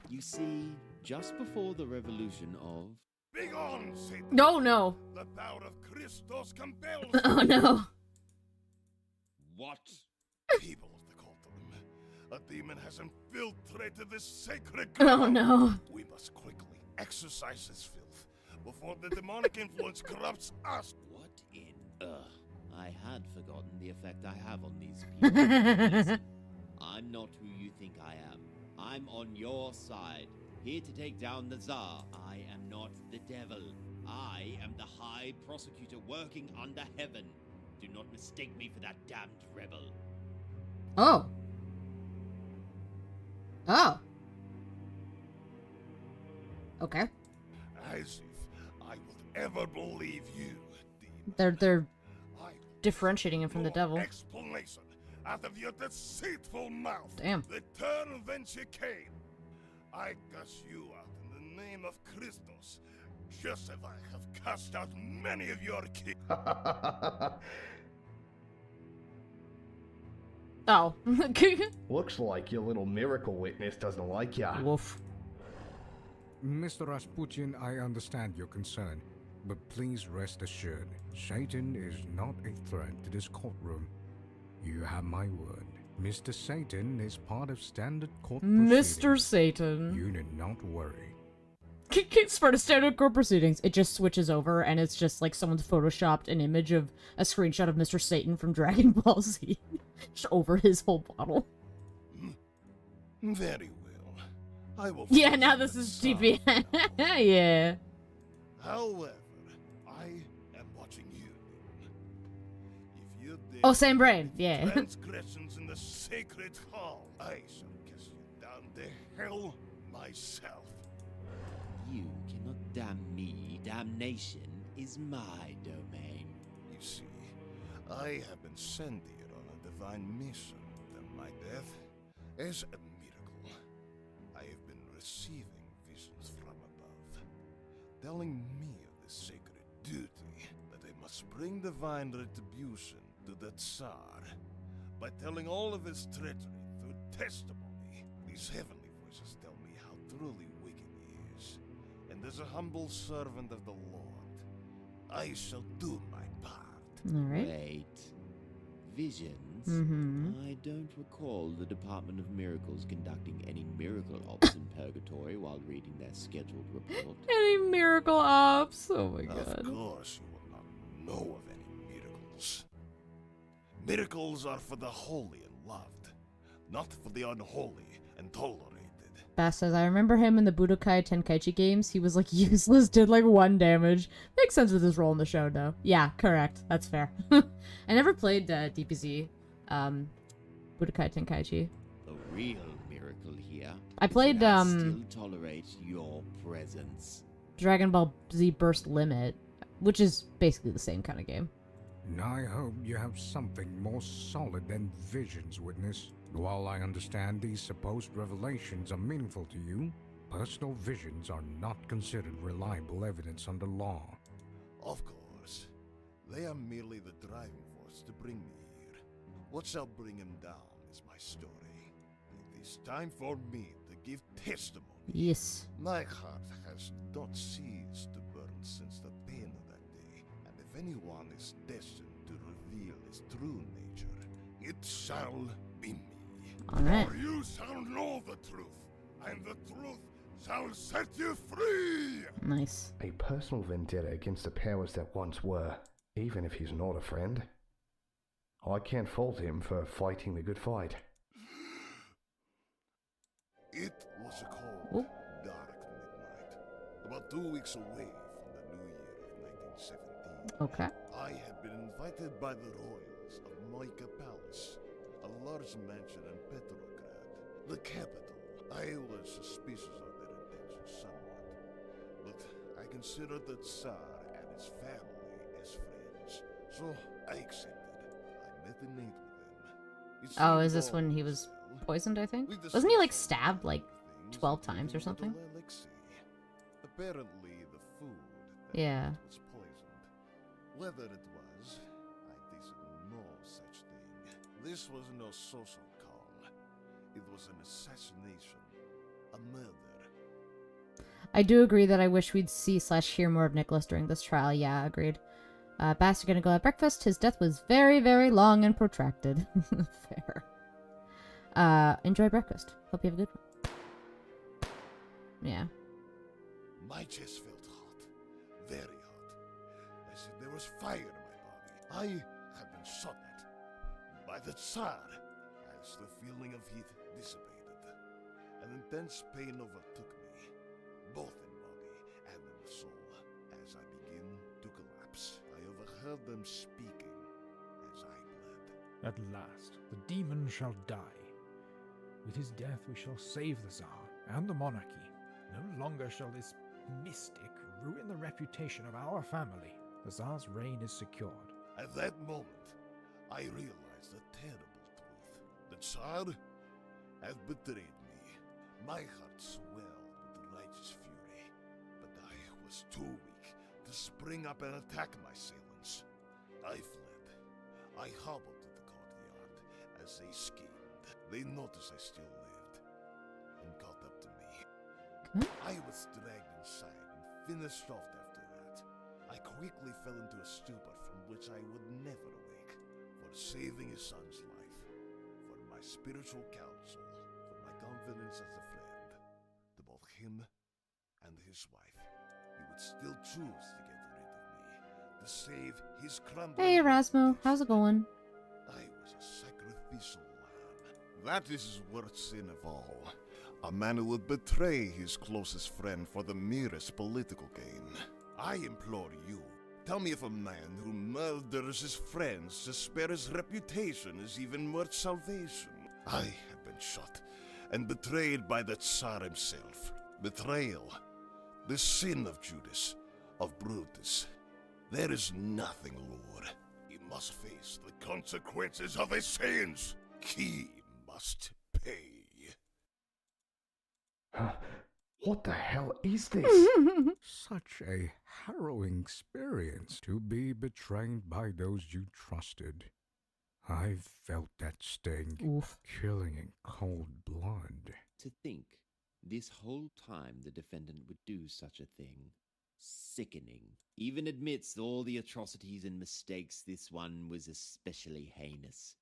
You see, just before the revolution of... Begone, Satan! No, no. The power of Christos compels Oh, no. What? people of the Cultum. A demon has infiltrated this sacred Oh, ground. no. We must quickly exorcise this filth before the demonic influence corrupts us. What in... I I had forgotten the effect I have on these people. Listen, I'm not who you think I am. I'm on your side, here to take down the Tsar. I am not the devil. I am the High Prosecutor working under heaven. Do not mistake me for that damned rebel. Oh. Oh. Okay. As if I would ever believe you, They're differentiating him from the devil. explanation out of your deceitful mouth. Damn. The turn whence you came. I cast you out in the name of Christos, just as I have cast out many of your kids. Oh. Looks like your little miracle witness doesn't like ya. Woof. Mr. Rasputin, I understand your concern, but please rest assured, Satan is not a threat to this courtroom. You have my word. Mr. Satan is part of standard court proceedings. Mr. Satan. You need not worry. It's part of standard court proceedings. It just switches over, and it's just like someone's photoshopped an image of a screenshot of Mr. Satan from Dragon Ball Z just over his whole bottle. Very well. I will. Yeah, now this is TP. Yeah. However, I am watching you. If you did Oh, same brain. Yeah. transgressions in the sacred hall, I shall cast you down to hell myself. You cannot damn me. Damnation is my domain. You see, I have been sent here on a divine mission, and my death is a miracle. I have been receiving visions from above, telling me of the sacred duty that I must bring divine retribution to the Tsar by telling all of his treachery through testimony. These heavenly voices tell me how truly wicked he is, and as a humble servant of the Lord, I shall do my part. All right. Wait. Visions? Mm-hmm. I don't recall the Department of Miracles conducting any miracle ops in Purgatory while reading their scheduled report. Any miracle ops? Oh my god. Of course you will not know of any miracles. Miracles are for the holy and loved, not for the unholy and tolerated. Bass says, I remember him in the Budokai Tenkaichi games. He was like useless, did like 1 damage. Makes sense with his role in the show, though. Yeah, correct. That's fair. I never played DPZ, Budokai Tenkaichi. The real miracle here. I played, is that I still tolerate your presence. Dragon Ball Z Burst Limit, which is basically the same kind of game. I hope you have something more solid than visions, witness. While I understand these supposed revelations are meaningful to you, personal visions are not considered reliable evidence under law. Of course, they are merely the driving force to bring me here. What shall bring him down is my story. It is time for me to give testimony. Yes. My heart has not ceased to burn since the pain of that day, and if anyone is destined to reveal his true nature, it shall be me. Alright. For you shall know the truth, and the truth shall set you free! Nice. A personal vendetta against the powers that once were, even if he's not a friend. I can't fault him for fighting the good fight. It was a cold, dark midnight, about 2 weeks away from the new year of 1917. Okay. I had been invited by the royals of Moika Palace, a large mansion in Petrograd, the capital. I was suspicious of their intentions somewhat, but I considered the Tsar and his family as friends, so I accepted. I met and ate with him. Oh, is this when he was poisoned, I think? Wasn't he like stabbed like 12 times or something? Apparently the food Yeah. was poisoned. Whether it was, I tasted no such thing. This was no social call. It was an assassination. A murder. I do agree that I wish we'd see/hear more of Nicholas during this trial. Yeah, agreed. Bass, you're gonna go have breakfast. His death was very, very long and protracted. Fair. Enjoy breakfast. Hope you have a good one. Yeah. My chest felt hot. Very hot. As if there was fire in my body. I had been shot at by the Tsar as the feeling of heat dissipated. An intense pain overtook me, both in body and in the soul. As I begin to collapse, I overheard them speaking as I bled. At last, the demon shall die. With his death we shall save the Tsar and the monarchy. No longer shall this mystic ruin the reputation of our family. The Tsar's reign is secured. At that moment, I realized a terrible truth. The Tsar had betrayed me. My heart swelled with righteous fury, but I was too weak to spring up and attack my assailants. I fled. I hobbled to the courtyard as they schemed. They noticed I still lived and caught up to me. I was dragged inside and finished off after that. I quickly fell into a stupor from which I would never awake. For saving his son's life, for my spiritual counsel, for my confidence as a friend, to both him and his wife, he would still choose to get rid of me, to save his crumbling. Hey, Erasmo, how's it going? I was a sacrificial lamb. That is the worst sin of all. A man who would betray his closest friend for the merest political gain. I implore you, tell me if a man who murders his friends to spare his reputation is even worth salvation. I have been shot and betrayed by the Tsar himself. Betrayal, the sin of Judas, of Brutus. There is nothing, Lord. He must face the consequences of his sins. He must pay. What the hell is this? Such a harrowing experience to be betrayed by those you trusted. I felt that sting, killing in cold blood. To think, this whole time the defendant would do such a thing. Sickening. Even amidst all the atrocities and mistakes, this one was especially heinous.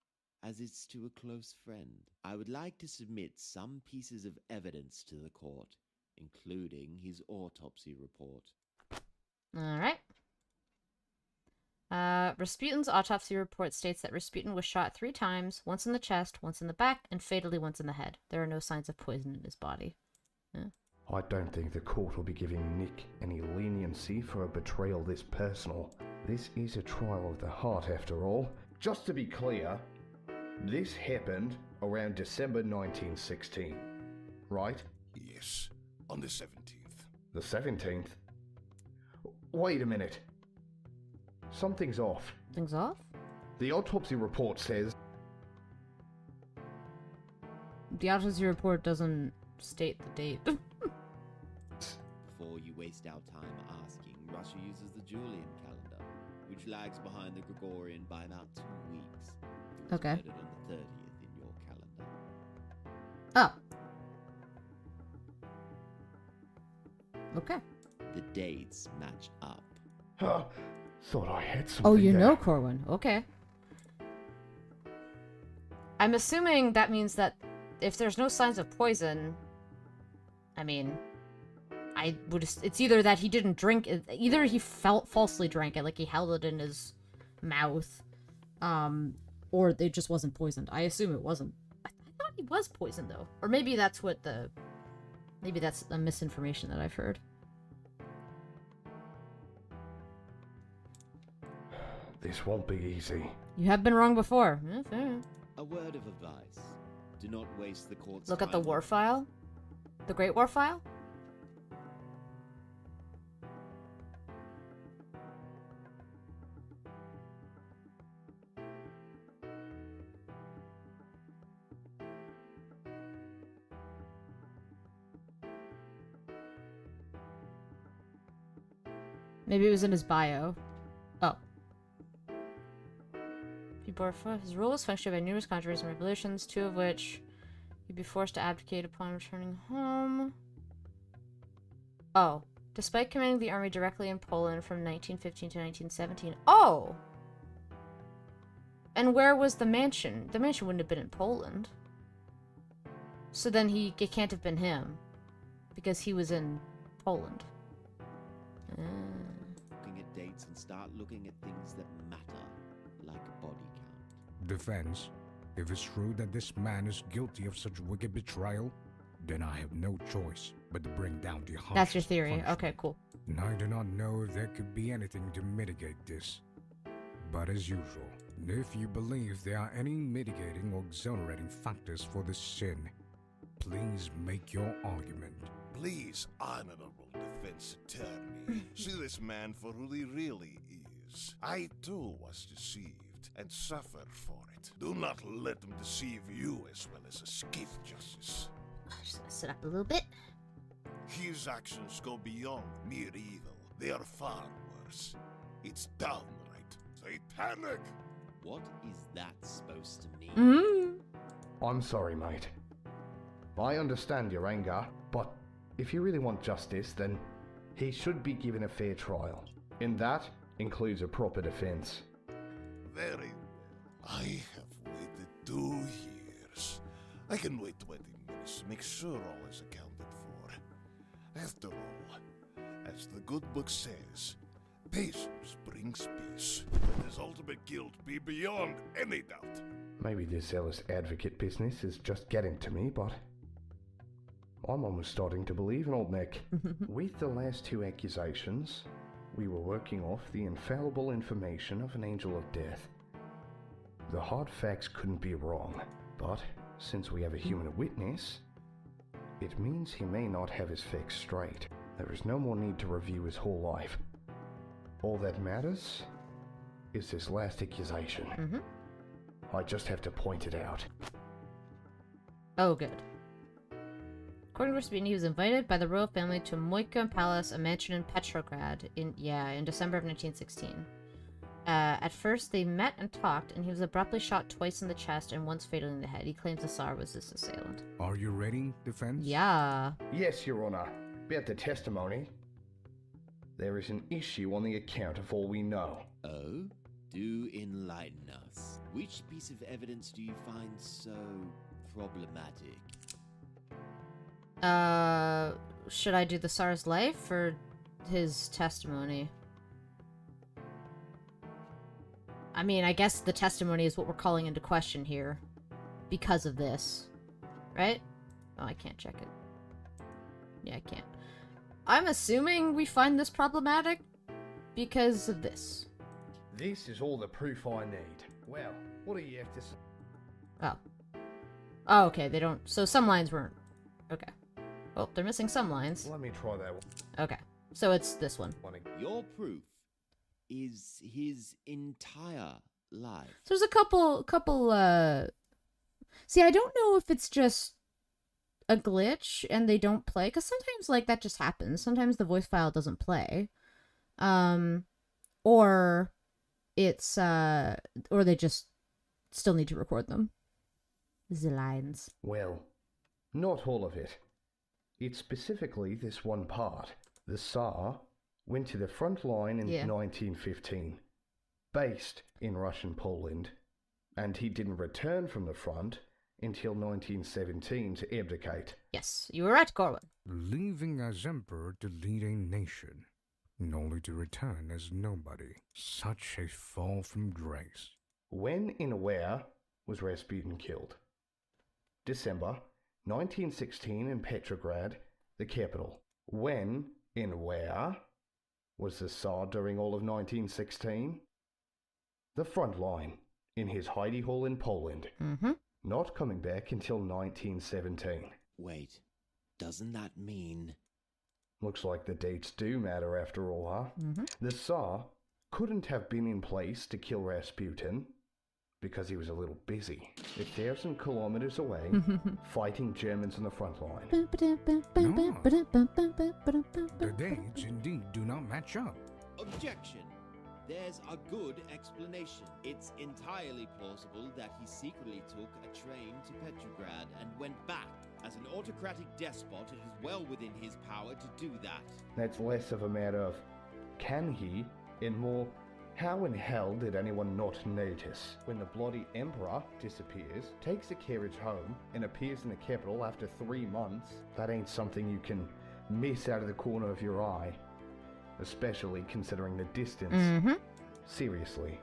As it's to a close friend, I would like to submit some pieces of evidence to the court, including his autopsy report. Alright. Rasputin's autopsy report states that Rasputin was shot 3 times, once in the chest, once in the back, and fatally once in the head. There are no signs of poison in his body. Yeah. I don't think the court will be giving Nick any leniency for a betrayal this personal. This is a trial of the heart after all. Just to be clear, this happened around December 1916, right? Yes, on the 17th. The 17th? Wait a minute. Something's off. Something's off? The autopsy report says... The autopsy report doesn't state the date. Before you waste our time asking, Russia uses the Julian calendar, which lags behind the Gregorian by about 2 weeks. It was Okay. murdered on the 30th in your calendar. Oh. Okay. The dates match up. Thought I had something. Oh, you there. know Corwin. Okay. I'm assuming that means that if there's no signs of poison, I mean, I would. It's either that he didn't drink it, either he falsely drank it, like he held it in his mouth, or it just wasn't poisoned. I assume it wasn't. I thought he was poisoned though, or maybe that's what the. Maybe that's a misinformation that I've heard. This won't be easy. You have been wrong before. Yeah, fair. A word of advice. Do not waste the court's Look at the time war with- file. The Great War file. Maybe it was in his bio. Oh. His rule was functioned by numerous controversies and revolutions, 2 of which he'd be forced to abdicate upon returning home. Oh. Despite commanding the army directly in Poland from 1915 to 1917. Oh! And where was the mansion? The mansion wouldn't have been in Poland. So then it can't have been him. Because he was in Poland. Looking at dates and start looking at things that matter, like a body count. Defense, if it's true that this man is guilty of such wicked betrayal, then I have no choice but to bring down the harshest That's your theory. punishment. Okay, cool. And I do not know if there could be anything to mitigate this. But as usual, if you believe there are any mitigating or exonerating factors for this sin, please make your argument. Please, honorable defense attorney, see this man for who he really is. I too was deceived and suffered for it. Do not let him deceive you as well as escape justice. I'm just gonna sit up a little bit. His actions go beyond mere evil. They are far worse. It's downright satanic. What is that supposed to mean? I'm sorry, mate. I understand your anger, but if you really want justice, then he should be given a fair trial. And that includes a proper defense. Very well. I have waited 2 years. I can wait 20 minutes to make sure all is accounted for. After all, as the good book says, patience brings peace. Let his ultimate guilt be beyond any doubt. Maybe this zealous advocate business is just getting to me, but I'm almost starting to believe in old Nick. With the last 2 accusations, we were working off the infallible information of an angel of death. The hard facts couldn't be wrong, but since we have a human witness, it means he may not have his facts straight. There is no more need to review his whole life. All that matters is this last accusation. I just have to point it out. Oh, good. According to Rasputini, he was invited by the royal family to Moika Palace, a mansion in Petrograd, in December of 1916. At first, they met and talked, and he was abruptly shot twice in the chest and once fatally in the head. He claims the Tsar was his assailant. Are you ready, defense? Yeah. Yes, Your Honor. About the testimony, there is an issue on the account of all we know. Oh? Do enlighten us. Which piece of evidence do you find so problematic? Should I do the Tsar's life or his testimony? I mean, I guess the testimony is what we're calling into question here. Because of this. Right? Oh, I can't check it. Yeah, I can't. I'm assuming we find this problematic because of this. This is all the proof I need. Well, what do you have to say? Oh. Oh, okay, they don't... So some lines weren't... Okay. Well, they're missing some lines. Let me try that one. Okay. So it's this one. Your proof is his entire life. So there's a couple, See, I don't know if it's just a glitch and they don't play, because sometimes, like, that just happens. Sometimes the voice file doesn't play. Or it's, or they just still need to record them. The lines. Well, not all of it. It's specifically this one part. The Tsar went to the front line in 1915, based in Russian Poland, and he didn't return from the front until 1917 to abdicate. Yes, you were right, Corwin. Leaving as emperor to lead a nation, only to return as nobody. Such a fall from grace. When and where was Rasputin killed? December 1916 in Petrograd, the capital. When and where was the Tsar during all of 1916? The front line, in his hidey hole in Poland. Not coming back until 1917. Wait, doesn't that mean... Looks like the dates do matter after all, huh? The Tsar couldn't have been in place to kill Rasputin because he was a little busy. 1,000 kilometers away, fighting Germans on the front line. The dates indeed do not match up. Objection! There's a good explanation. It's entirely plausible that he secretly took a train to Petrograd and went back. As an autocratic despot, it is well within his power to do that. That's less of a matter of can he, and more how in hell did anyone not notice when the bloody emperor disappears, takes a carriage home, and appears in the capital after 3 months? That ain't something you can miss out of the corner of your eye. Especially considering the distance. Seriously,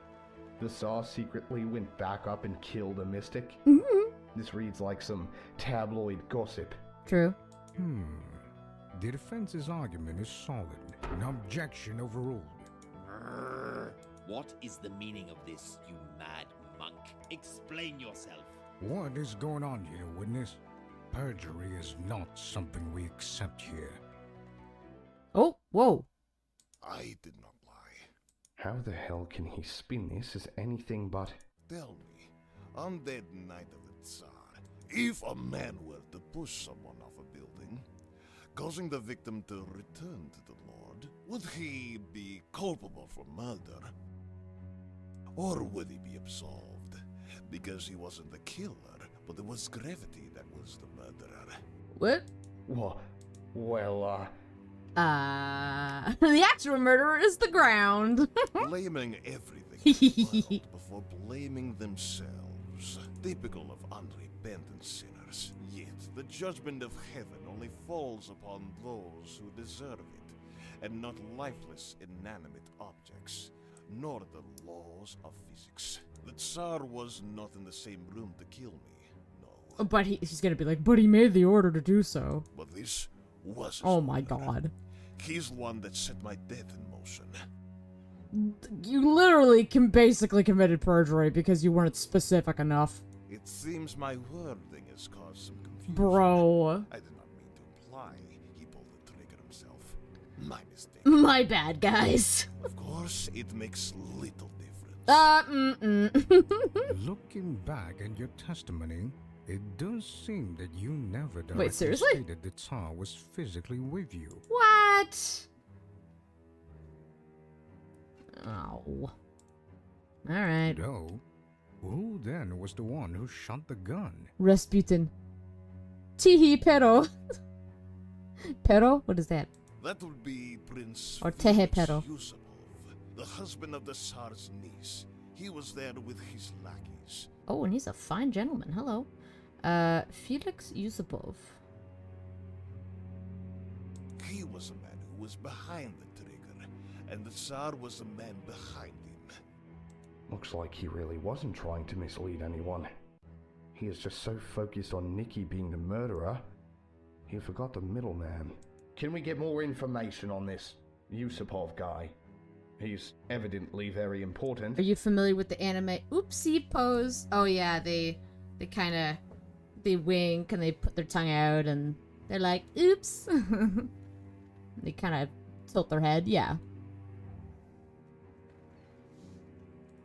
The Tsar secretly went back up and killed a mystic? This reads like some tabloid gossip. True. The defense's argument is solid. An objection overruled. What is the meaning of this, you mad monk? Explain yourself. What is going on here, witness? Perjury is not something we accept here. Oh, whoa. I did not lie. How the hell can he spin this as anything but... Tell me, on that night of the Tsar, if a man were to push someone off a building, causing the victim to return to the Lord, would he be culpable for murder? Or would he be absolved because he wasn't the killer, but it was gravity that was the murderer? What? Well, the actual murderer is the ground. Blaming everything in the world before blaming themselves. Typical of unrepentant sinners. Yet, the judgment of heaven only falls upon those who deserve it, and not lifeless, inanimate objects, nor the laws of physics. The Tsar was not in the same room to kill me, no. But he's gonna be like, but he made the order to do so. But this was his Oh my order. god. He's the one that set my death in motion. You literally basically committed perjury because you weren't specific enough. It seems my wording has caused some confusion. Bro. I did not mean to imply he pulled the trigger himself. My mistake. My bad, guys. Of course, it makes little difference. Looking back at your testimony, it does seem that you never directly Wait, seriously? stated the Tsar was physically with you. What? Oh. Alright. No. Who then was the one who shot the gun? Rasputin. Tihi Pero. Pero? What is that? That would be Prince Or Felix Tehe Pero. Yusupov, the husband of the Tsar's niece. He was there with his lackeys. Oh, and he's a fine gentleman. Hello. Felix Yusupov. He was a man who was behind the trigger, and the Tsar was the man behind him. Looks like he really wasn't trying to mislead anyone. He is just so focused on Nikki being the murderer, he forgot the middleman. Can we get more information on this Yusupov guy? He's evidently very important. Are you familiar with the anime oopsie pose? Oh yeah, they wink and they put their tongue out and they're like, oops. They kind of tilt their head, yeah.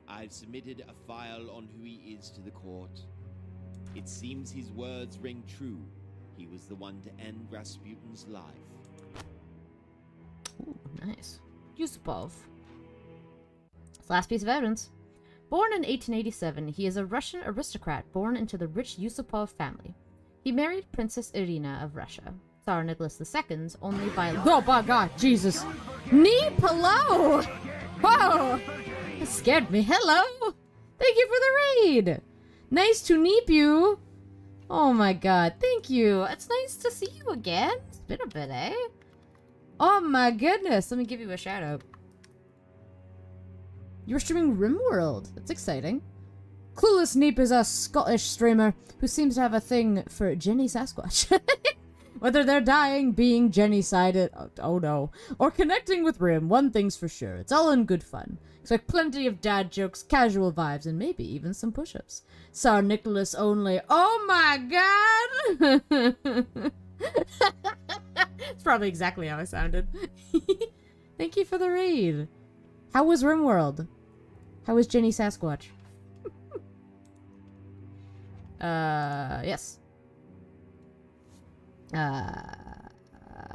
I've submitted a file on who he is to the court. It seems his words ring true. He was the one to end Rasputin's life. Ooh, nice. Yusupov. Last piece of evidence. Born in 1887, he is a Russian aristocrat born into the rich Yusupov family. He married Princess Irina of Russia, Tsar Nicholas II's only oh my god, Jesus. Neep, hello! Whoa! That scared me. Hello! Thank you for the raid! Nice to neep you! Oh my god, thank you. It's nice to see you again. It's been a bit, eh? Oh my goodness, let me give you a shout out. You're streaming RimWorld. That's exciting. Clueless Neep is a Scottish streamer who seems to have a thing for Jenny Sasquatch. Whether they're dying, being Jenny-sided, oh no, or connecting with Rim, one thing's for sure. It's all in good fun. Expect plenty of dad jokes, casual vibes, and maybe even some push-ups. Tsar Nicholas only. Oh my god! It's probably exactly how I sounded. Thank you for the raid. How was RimWorld? How was Jenny Sasquatch? Yes.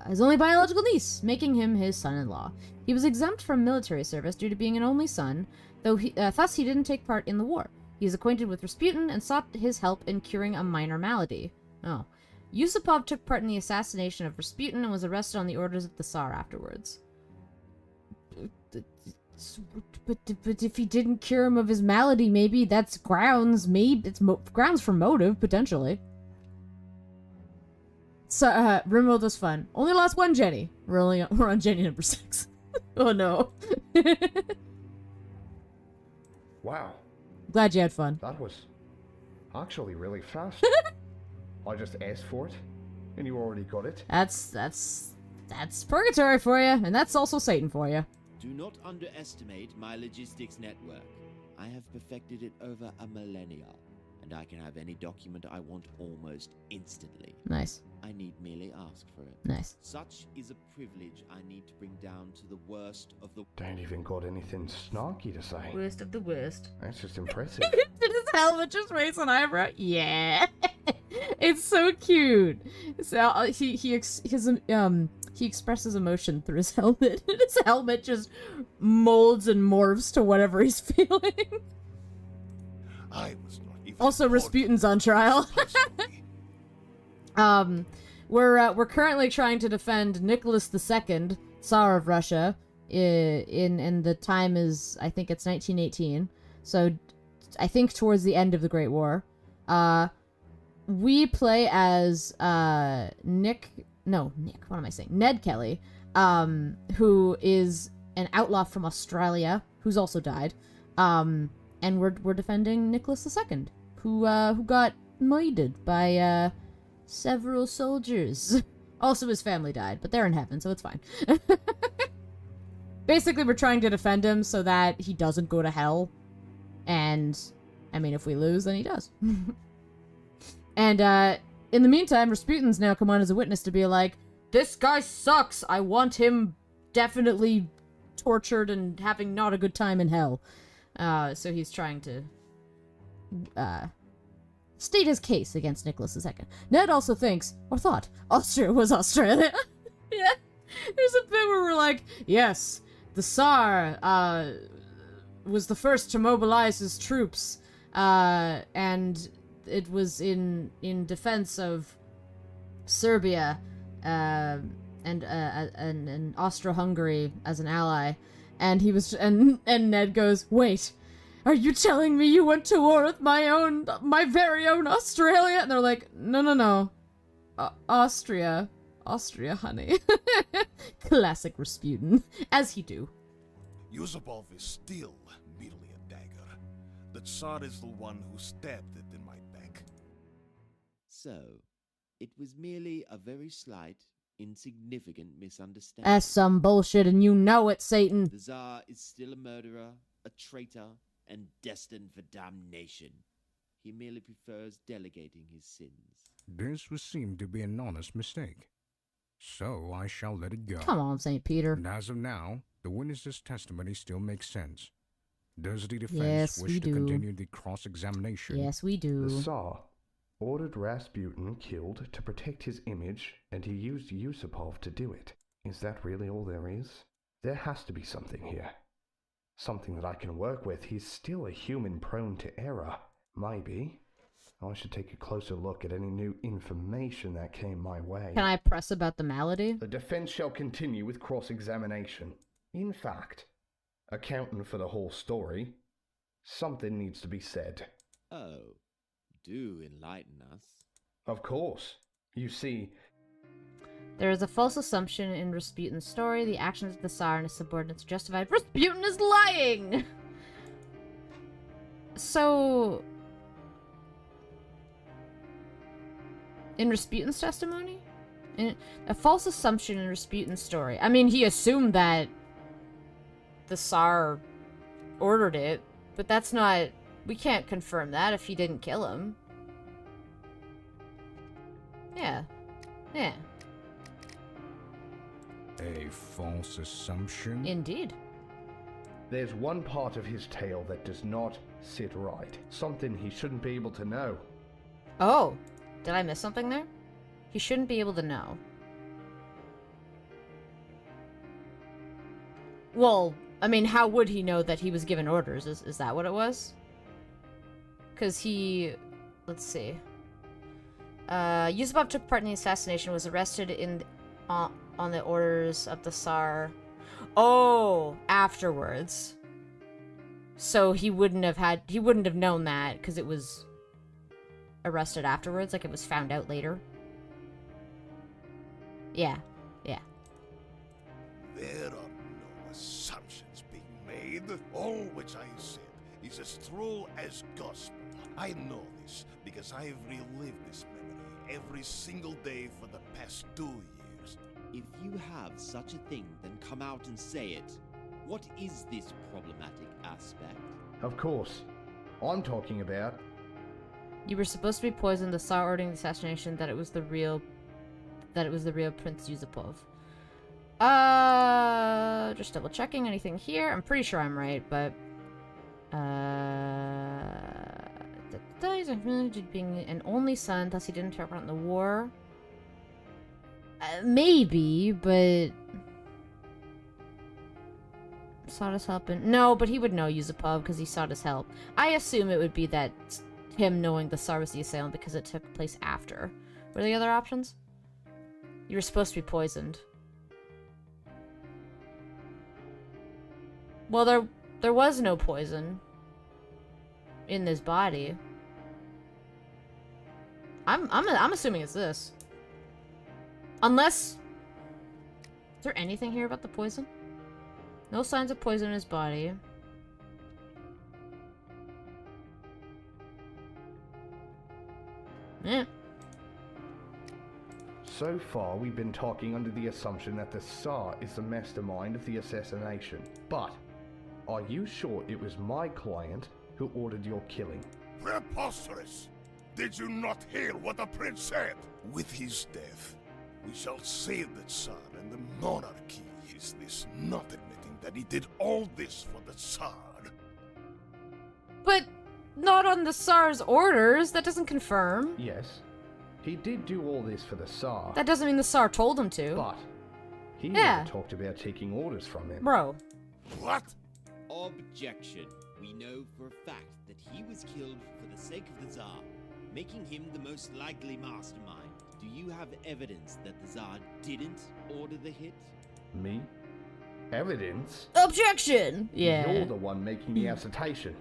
His only biological niece, making him his son-in-law. He was exempt from military service due to being an only son, though thus he didn't take part in the war. He is acquainted with Rasputin and sought his help in curing a minor malady. Oh. Yusupov took part in the assassination of Rasputin and was arrested on the orders of the Tsar afterwards. But if he didn't cure him of his malady, maybe that's grounds. Maybe it's grounds for motive, potentially. So, RimWorld was fun. Only lost one Jenny. We're on Jenny number 6. Oh no. Wow, Glad you had fun. that was actually really fast. I just asked for it, and you already got it. That's purgatory for you, and that's also Satan for you. Do not underestimate my logistics network. I have perfected it over a millennia, and I can have any document I want almost instantly. Nice. I need merely ask for it. Nice. Such is a privilege I need to bring down to the worst of the... Don't even got anything snarky to say. Worst of the worst. That's just impressive. Did his helmet just raise an eyebrow? Yeah. It's so cute. So he expresses emotion through his helmet. His helmet just molds and morphs to whatever he's feeling. I was not even Also, Rasputin's on trial. We're currently trying to defend Nicholas II, Tsar of Russia. In the time is, I think it's 1918. So I think towards the end of the Great War. We play as Ned Kelly, who is an outlaw from Australia who's also died. And we're defending Nicholas II, who got murdered by several soldiers. Also, his family died, but they're in heaven, so it's fine. Basically, we're trying to defend him so that he doesn't go to hell. And, I mean, if we lose, then he does. And, in the meantime, Rasputin's now come on as a witness to be like, this guy sucks! I want him definitely tortured and having not a good time in hell. So he's trying to, state his case against Nicholas II. Ned also thinks, or thought, Austria was Australia. Yeah. There's a bit where we're like, yes, the Tsar, was the first to mobilize his troops, and it was in defense of Serbia, and Austro-Hungary as an ally. And he was, and Ned goes, wait, are you telling me you went to war with my very own Australia? And they're like, no. Austria, honey. Classic Rasputin. As he do. Yusupov is still merely a dagger. The Tsar is the one who stabbed it in my back. So, it was merely a very slight, insignificant misunderstanding. That's some bullshit and you know it, Satan. The Tsar is still a murderer, a traitor, and destined for damnation. He merely prefers delegating his sins. This would seem to be an honest mistake. So I shall let it go. Come on, St. Peter. And as of now, the witness's testimony still makes sense. Does the defense wish to continue the cross-examination? Yes, we do. The Tsar ordered Rasputin killed to protect his image, and he used Yusupov to do it. Is that really all there is? There has to be something here. Something that I can work with. He's still a human prone to error. Maybe I should take a closer look at any new information that came my way. Can I press about the malady? The defense shall continue with cross-examination. In fact, accounting for the whole story, something needs to be said. Oh, do enlighten us. Of course. You see, there is a false assumption in Rasputin's story. The actions of the Tsar and his subordinates are justified. Rasputin is lying! So, in Rasputin's testimony? A false assumption in Rasputin's story. I mean, he assumed that the Tsar ordered it, but that's not... We can't confirm that if he didn't kill him. Yeah. A false assumption? Indeed. there's one part of his tale that does not sit right. Something he shouldn't be able to know. Oh, did I miss something there? He shouldn't be able to know. Well, I mean, how would he know that he was given orders? Is that what it was? Because he... Let's see. Yusupov took part in the assassination, was arrested on the orders of the Tsar. Oh, afterwards. So he wouldn't have known that, because it was arrested afterwards, like it was found out later. Yeah. There are no assumptions being made. All which I said is as true as gospel. I know this because I've relived this memory every single day for the past 2 years. If you have such a thing, then come out and say it. What is this problematic aspect? Of course. I'm talking about... You were supposed to be poisoned. The Tsar ordering the assassination. That it was the real Prince Yusupov. Just double checking anything here. I'm pretty sure I'm right, but being an only son, thus he didn't take part in the war. Maybe, but sought his help and no, but he would know Yusupov because he sought his help. I assume it would be that him knowing the Tsar was the assailant because it took place after. What are the other options? You were supposed to be poisoned. Well, there was no poison in this body. I'm assuming it's this. Unless... Is there anything here about the poison? No signs of poison in his body. Eh. So far, we've been talking under the assumption that the Tsar is the mastermind of the assassination. But, are you sure it was my client who ordered your killing? Preposterous! Did you not hear what the prince said? With his death, we shall save the Tsar and the monarchy. Is this not admitting that he did all this for the Tsar? But not on the Tsar's orders. That doesn't confirm. Yes. He did do all this for the Tsar. That doesn't mean the Tsar told him to. But he never talked about taking orders from him. Bro. What? Objection. We know for a fact that he was killed for the sake of the Tsar, making him the most likely mastermind. Do you have evidence that the Tsar didn't order the hit? Me? Evidence? Objection! Yeah. You're the one making the assertion.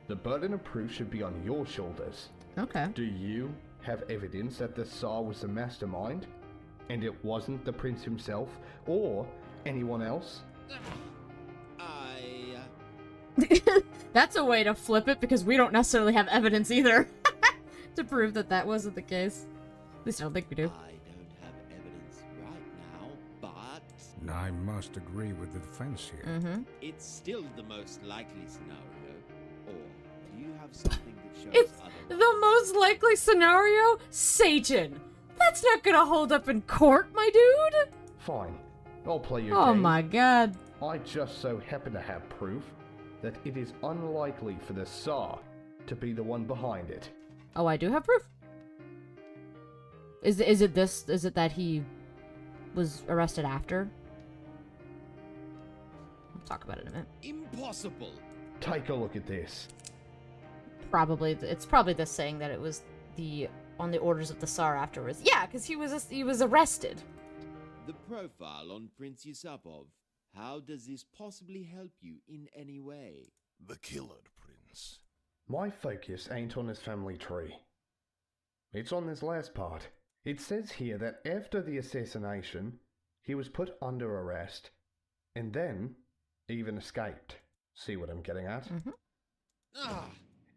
The burden of proof should be on your shoulders. Okay. Do you have evidence that the Tsar was the mastermind, and it wasn't the prince himself, or anyone else? That's a way to flip it, because we don't necessarily have evidence either to prove that that wasn't the case. At least I don't think we do. I don't have evidence right now, but... I must agree with the defense here. Mm-hmm. It's still the most likely scenario. Or do you have something that shows It's otherwise? the most likely scenario? Satan! That's not gonna hold up in court, my dude! Fine. I'll play your Oh game. my god. I just so happen to have proof that it is unlikely for the Tsar to be the one behind it. Oh, I do have proof. Is it that he was arrested after? We'll talk about it in a minute. Impossible! Take a look at this. It's probably this saying that it was on the orders of the Tsar afterwards. Yeah, because he was arrested. The profile on Prince Yusupov. How does this possibly help you in any way? The killer, Prince. My focus ain't on his family tree. It's on this last part. It says here that after the assassination, he was put under arrest, and then even escaped. See what I'm getting at? Mm-hmm.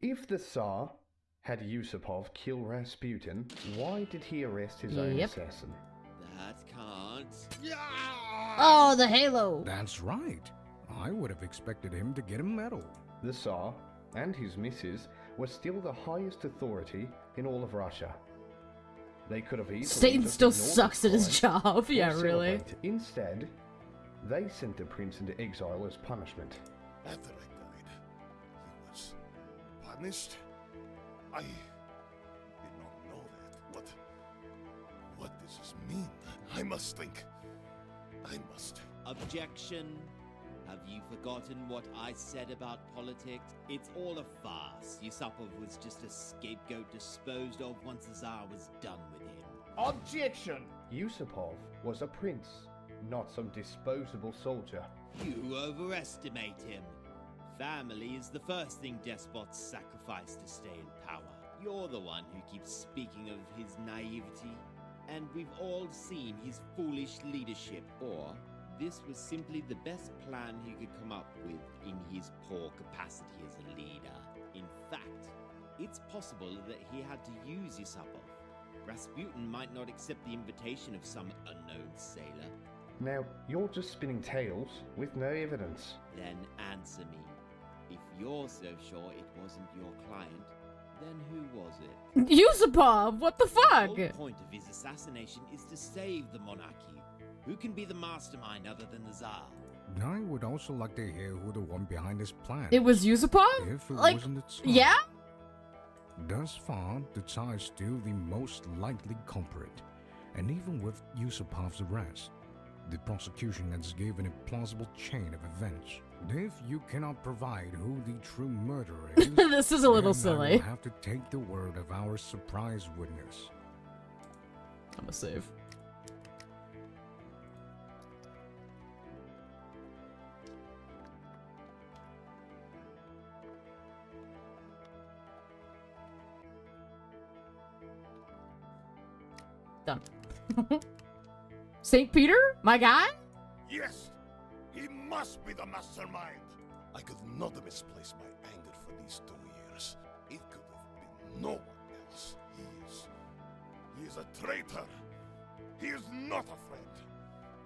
If the Tsar had Yusupov kill Rasputin, why did he arrest his own assassin? That can't... Oh, the halo! That's right. I would have expected him to get a medal. The Tsar and his missus were still the highest authority in all of Russia. They could have easily Satan just still ignored sucks at his the job. crime Yeah, or really. celebrate. Instead, they sent the prince into exile as punishment. After I died, he was punished? I did not know that. What does this mean? I must think. I must. Objection. Have you forgotten what I said about politics? It's all a farce. Yusupov was just a scapegoat disposed of once the Tsar was done with him. Objection! Yusupov was a prince, not some disposable soldier. You overestimate him. Family is the first thing despots sacrifice to stay in power. You're the one who keeps speaking of his naivety. And we've all seen his foolish leadership, or this was simply the best plan he could come up with in his poor capacity as a leader. In fact, it's possible that he had to use Yusupov. Rasputin might not accept the invitation of some unknown sailor. Now, you're just spinning tales with no evidence. Then answer me. If you're so sure it wasn't your client, then who was it? Yusupov, what the fuck? The whole point of his assassination is to save the monarchy. Who can be the mastermind other than the Tsar? I would also like to hear who the one behind this plan. It was Yusupov? If it Like, wasn't the Tsar. yeah? Thus far, the Tsar is still the most likely culprit, and even with Yusupov's arrest, the prosecution has given a plausible chain of events. If you cannot provide who the true murderer is, This is a little then silly. I will have to take the word of our surprise witness. I'm gonna save. Done. St. Peter? My guy? Yes, he must be the mastermind. I could not have misplaced my anger for these 2 years. It could have been no one else. He is a traitor. He is not a friend.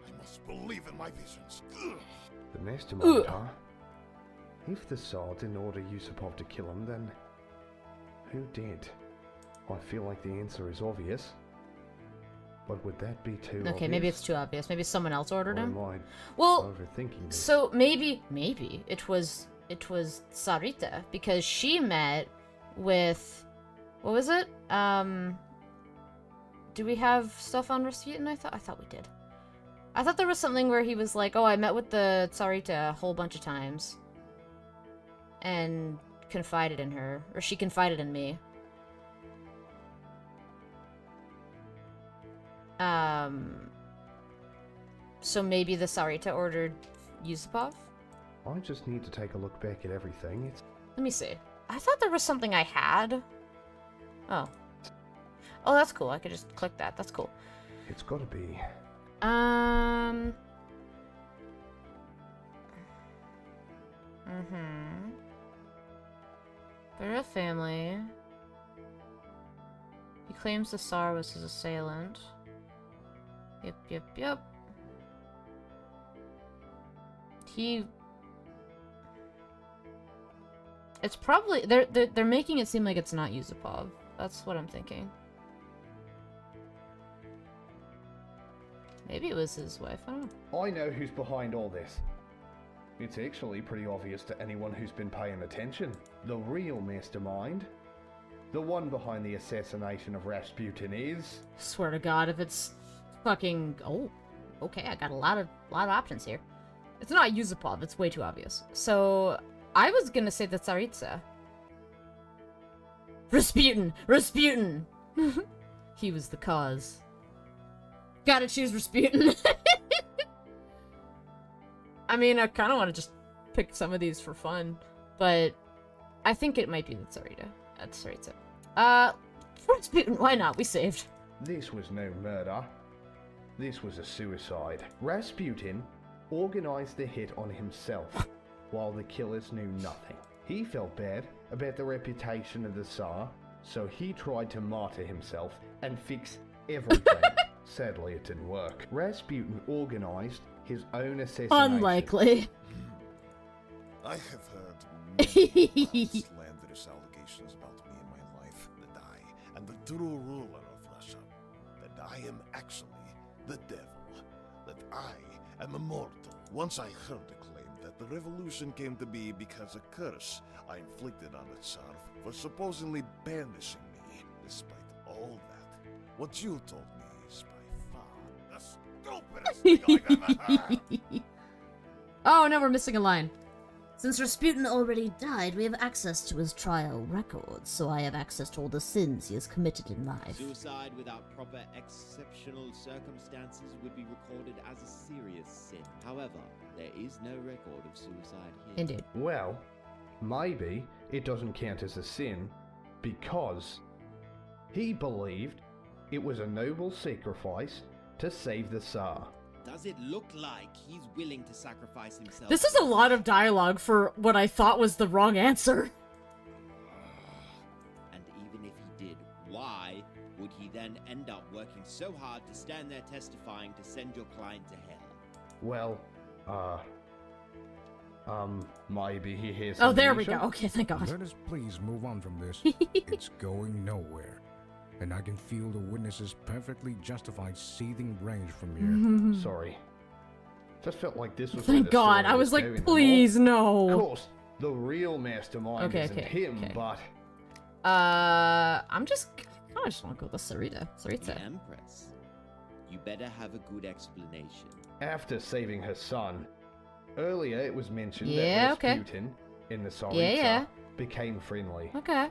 I must believe in my visions. Ugh. The mastermind, huh? If the Tsar didn't order Yusupov to kill him, then who did? I feel like the answer is obvious. But would that be too obvious? Okay, maybe it's too obvious. Maybe someone else ordered him. Or am I Well, overthinking this? so maybe it was Sarita, because she met with, what was it? Do we have stuff on Rasputin? I thought we did. I thought there was something where he was like, oh, I met with the Tsarita a whole bunch of times and confided in her, or she confided in me. So maybe the Sarita ordered Yusupov? I just need to take a look back at everything. Let me see. I thought there was something I had. Oh. Oh, that's cool. I could just click that. That's cool. It's gotta be. They're a family. He claims the Tsar was his assailant. Yep. It's probably they're making it seem like it's not Yusupov. That's what I'm thinking. Maybe it was his wife. I don't know. I know who's behind all this. It's actually pretty obvious to anyone who's been paying attention. The real mastermind, the one behind the assassination of Rasputin, is. Swear to God, if it's fucking okay, I got a lot of options here. It's not Yusupov. It's way too obvious. So I was gonna say the Tsaritsa. Rasputin. He was the cause. Gotta choose Rasputin. I mean, I kind of want to just pick some of these for fun, but I think it might be the Tsarita. Tsaritsa. Rasputin, why not? We saved. This was no murder. This was a suicide. Rasputin organized the hit on himself, while the killers knew nothing. He felt bad about the reputation of the Tsar, so he tried to martyr himself and fix everything. Sadly, it didn't work. Rasputin organized his own assassination. Unlikely. I have heard many slanderous allegations about me in my life, that I am the true ruler of Russia, that I am actually the devil, that I am immortal. Once I heard the claim that the revolution came to be because a curse I inflicted on the Tsar for supposedly banishing me. Despite all that, what you told me is by far the stupidest thing I've ever heard. Oh no, we're missing a line. Since Rasputin already died, we have access to his trial records, so I have access to all the sins he has committed in life. Suicide without proper exceptional circumstances would be recorded as a serious sin. However, there is no record of suicide here. Indeed. Well, maybe it doesn't count as a sin because he believed it was a noble sacrifice to save the Tsar. does it look like he's willing to sacrifice himself? This is a lot of dialogue for what I thought was the wrong answer. And even if he did, why would he then end up working so hard to stand there testifying to send your client to hell? Well, maybe he hears Oh, there we go. Okay, thank God. Let us please move on from this. It's going nowhere. And I can feel the witness's perfectly justified seething rage from here. Sorry. Just felt like this was Thank God. I was like, please, no. Of course, the real mastermind isn't him, but... I'm just... I just want to go with Sarita. The Empress. You better have a good explanation. After saving her son, earlier it was mentioned Yeah, that okay. Rasputin in the Sarita Yeah. became friendly. Okay.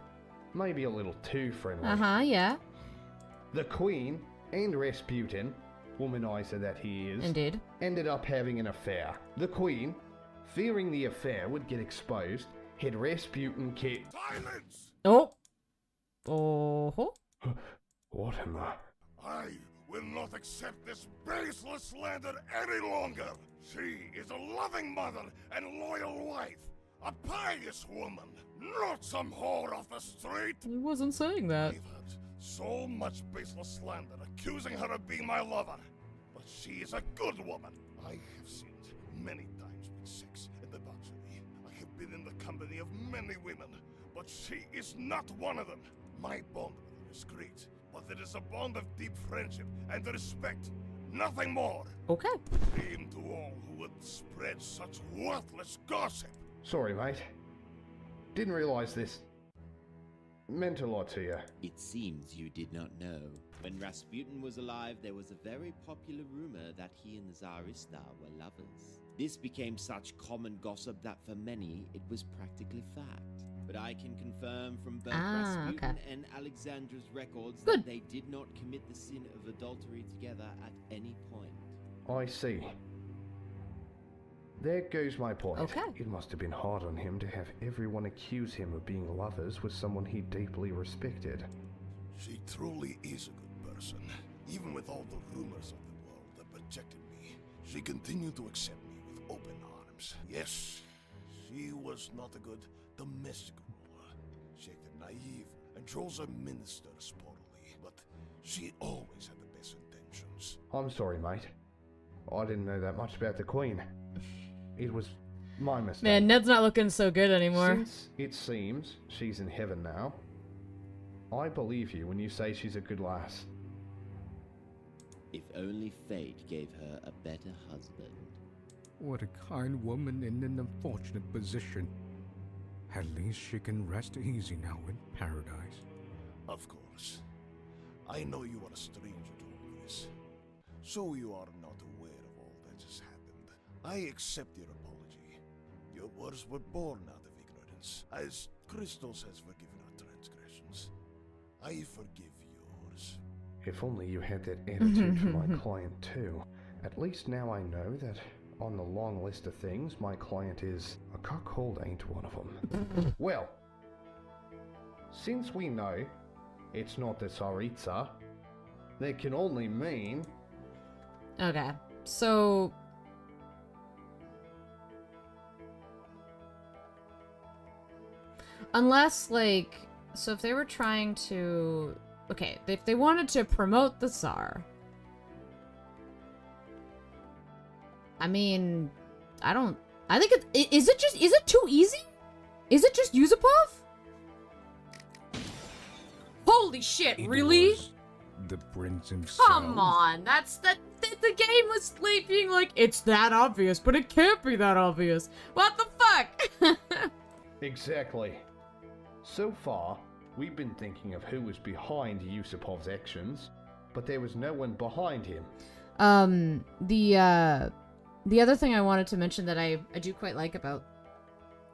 Maybe a little too friendly. Yeah. The Queen and Rasputin, womanizer that he is, Indeed, ended up having an affair. The Queen, fearing the affair would get exposed, had Rasputin kicked. Silence! Oh. Oh. What am I? I will not accept this baseless slander any longer. She is a loving mother and loyal wife. A pious woman, not some whore off the street. He wasn't saying that. I've heard so much baseless slander accusing her of being my lover. But she is a good woman. I have sinned many times with sex and debauchery. I have been in the company of many women, but she is not one of them. My bond with her is great, but it is a bond of deep friendship and respect. Nothing more. Okay. Shame to all who would spread such worthless gossip. Sorry, mate. Didn't realize this meant a lot to you. It seems you did not know. When Rasputin was alive, there was a very popular rumor that he and the Tsarista were lovers. This became such common gossip that for many, it was practically fact. But I can confirm from both Rasputin and Alexandra's records that they did not commit the sin of adultery together at any point. I see. There goes my point. Okay. It must have been hard on him to have everyone accuse him of being lovers with someone he deeply respected. She truly is a good person. Even with all the rumors of the world that rejected me, she continued to accept me with open arms. Yes, she was not a good domestic ruler. She acted naive and chose her ministers poorly, but she always had the best intentions. I'm sorry, mate. I didn't know that much about the Queen. It was my mistake. Man, Ned's not looking so good anymore. Since it seems she's in heaven now, I believe you when you say she's a good lass. If only fate gave her a better husband. What a kind woman in an unfortunate position. At least she can rest easy now in paradise. Of course. I know you are a stranger to all this, so you are not aware of all that has happened. I accept your apology. Your words were born out of ignorance, as Christos has forgiven our transgressions. I forgive yours. If only you had that attitude for my client too. At least now I know that on the long list of things, my client is a cuckold ain't one of them. Well, since we know it's not the Tsaritsa, that can only mean... Okay, so... Unless, like... So if they were trying to... Okay, if they wanted to promote the Tsar... I mean... I don't... I think it... Is it too easy? Is it just Yusupov? Holy shit, really? The prince himself. Come on, the game was being like, it's that obvious, but it can't be that obvious. What the fuck? Exactly. So far, we've been thinking of who was behind Yusupov's actions, but there was no one behind him. The other thing I wanted to mention that I do quite like about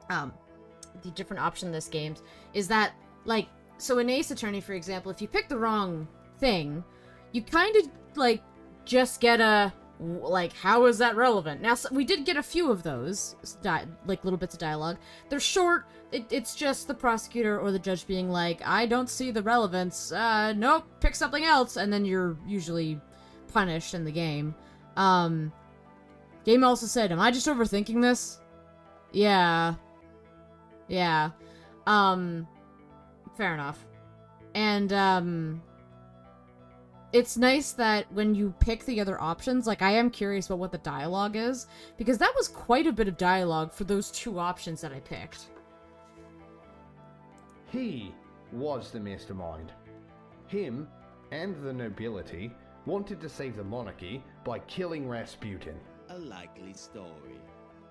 the different option in this game is that, like, so in Ace Attorney, for example, if you pick the wrong thing, you kind of, like, just get a, like, how is that relevant? Now, so we did get a few of those, like, little bits of dialogue. They're short, it's just the prosecutor or the judge being like, I don't see the relevance, nope, pick something else, and then you're usually punished in the game. Game also said, am I just overthinking this? Yeah. Yeah. Fair enough. And, it's nice that when you pick the other options, like, I am curious about what the dialogue is, because that was quite a bit of dialogue for those two options that I picked. He was the mastermind. Him and the nobility wanted to save the monarchy by killing Rasputin. A likely story.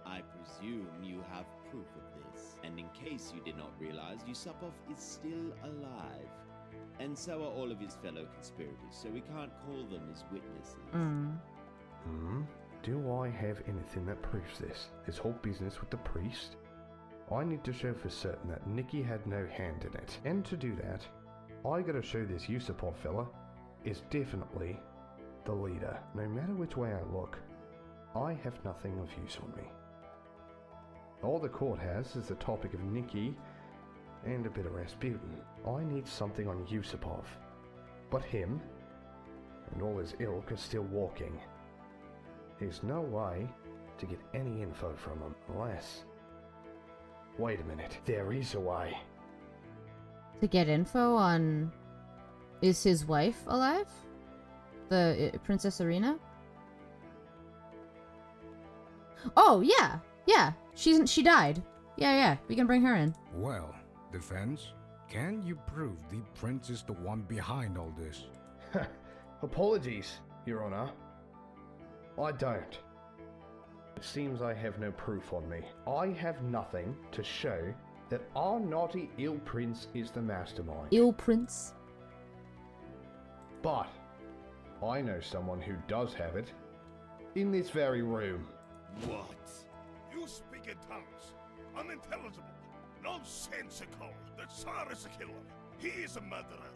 I presume you have proof of this. And in case you did not realize, Yusupov is still alive. And so are all of his fellow conspirators, so we can't call them as witnesses. Do I have anything that proves this? This whole business with the priest? I need to show for certain that Nikki had no hand in it. And to do that, I gotta show this Yusupov fella is definitely the leader. No matter which way I look, I have nothing of use on me. All the court has is the topic of Nikki and a bit of Rasputin. I need something on Yusupov. But him and all his ilk are still walking. There's no way to get any info from him unless... Wait a minute, there is a way. To get info on... Is his wife alive? The Princess Irina? Oh, yeah! Yeah! She died. Yeah, we can bring her in. Well, defense, can you prove the prince is the one behind all this? Apologies, Your Honor. I don't. It seems I have no proof on me. I have nothing to show that our naughty ill prince is the mastermind. Ill prince? But I know someone who does have it. In this very room. What? You speak in tongues. Unintelligible. Nonsensical. The Tsar is a killer. He is a murderer.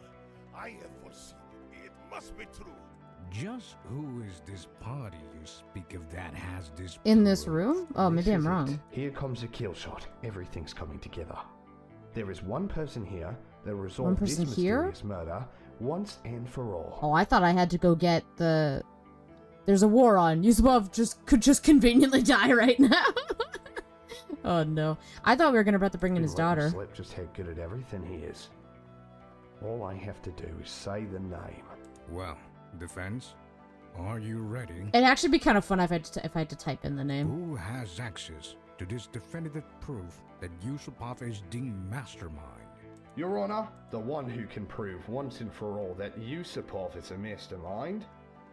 I have foreseen it. It must be true. Just who is this party you speak of that has this... In this room? Oh, maybe I'm wrong. It. Here comes a kill shot. Everything's coming together. There is one person here that resolved this mysterious murder once and for all. Oh, I thought I had to go get the... There's a war on. Yusupov could just conveniently die right now. Oh no. I thought we were about to bring in his daughter. Slip just how good at everything he is. All I have to do is say the name. Well, defense, are you ready? It'd actually be kind of fun if I had to type in the name. Who has access to this definitive proof that Yusupov is the mastermind? Your Honor, the one who can prove once and for all that Yusupov is a mastermind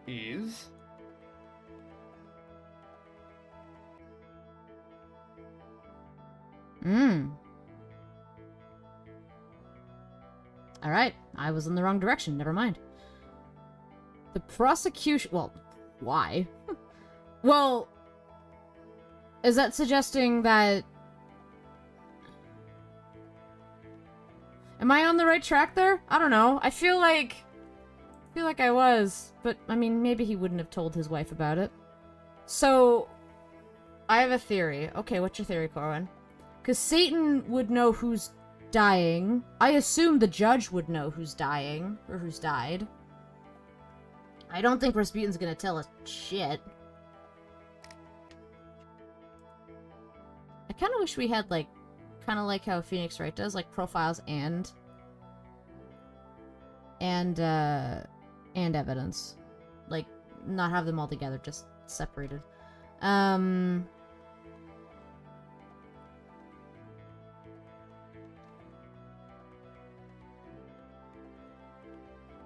is... Alright, I was in the wrong direction, never mind. The prosecution... Well, why? Well, is that suggesting that... Am I on the right track there? I don't know. I feel like I was. But, I mean, maybe he wouldn't have told his wife about it. So, I have a theory. Okay, what's your theory, Corwin? Because Satan would know who's dying. I assume the judge would know who's dying, or who's died. I don't think Rasputin's gonna tell us shit. I kind of wish we had, like, kind of like how Phoenix Wright does, like, profiles and evidence. Like, not have them all together, just separated.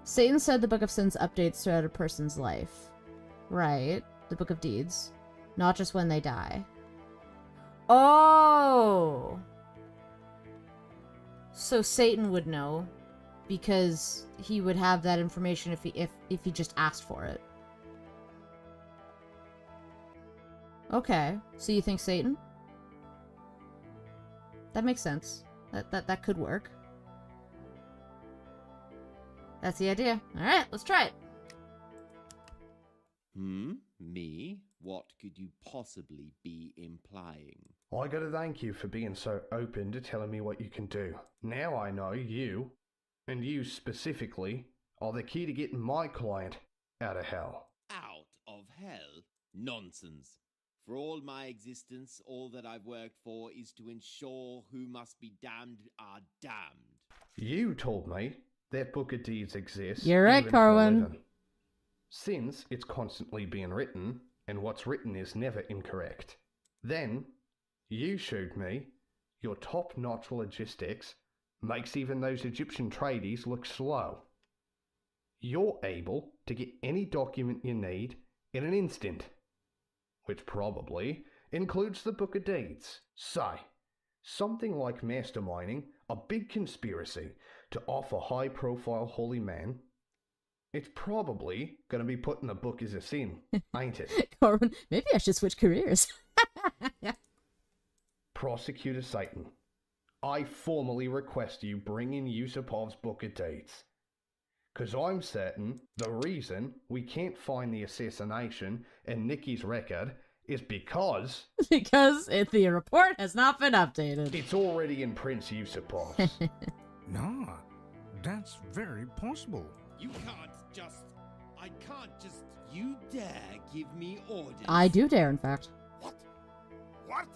Satan said the Book of Sins updates throughout a person's life. Right. The Book of Deeds. Not just when they die. Oh! So Satan would know, because he would have that information if he just asked for it. Okay. So you think Satan? That makes sense. That could work. That's the idea. Alright, let's try it. Me? What could you possibly be implying? I gotta thank you for being so open to telling me what you can do. Now I know you, and you specifically, are the key to getting my client out of hell. Out of hell? Nonsense. For all my existence, all that I've worked for is to ensure who must be damned are damned. You told me that Book of Deeds exists. You're right, even for Corwin. living. Since it's constantly being written, and what's written is never incorrect. Then, you showed me your top-notch logistics makes even those Egyptian tradies look slow. You're able to get any document you need in an instant, which probably includes the Book of Deeds. Say, something like masterminding a big conspiracy to off a high-profile holy man, it's probably going to be put in the book as a sin, ain't it? Corwin, maybe I should switch careers. Prosecutor Satan, I formally request you bring in Yusupov's Book of Deeds. Because I'm certain the reason we can't find the assassination in Nikki's record is because... because the report has not been updated. It's already in Prince Yusupov's. No, that's very possible. You can't just... I can't just... You dare give me orders? I do dare, in fact. What? What?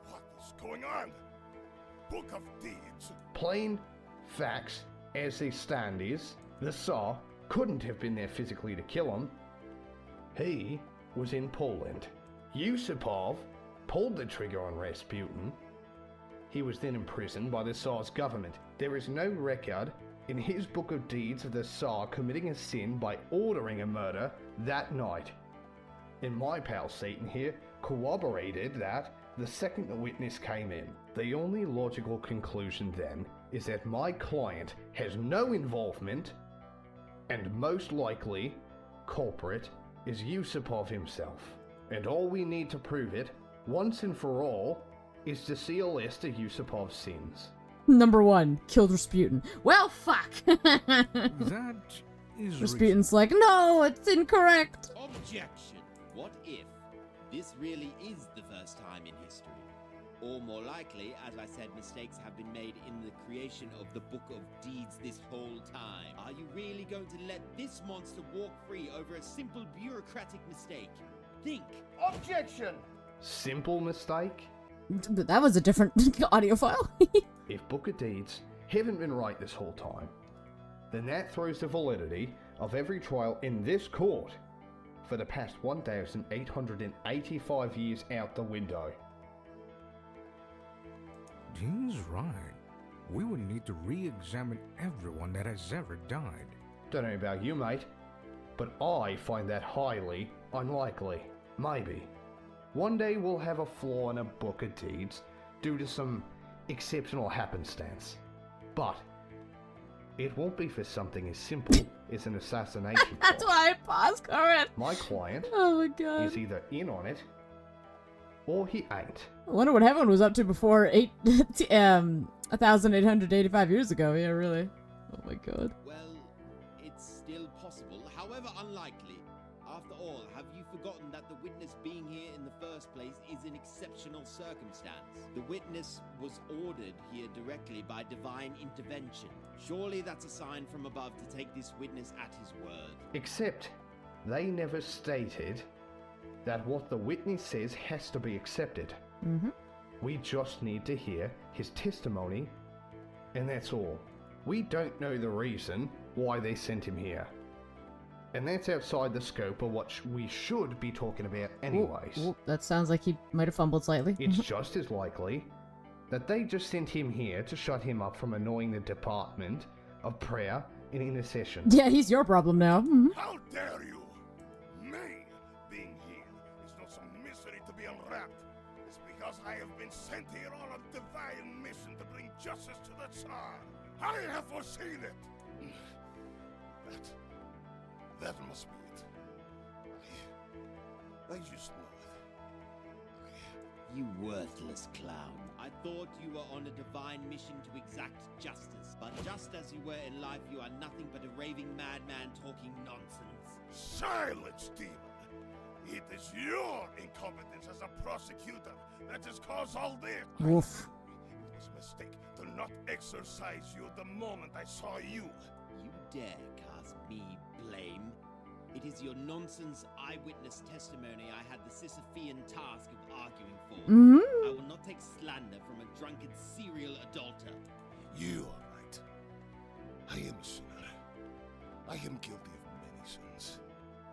What is going on? Book of Deeds. Plain facts as they stand is, the Tsar couldn't have been there physically to kill him. He was in Poland. Yusupov pulled the trigger on Rasputin. He was then imprisoned by the Tsar's government. There is no record in his Book of Deeds of the Tsar committing a sin by ordering a murder that night. And my pal Satan here corroborated that the second the witness came in. The only logical conclusion then is that my client has no involvement, and most likely culprit is Yusupov himself. And all we need to prove it, once and for all, is to see a list of Yusupov's sins. Number 1, killed Rasputin. Well, fuck! That is Rasputin's like, no, it's incorrect! Objection. What if this really is the first time in history? Or more likely, as I said, mistakes have been made in the creation of the Book of Deeds this whole time. Are you really going to let this monster walk free over a simple bureaucratic mistake? Think. Objection! Simple mistake? That was a different audio file. If Book of Deeds haven't been right this whole time, then that throws the validity of every trial in this court for the past 1,885 years out the window. He's right. We would need to re-examine everyone that has ever died. Don't know about you, mate, but I find that highly unlikely. Maybe. One day we'll have a flaw in a Book of Deeds due to some exceptional happenstance. But it won't be for something as simple as an assassination plot. That's why I paused, Corwin. My client oh my god. is either in on it or he ain't. I wonder what everyone was up to before 1,885 years ago. Yeah, really. Oh my god. Well, it's still possible, however unlikely. After all, have you forgotten that the witness being here in the first place is an exceptional circumstance? The witness was ordered here directly by divine intervention. Surely that's a sign from above to take this witness at his word. Except they never stated that what the witness says has to be accepted. Mm-hmm. We just need to hear his testimony, and that's all. We don't know the reason why they sent him here. And that's outside the scope of what we should be talking about anyways. Ooh, that sounds like he might have fumbled slightly. It's just as likely that they just sent him here to shut him up from annoying the Department of Prayer and Intercession. Yeah, he's your problem now. Mm-hmm. How dare you! Me being here is not some mystery to be unwrapped. It's because I have been sent here on a divine mission to bring justice to the Tsar. I have foreseen it. That must be it. I just know it. You worthless clown. I thought you were on a divine mission to exact justice. But just as you were in life, you are nothing but a raving madman talking nonsense. Silence, demon! It is your incompetence as a prosecutor that has caused all this. Woof. It was a mistake to not exercise you the moment I saw you. You dare cast me blame? It is your nonsense eyewitness testimony I had the Sisyphean task of arguing for. I will not take slander from a drunken serial adulterer. You are right. I am a sinner. I am guilty of many sins.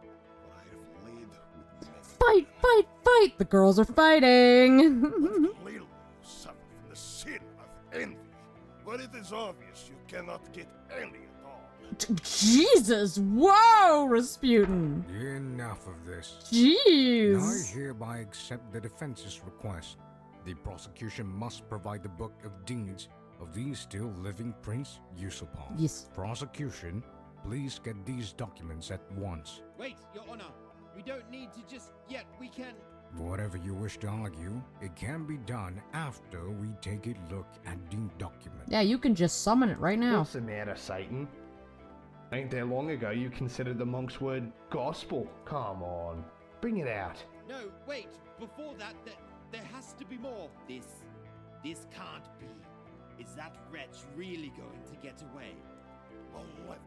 But I have laid with many. Fight, fight, fight! The girls are fighting! Clearly you suffer from the sin of envy. But it is obvious you cannot get any at all. Jesus! Whoa, Rasputin! Enough of this. Jeez! I hereby accept the defense's request. The prosecution must provide the book of deeds of the still living Prince Yusupov. Yes. Prosecution, please get these documents at once. Wait, Your Honor. We don't need to just yet. We can. Whatever you wish to argue, it can be done after we take a look at the document. Yeah, you can just summon it right now. What's the matter, Satan? Ain't that long ago you considered the monk's word gospel? Come on, bring it out. No, wait. Before that, there has to be more. This can't be. Is that wretch really going to get away? Malevolent,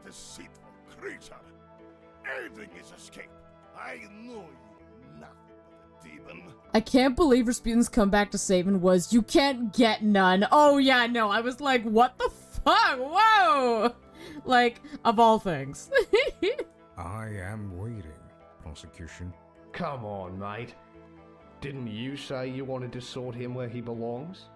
deceitful creature. Aiding his escape. I know you nothing but a demon. I can't believe Rasputin's comeback to Sabin was, "You can't get none." Oh yeah, no, I was like, what the fuck? Whoa! Like, of all things. I am waiting, prosecution. Come on, mate. Didn't you say you wanted to sort him where he belongs?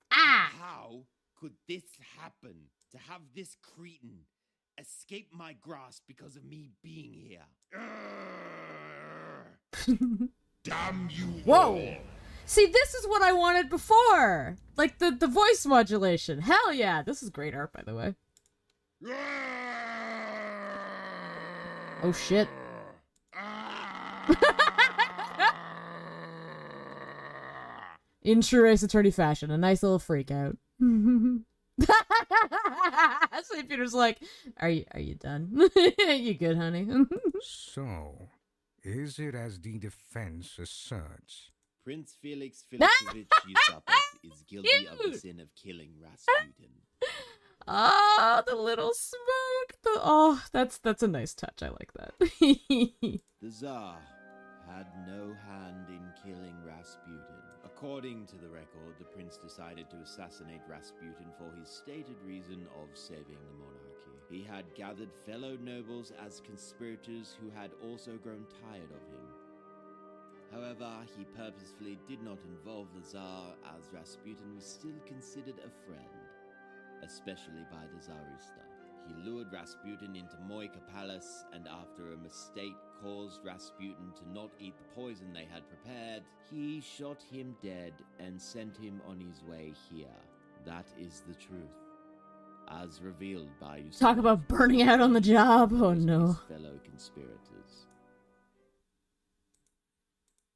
How could this happen? To have this cretin escape my grasp because of me being here? Damn you! Whoa! See, this is what I wanted before! Like, the voice modulation. Hell yeah! This is great art, by the way. Oh shit. In true Ace Attorney fashion, a nice little freak out. St. Peter's like, are you done? You good, honey? So, is it as the defense asserts? Prince Felix Philipovich Yusupov is guilty of the sin of killing Rasputin. Oh, the little smoke. Oh, that's a nice touch. I like that. The Tsar had no hand in killing Rasputin. According to the record, the prince decided to assassinate Rasputin for his stated reason of saving the monarchy. He had gathered fellow nobles as conspirators who had also grown tired of him. However, he purposefully did not involve the Tsar, as Rasputin was still considered a friend, especially by the Tsarista. He lured Rasputin into Moika Palace, and after a mistake caused Rasputin to not eat the poison they had prepared, he shot him dead and sent him on his way here. That is the truth, as revealed by Yusupov. Talk about burning out on the job. Oh no. Fellow conspirators.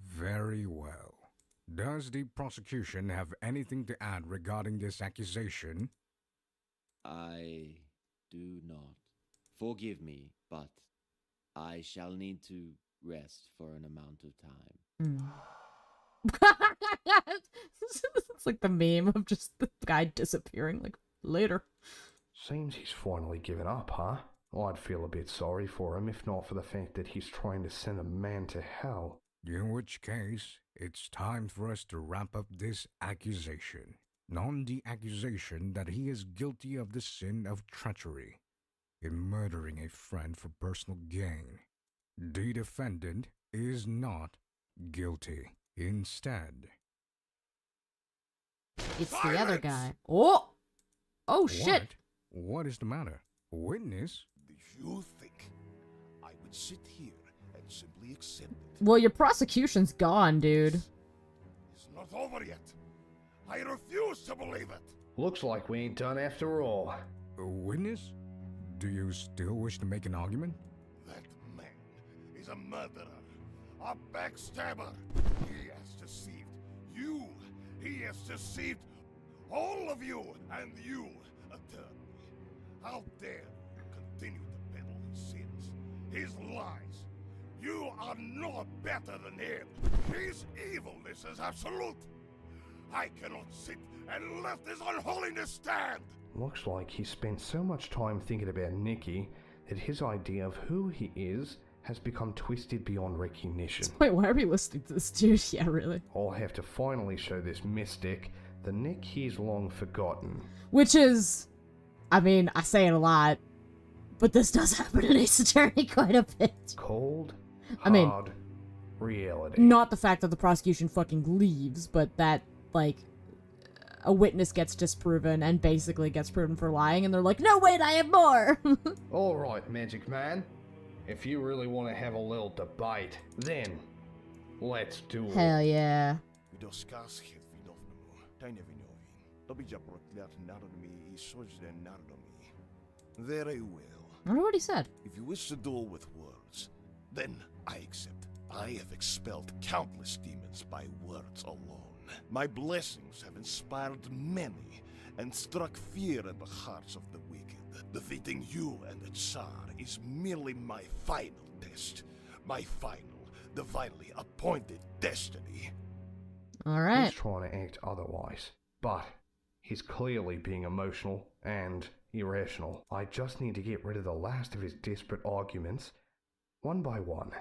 Very well. Does the prosecution have anything to add regarding this accusation? I do not. Forgive me, but I shall need to rest for an amount of time. It's like the meme of just the guy disappearing, like, later. Seems he's finally given up, huh? I'd feel a bit sorry for him if not for the fact that he's trying to send a man to hell. In which case, it's time for us to wrap up this accusation. On the accusation that he is guilty of the sin of treachery in murdering a friend for personal gain. The defendant is not guilty. Instead, It's the other guy. Oh! Oh shit! What is the matter? Witness? Do you think I would sit here and simply accept it? Well, your prosecution's gone, dude. It's not over yet. I refuse to believe it. Looks like we ain't done after all. A witness? Do you still wish to make an argument? That man is a murderer, a backstabber. He has deceived you. He has deceived all of you, and you, attorney. How dare you continue to peddle his sins, his lies? You are not better than him. His evilness is absolute. I cannot sit and let this unholiness stand. Looks like he spent so much time thinking about Nicky that his idea of who he is has become twisted beyond recognition. Wait, why are we listening to this dude? Yeah, really. I'll have to finally show this mystic the Nick he's long forgotten. Which is, I mean, I say it a lot, but this does happen in Ace Attorney quite a bit. Cold, I mean, hard reality. not the fact that the prosecution fucking leaves, but that, like, a witness gets disproven and basically gets proven for lying, and they're like, no, wait, I have more! Alright, Magic Man. If you really want to have a little debate, then let's do it. Hell yeah. Very well. I wonder what he said. If you wish to duel with words, then I accept. I have expelled countless demons by words alone. My blessings have inspired many and struck fear in the hearts of the wicked. Defeating you and the Tsar is merely my final test. My final, divinely appointed destiny. Alright. He's trying to act otherwise, but he's clearly being emotional and irrational. I just need to get rid of the last of his desperate arguments, one by one.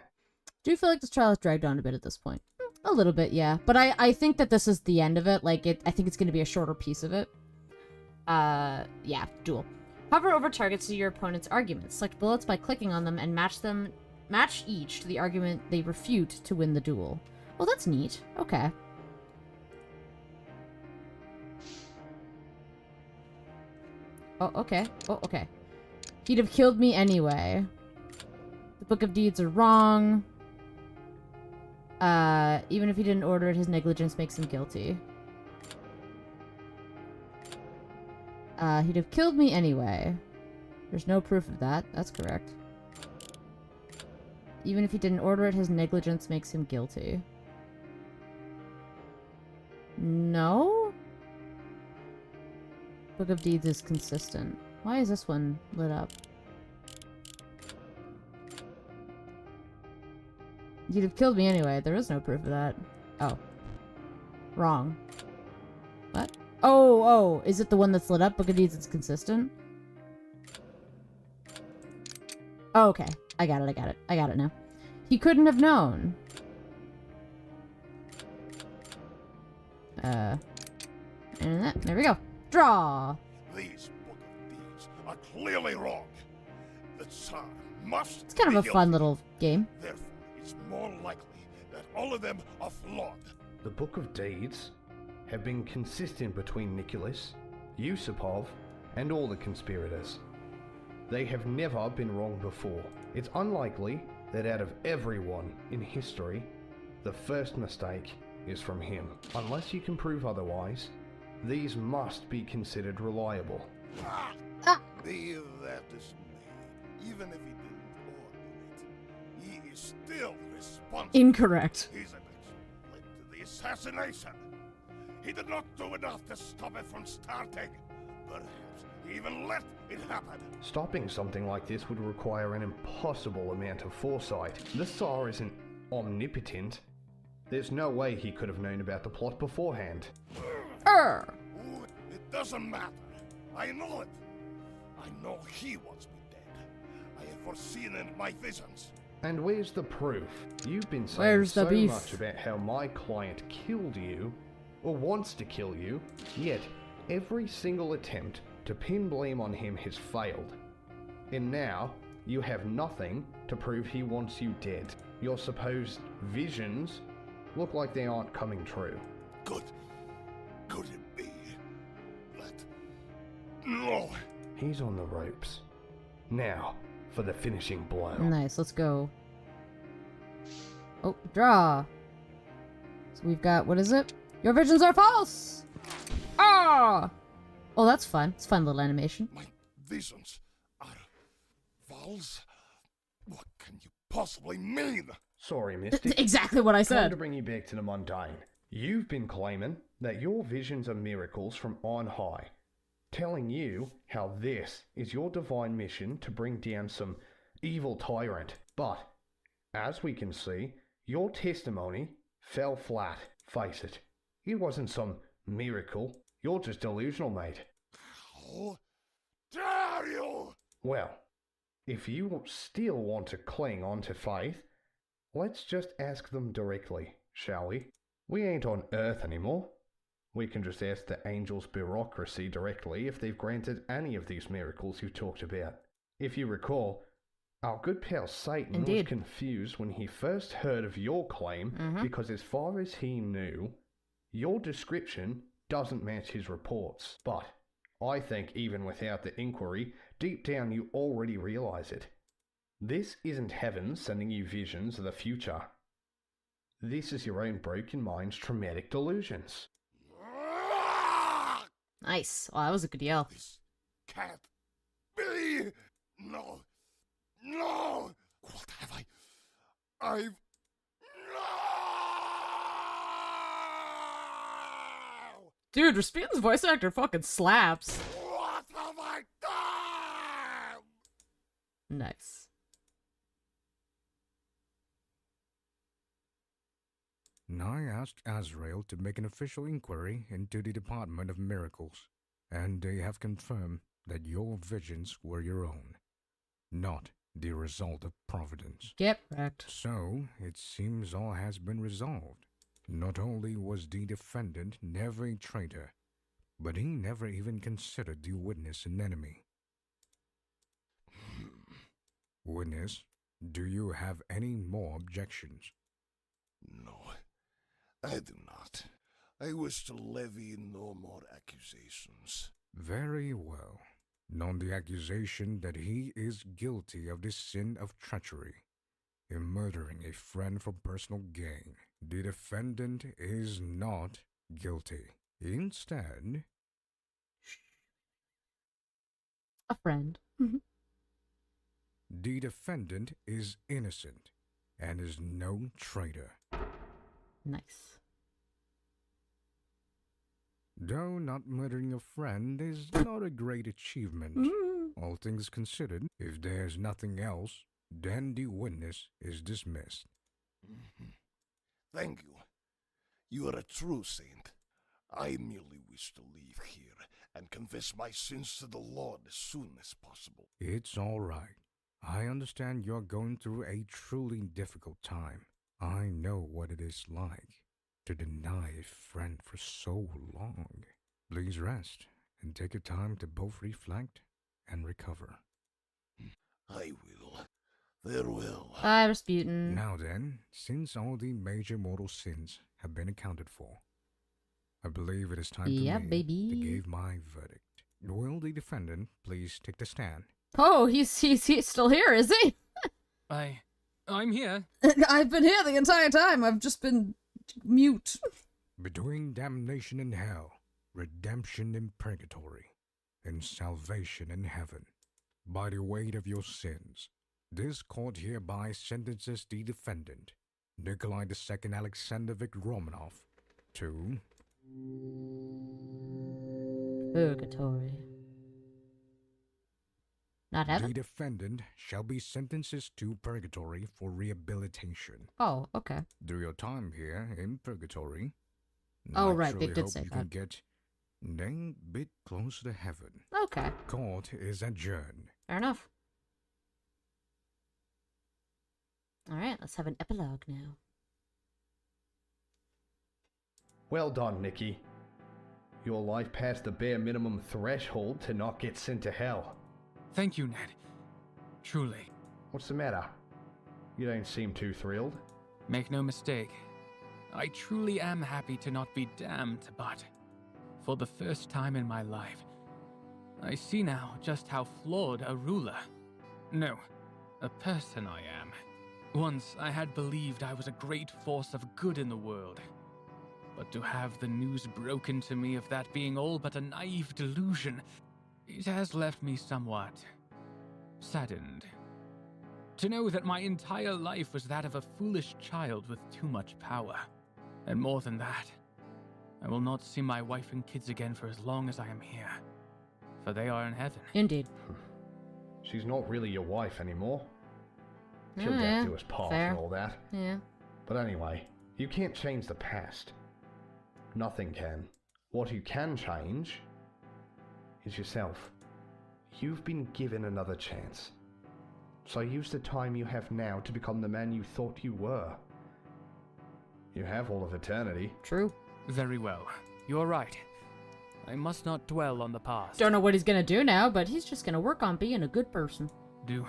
Do you feel like this trial has dragged on a bit at this point? A little bit, yeah. But I think that this is the end of it. Like, I think it's going to be a shorter piece of it. Yeah, duel. Hover over targets to your opponent's arguments. Select bullets by clicking on them and match each to the argument they refute to win the duel. Oh, that's neat. Okay. Oh, okay. Oh, okay. He'd have killed me anyway. The Book of Deeds are wrong. Even if he didn't order it, his negligence makes him guilty. He'd have killed me anyway. There's no proof of that. That's correct. Even if he didn't order it, his negligence makes him guilty. No? Book of Deeds is consistent. Why is this one lit up? You'd have killed me anyway. There is no proof of that. Oh. Wrong. What? Oh, is it the one that's lit up? Book of Deeds is consistent? Oh, okay. I got it now. He couldn't have known. And that, there we go. Draw! These Book of Deeds are clearly wrong. The Tsar must It's kind of a be fun guilty. little game. Therefore, it's more likely that all of them are flawed. The Book of Deeds have been consistent between Nicholas, Yusupov, and all the conspirators. They have never been wrong before. It's unlikely that out of everyone in history, the first mistake is from him. Unless you can prove otherwise, these must be considered reliable. Be that as may, even if he didn't order it, he is still responsible. Incorrect. His action led to the assassination. He did not do enough to stop it from starting. Perhaps he even let it happen. Stopping something like this would require an impossible amount of foresight. The Tsar isn't omnipotent. There's no way he could have known about the plot beforehand. It doesn't matter. I know it. I know he wants me dead. I have foreseen it in my visions. And where's the proof? You've been saying Where's the so beef? much about how my client killed you, or wants to kill you, yet every single attempt to pin blame on him has failed. And now, you have nothing to prove he wants you dead. Your supposed visions look like they aren't coming true. Could it be that... No! He's on the ropes. Now, for the finishing blow. Nice, let's go. Oh, draw. So we've got, what is it? Your visions are false! Ah! Oh, that's fun. It's a fun little animation. My visions are false? What can you possibly mean? Sorry, Mystic. Exactly what I Time said. to bring you back to the mundane. You've been claiming that your visions are miracles from on high, telling you how this is your divine mission to bring down some evil tyrant. But, as we can see, your testimony fell flat. Face it, it wasn't some miracle. You're just delusional, mate. How dare you! Well, if you still want to cling on to faith, let's just ask them directly, shall we? We ain't on Earth anymore. We can just ask the angels' bureaucracy directly if they've granted any of these miracles you talked about. If you recall, our good pal Satan was confused when he first heard of your claim because as far as he knew, your description doesn't match his reports. But I think even without the inquiry, deep down you already realize it. This isn't heaven sending you visions of the future. This is your own broken mind's traumatic delusions. Nice. Oh, that was a good yell. This can't be! No! No! What have I've... No! Dude, Rasputin's voice actor fucking slaps. What have I done? Nice. I asked Azrael to make an official inquiry into the Department of Miracles, and they have confirmed that your visions were your own, not the result of providence. Get wrecked. So, it seems all has been resolved. Not only was the defendant never a traitor, but he never even considered the witness an enemy. Witness, do you have any more objections? No, I do not. I wish to levy no more accusations. Very well. On the accusation that he is guilty of the sin of treachery, in murdering a friend for personal gain, the defendant is not guilty. Instead, a friend. The defendant is innocent and is no traitor. Nice. Though not murdering a friend is not a great achievement, all things considered, if there's nothing else, then the witness is dismissed. Thank you. You are a true saint. I merely wish to leave here and confess my sins to the Lord as soon as possible. It's all right. I understand you're going through a truly difficult time. I know what it is like to deny a friend for so long. Please rest and take your time to both reflect and recover. I will. Farewell. Bye, Rasputin. Now then, since all the major mortal sins have been accounted for, I believe it is time for me to give my verdict. Will the defendant please take the stand? Oh, he's still here, is he? I'm here. I've been here the entire time. I've just been mute. Between damnation in hell, redemption in purgatory, and salvation in heaven, by the weight of your sins, this court hereby sentences the defendant, Nikolai II Alexandrovich Romanov, to purgatory. Not heaven? The defendant shall be sentenced to purgatory for rehabilitation. Oh, okay. Through your time here in purgatory, oh, I right, truly they did hope say you that. can get a bit closer to heaven. Okay. Court is adjourned. Fair enough. Alright, let's have an epilogue now. Well done, Nikki. Your life passed the bare minimum threshold to not get sent to hell. Thank you, Ned. Truly. What's the matter? You don't seem too thrilled. Make no mistake. I truly am happy to not be damned, but for the first time in my life, I see now just how flawed a ruler, no, a person I am. Once I had believed I was a great force of good in the world. But to have the news broken to me of that being all but a naive delusion, it has left me somewhat saddened. To know that my entire life was that of a foolish child with too much power. And more than that, I will not see my wife and kids again for as long as I am here. For they are in heaven. Indeed. She's not really your wife anymore. Till Oh, death yeah. do us part Fair. and all that. Yeah. But anyway, you can't change the past. Nothing can. What you can change is yourself. You've been given another chance. So use the time you have now to become the man you thought you were. You have all of eternity. True. Very well. You're right. I must not dwell on the past. Don't know what he's gonna do now, but he's just gonna work on being a good person. Do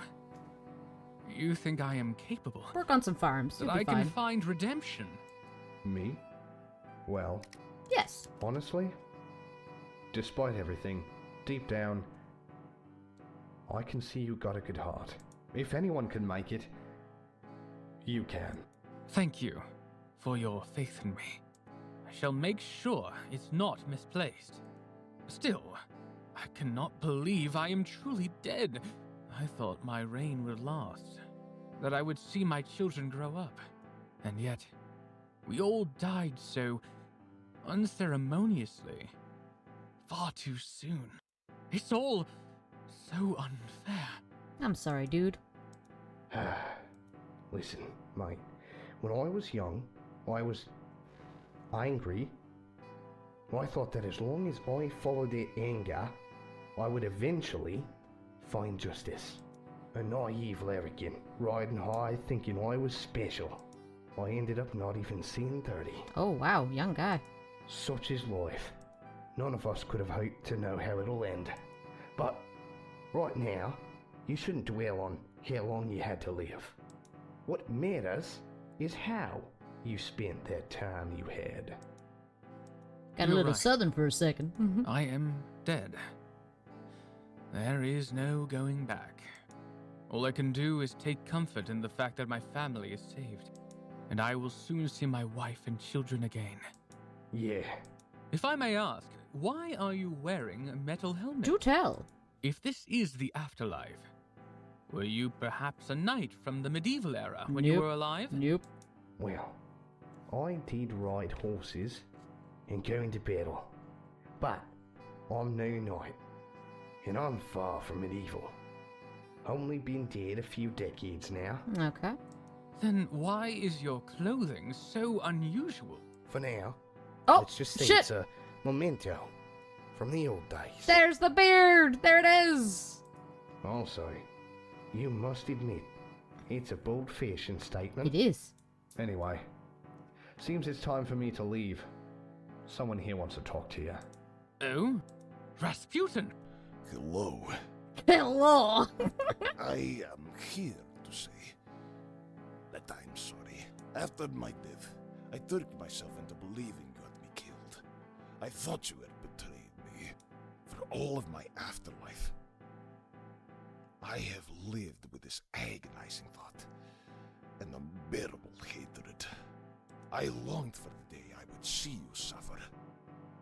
you think I am capable? Work on some farms. That You'll be I can fine. find redemption? Me? Well, Yes. honestly, despite everything, deep down, I can see you got a good heart. If anyone can make it, you can. Thank you for your faith in me. I shall make sure it's not misplaced. Still, I cannot believe I am truly dead. I thought my reign would last, that I would see my children grow up. And yet, we all died so unceremoniously. Far too soon. It's all so unfair. I'm sorry, dude. Listen, mate, when I was young, I was angry. I thought that as long as I followed that anger, I would eventually find justice. A naive larrikin, riding high thinking I was special. I ended up not even seeing 30. Oh, wow, young guy. Such is life. None of us could have hoped to know how it'll end. But right now, you shouldn't dwell on how long you had to live. What matters is how you spent that time you had. Got a You're little right. southern for a second. I am dead. There is no going back. All I can do is take comfort in the fact that my family is saved, and I will soon see my wife and children again. Yeah. If I may ask, why are you wearing a metal helmet? Do tell. If this is the afterlife, were you perhaps a knight from the medieval era when you Nope. were alive? Nope. Well, I did ride horses and go into battle. But I'm no knight, and I'm far from medieval. Only been dead a few decades now. Okay. Then why is your clothing so unusual? For now, Oh, let's just say shit. it's a memento from the old days. There's the beard. There it is. Also, you must admit, it's a bold fashion statement. It is. Anyway, seems it's time for me to leave. Someone here wants to talk to you. Oh? Rasputin! Hello. Hello. I am here to say that I'm sorry. After my death, I tricked myself into believing you had me killed. I thought you had betrayed me for all of my afterlife. I have lived with this agonizing thought, an unbearable hatred. I longed for the day I would see you suffer.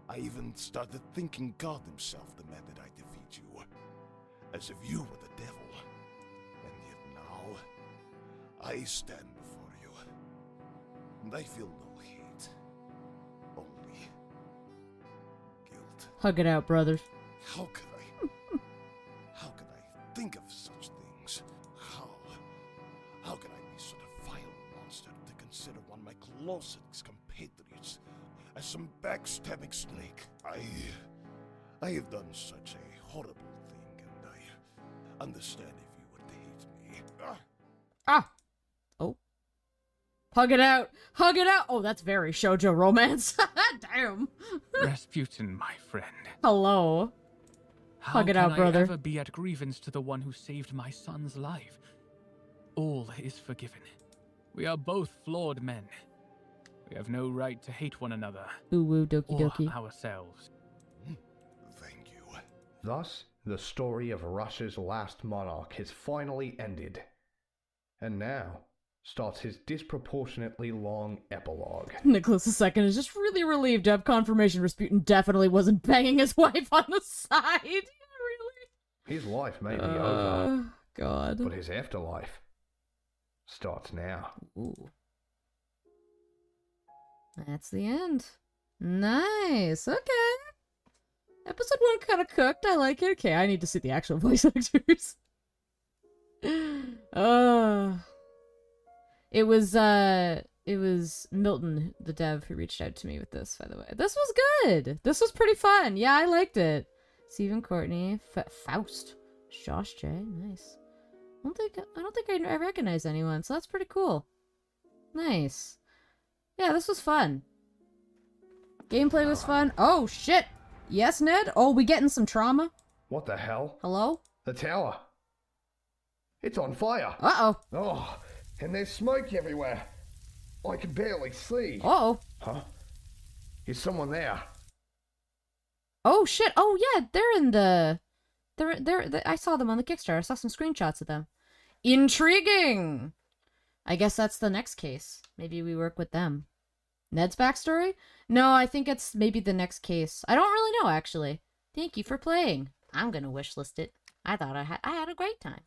I even started thinking God himself demanded I defeat you, as if you were the devil. And yet now, I stand before you, and I feel no hate, only guilt. Hug it out, brothers. How could I think of such things? How can I be such a vile monster to consider one of my closest compatriots as some backstabbing snake? I have done such a horrible thing, and I understand if you would hate me. Ah. Oh. Hug it out. Hug it out. Oh, that's very shoujo romance. Damn. Rasputin, my friend. Hello. How Hug it can out, brother. I ever be at grievance to the one who saved my son's life? All is forgiven. We are both flawed men. We have no right to hate one another. Ooh woo doki or doki. ourselves. Thank you. Thus, the story of Russia's last monarch has finally ended. And now starts his disproportionately long epilogue. Nicholas II is just really relieved to have confirmation Rasputin definitely wasn't banging his wife on the side. Yeah, really? His life may be over, God. but his afterlife starts now. Ooh. That's the end. Nice. Okay. Episode 1 kind of cooked. I like it. Okay, I need to see the actual voice actors. It was Milton, the dev, who reached out to me with this, by the way. This was good. This was pretty fun. Yeah, I liked it. Stephen Courtney, Faust, Josh J. Nice. I don't think I recognize anyone, so that's pretty cool. Nice. Yeah, this was fun. Gameplay was fun. Oh shit! Yes, Ned. Oh, we getting some trauma. What the hell? Hello? The tower. It's on fire. Uh-oh. Oh, and there's smoke everywhere. I can barely see. Uh-oh. Huh? Is someone there? Oh shit! Oh yeah, they're in the... I saw them on the Kickstarter. I saw some screenshots of them. Intriguing! I guess that's the next case. Maybe we work with them. Ned's backstory? No, I think it's maybe the next case. I don't really know, actually. Thank you for playing. I'm gonna wishlist it. I thought I had a great time.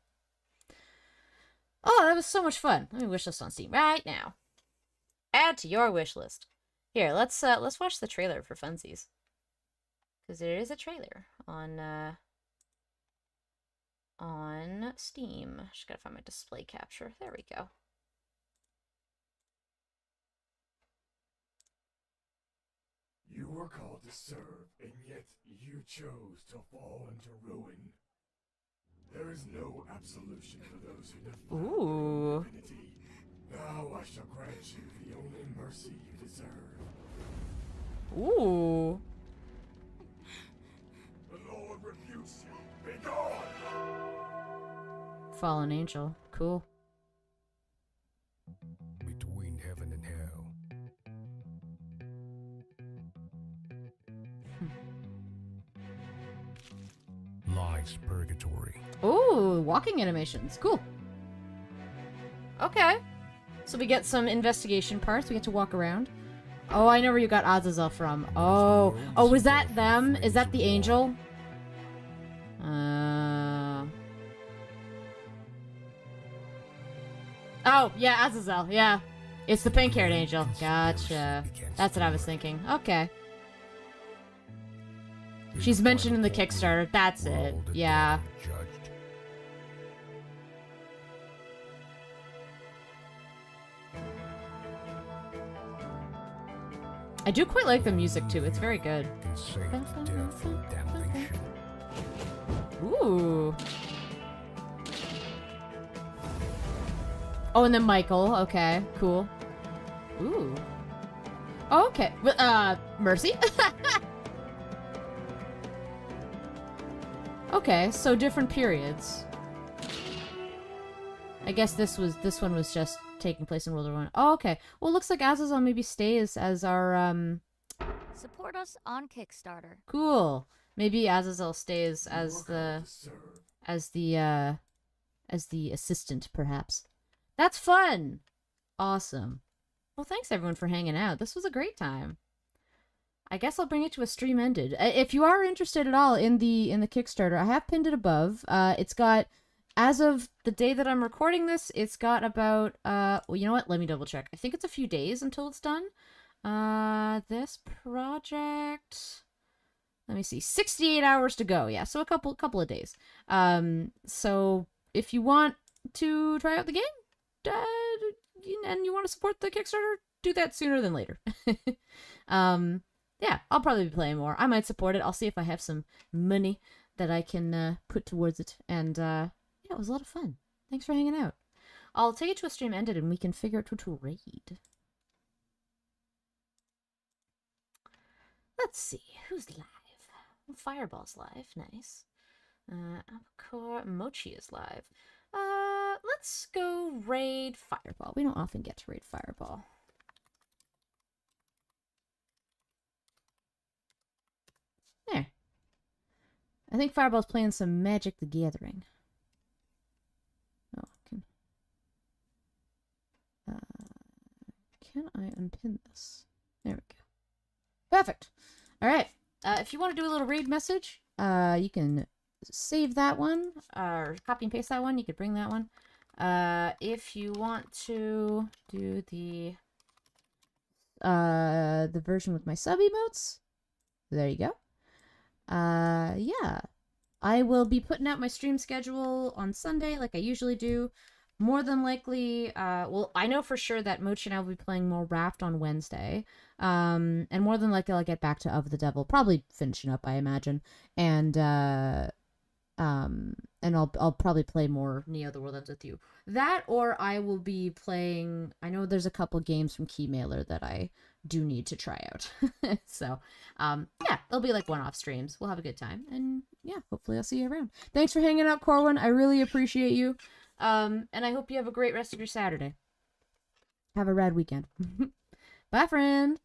Oh, that was so much fun. Let me wish this on Steam right now. Add to your wish list. Here, let's watch the trailer for funsies. Because there is a trailer on Steam. Just gotta find my display capture. There we go. You were called to serve, and yet you chose to fall into ruin. There is no absolution for those who defy Ooh. divinity. Now I shall grant you the only mercy you deserve. Ooh. The Lord rebukes you. Be gone! Fallen angel. Cool. Between heaven and hell. Lies purgatory. Ooh, walking animations. Cool. Okay. So we get some investigation parts. We get to walk around. Oh, I know where you got Azazel from. Oh. Oh, was that them? Is that the angel? Oh, yeah, Azazel. Yeah. It's the pink-haired angel. Gotcha. That's what I was thinking. Okay. She's mentioned in the Kickstarter. That's it. Yeah. I do quite like the music too. It's very good. Ooh. Oh, and then Michael. Okay, cool. Ooh. Oh, okay. Mercy? Okay, so different periods. I guess this one was just taking place in World War I. Oh, okay. Well, it looks like Azazel maybe stays as our Support us on Kickstarter. Cool. Maybe Azazel stays as the assistant, perhaps. That's fun. Awesome. Well, thanks everyone for hanging out. This was a great time. I guess I'll bring it to a stream ended. If you are interested at all in the Kickstarter, I have pinned it above. It's got, as of the day that I'm recording this, it's got about well, you know what? Let me double check. I think it's a few days until it's done. This project, let me see, 68 hours to go. Yeah, so a couple of days. So if you want to try out the game, and you want to support the Kickstarter, do that sooner than later. Yeah, I'll probably be playing more. I might support it. I'll see if I have some money that I can put towards it. And yeah, it was a lot of fun. Thanks for hanging out. I'll take it to a stream ended and we can figure out who to raid. Let's see, who's live? Fireball's live, nice. Mochi is live. Let's go raid Fireball. We don't often get to raid Fireball. There. I think Fireball's playing some Magic the Gathering. Oh, can I unpin this? There we go. Perfect. All right. If you want to do a little raid message, you can save that one or copy and paste that one. You could bring that one. If you want to do the version with my sub emotes, there you go. Yeah, I will be putting out my stream schedule on Sunday like I usually do. more than likely, well, I know for sure that Mochi and I will be playing more Raft on Wednesday. And more than likely I'll get back to Of the Devil, probably finishing up, I imagine. And I'll probably play more Neo the World Ends With You. That, or I will be playing, I know there's a couple games from Keymailer that I do need to try out. So, yeah, they'll be like one-off streams. We'll have a good time. And yeah, hopefully I'll see you around. Thanks for hanging out, Corwin. I really appreciate you. And I hope you have a great rest of your Saturday. Have a rad weekend. Bye, friend.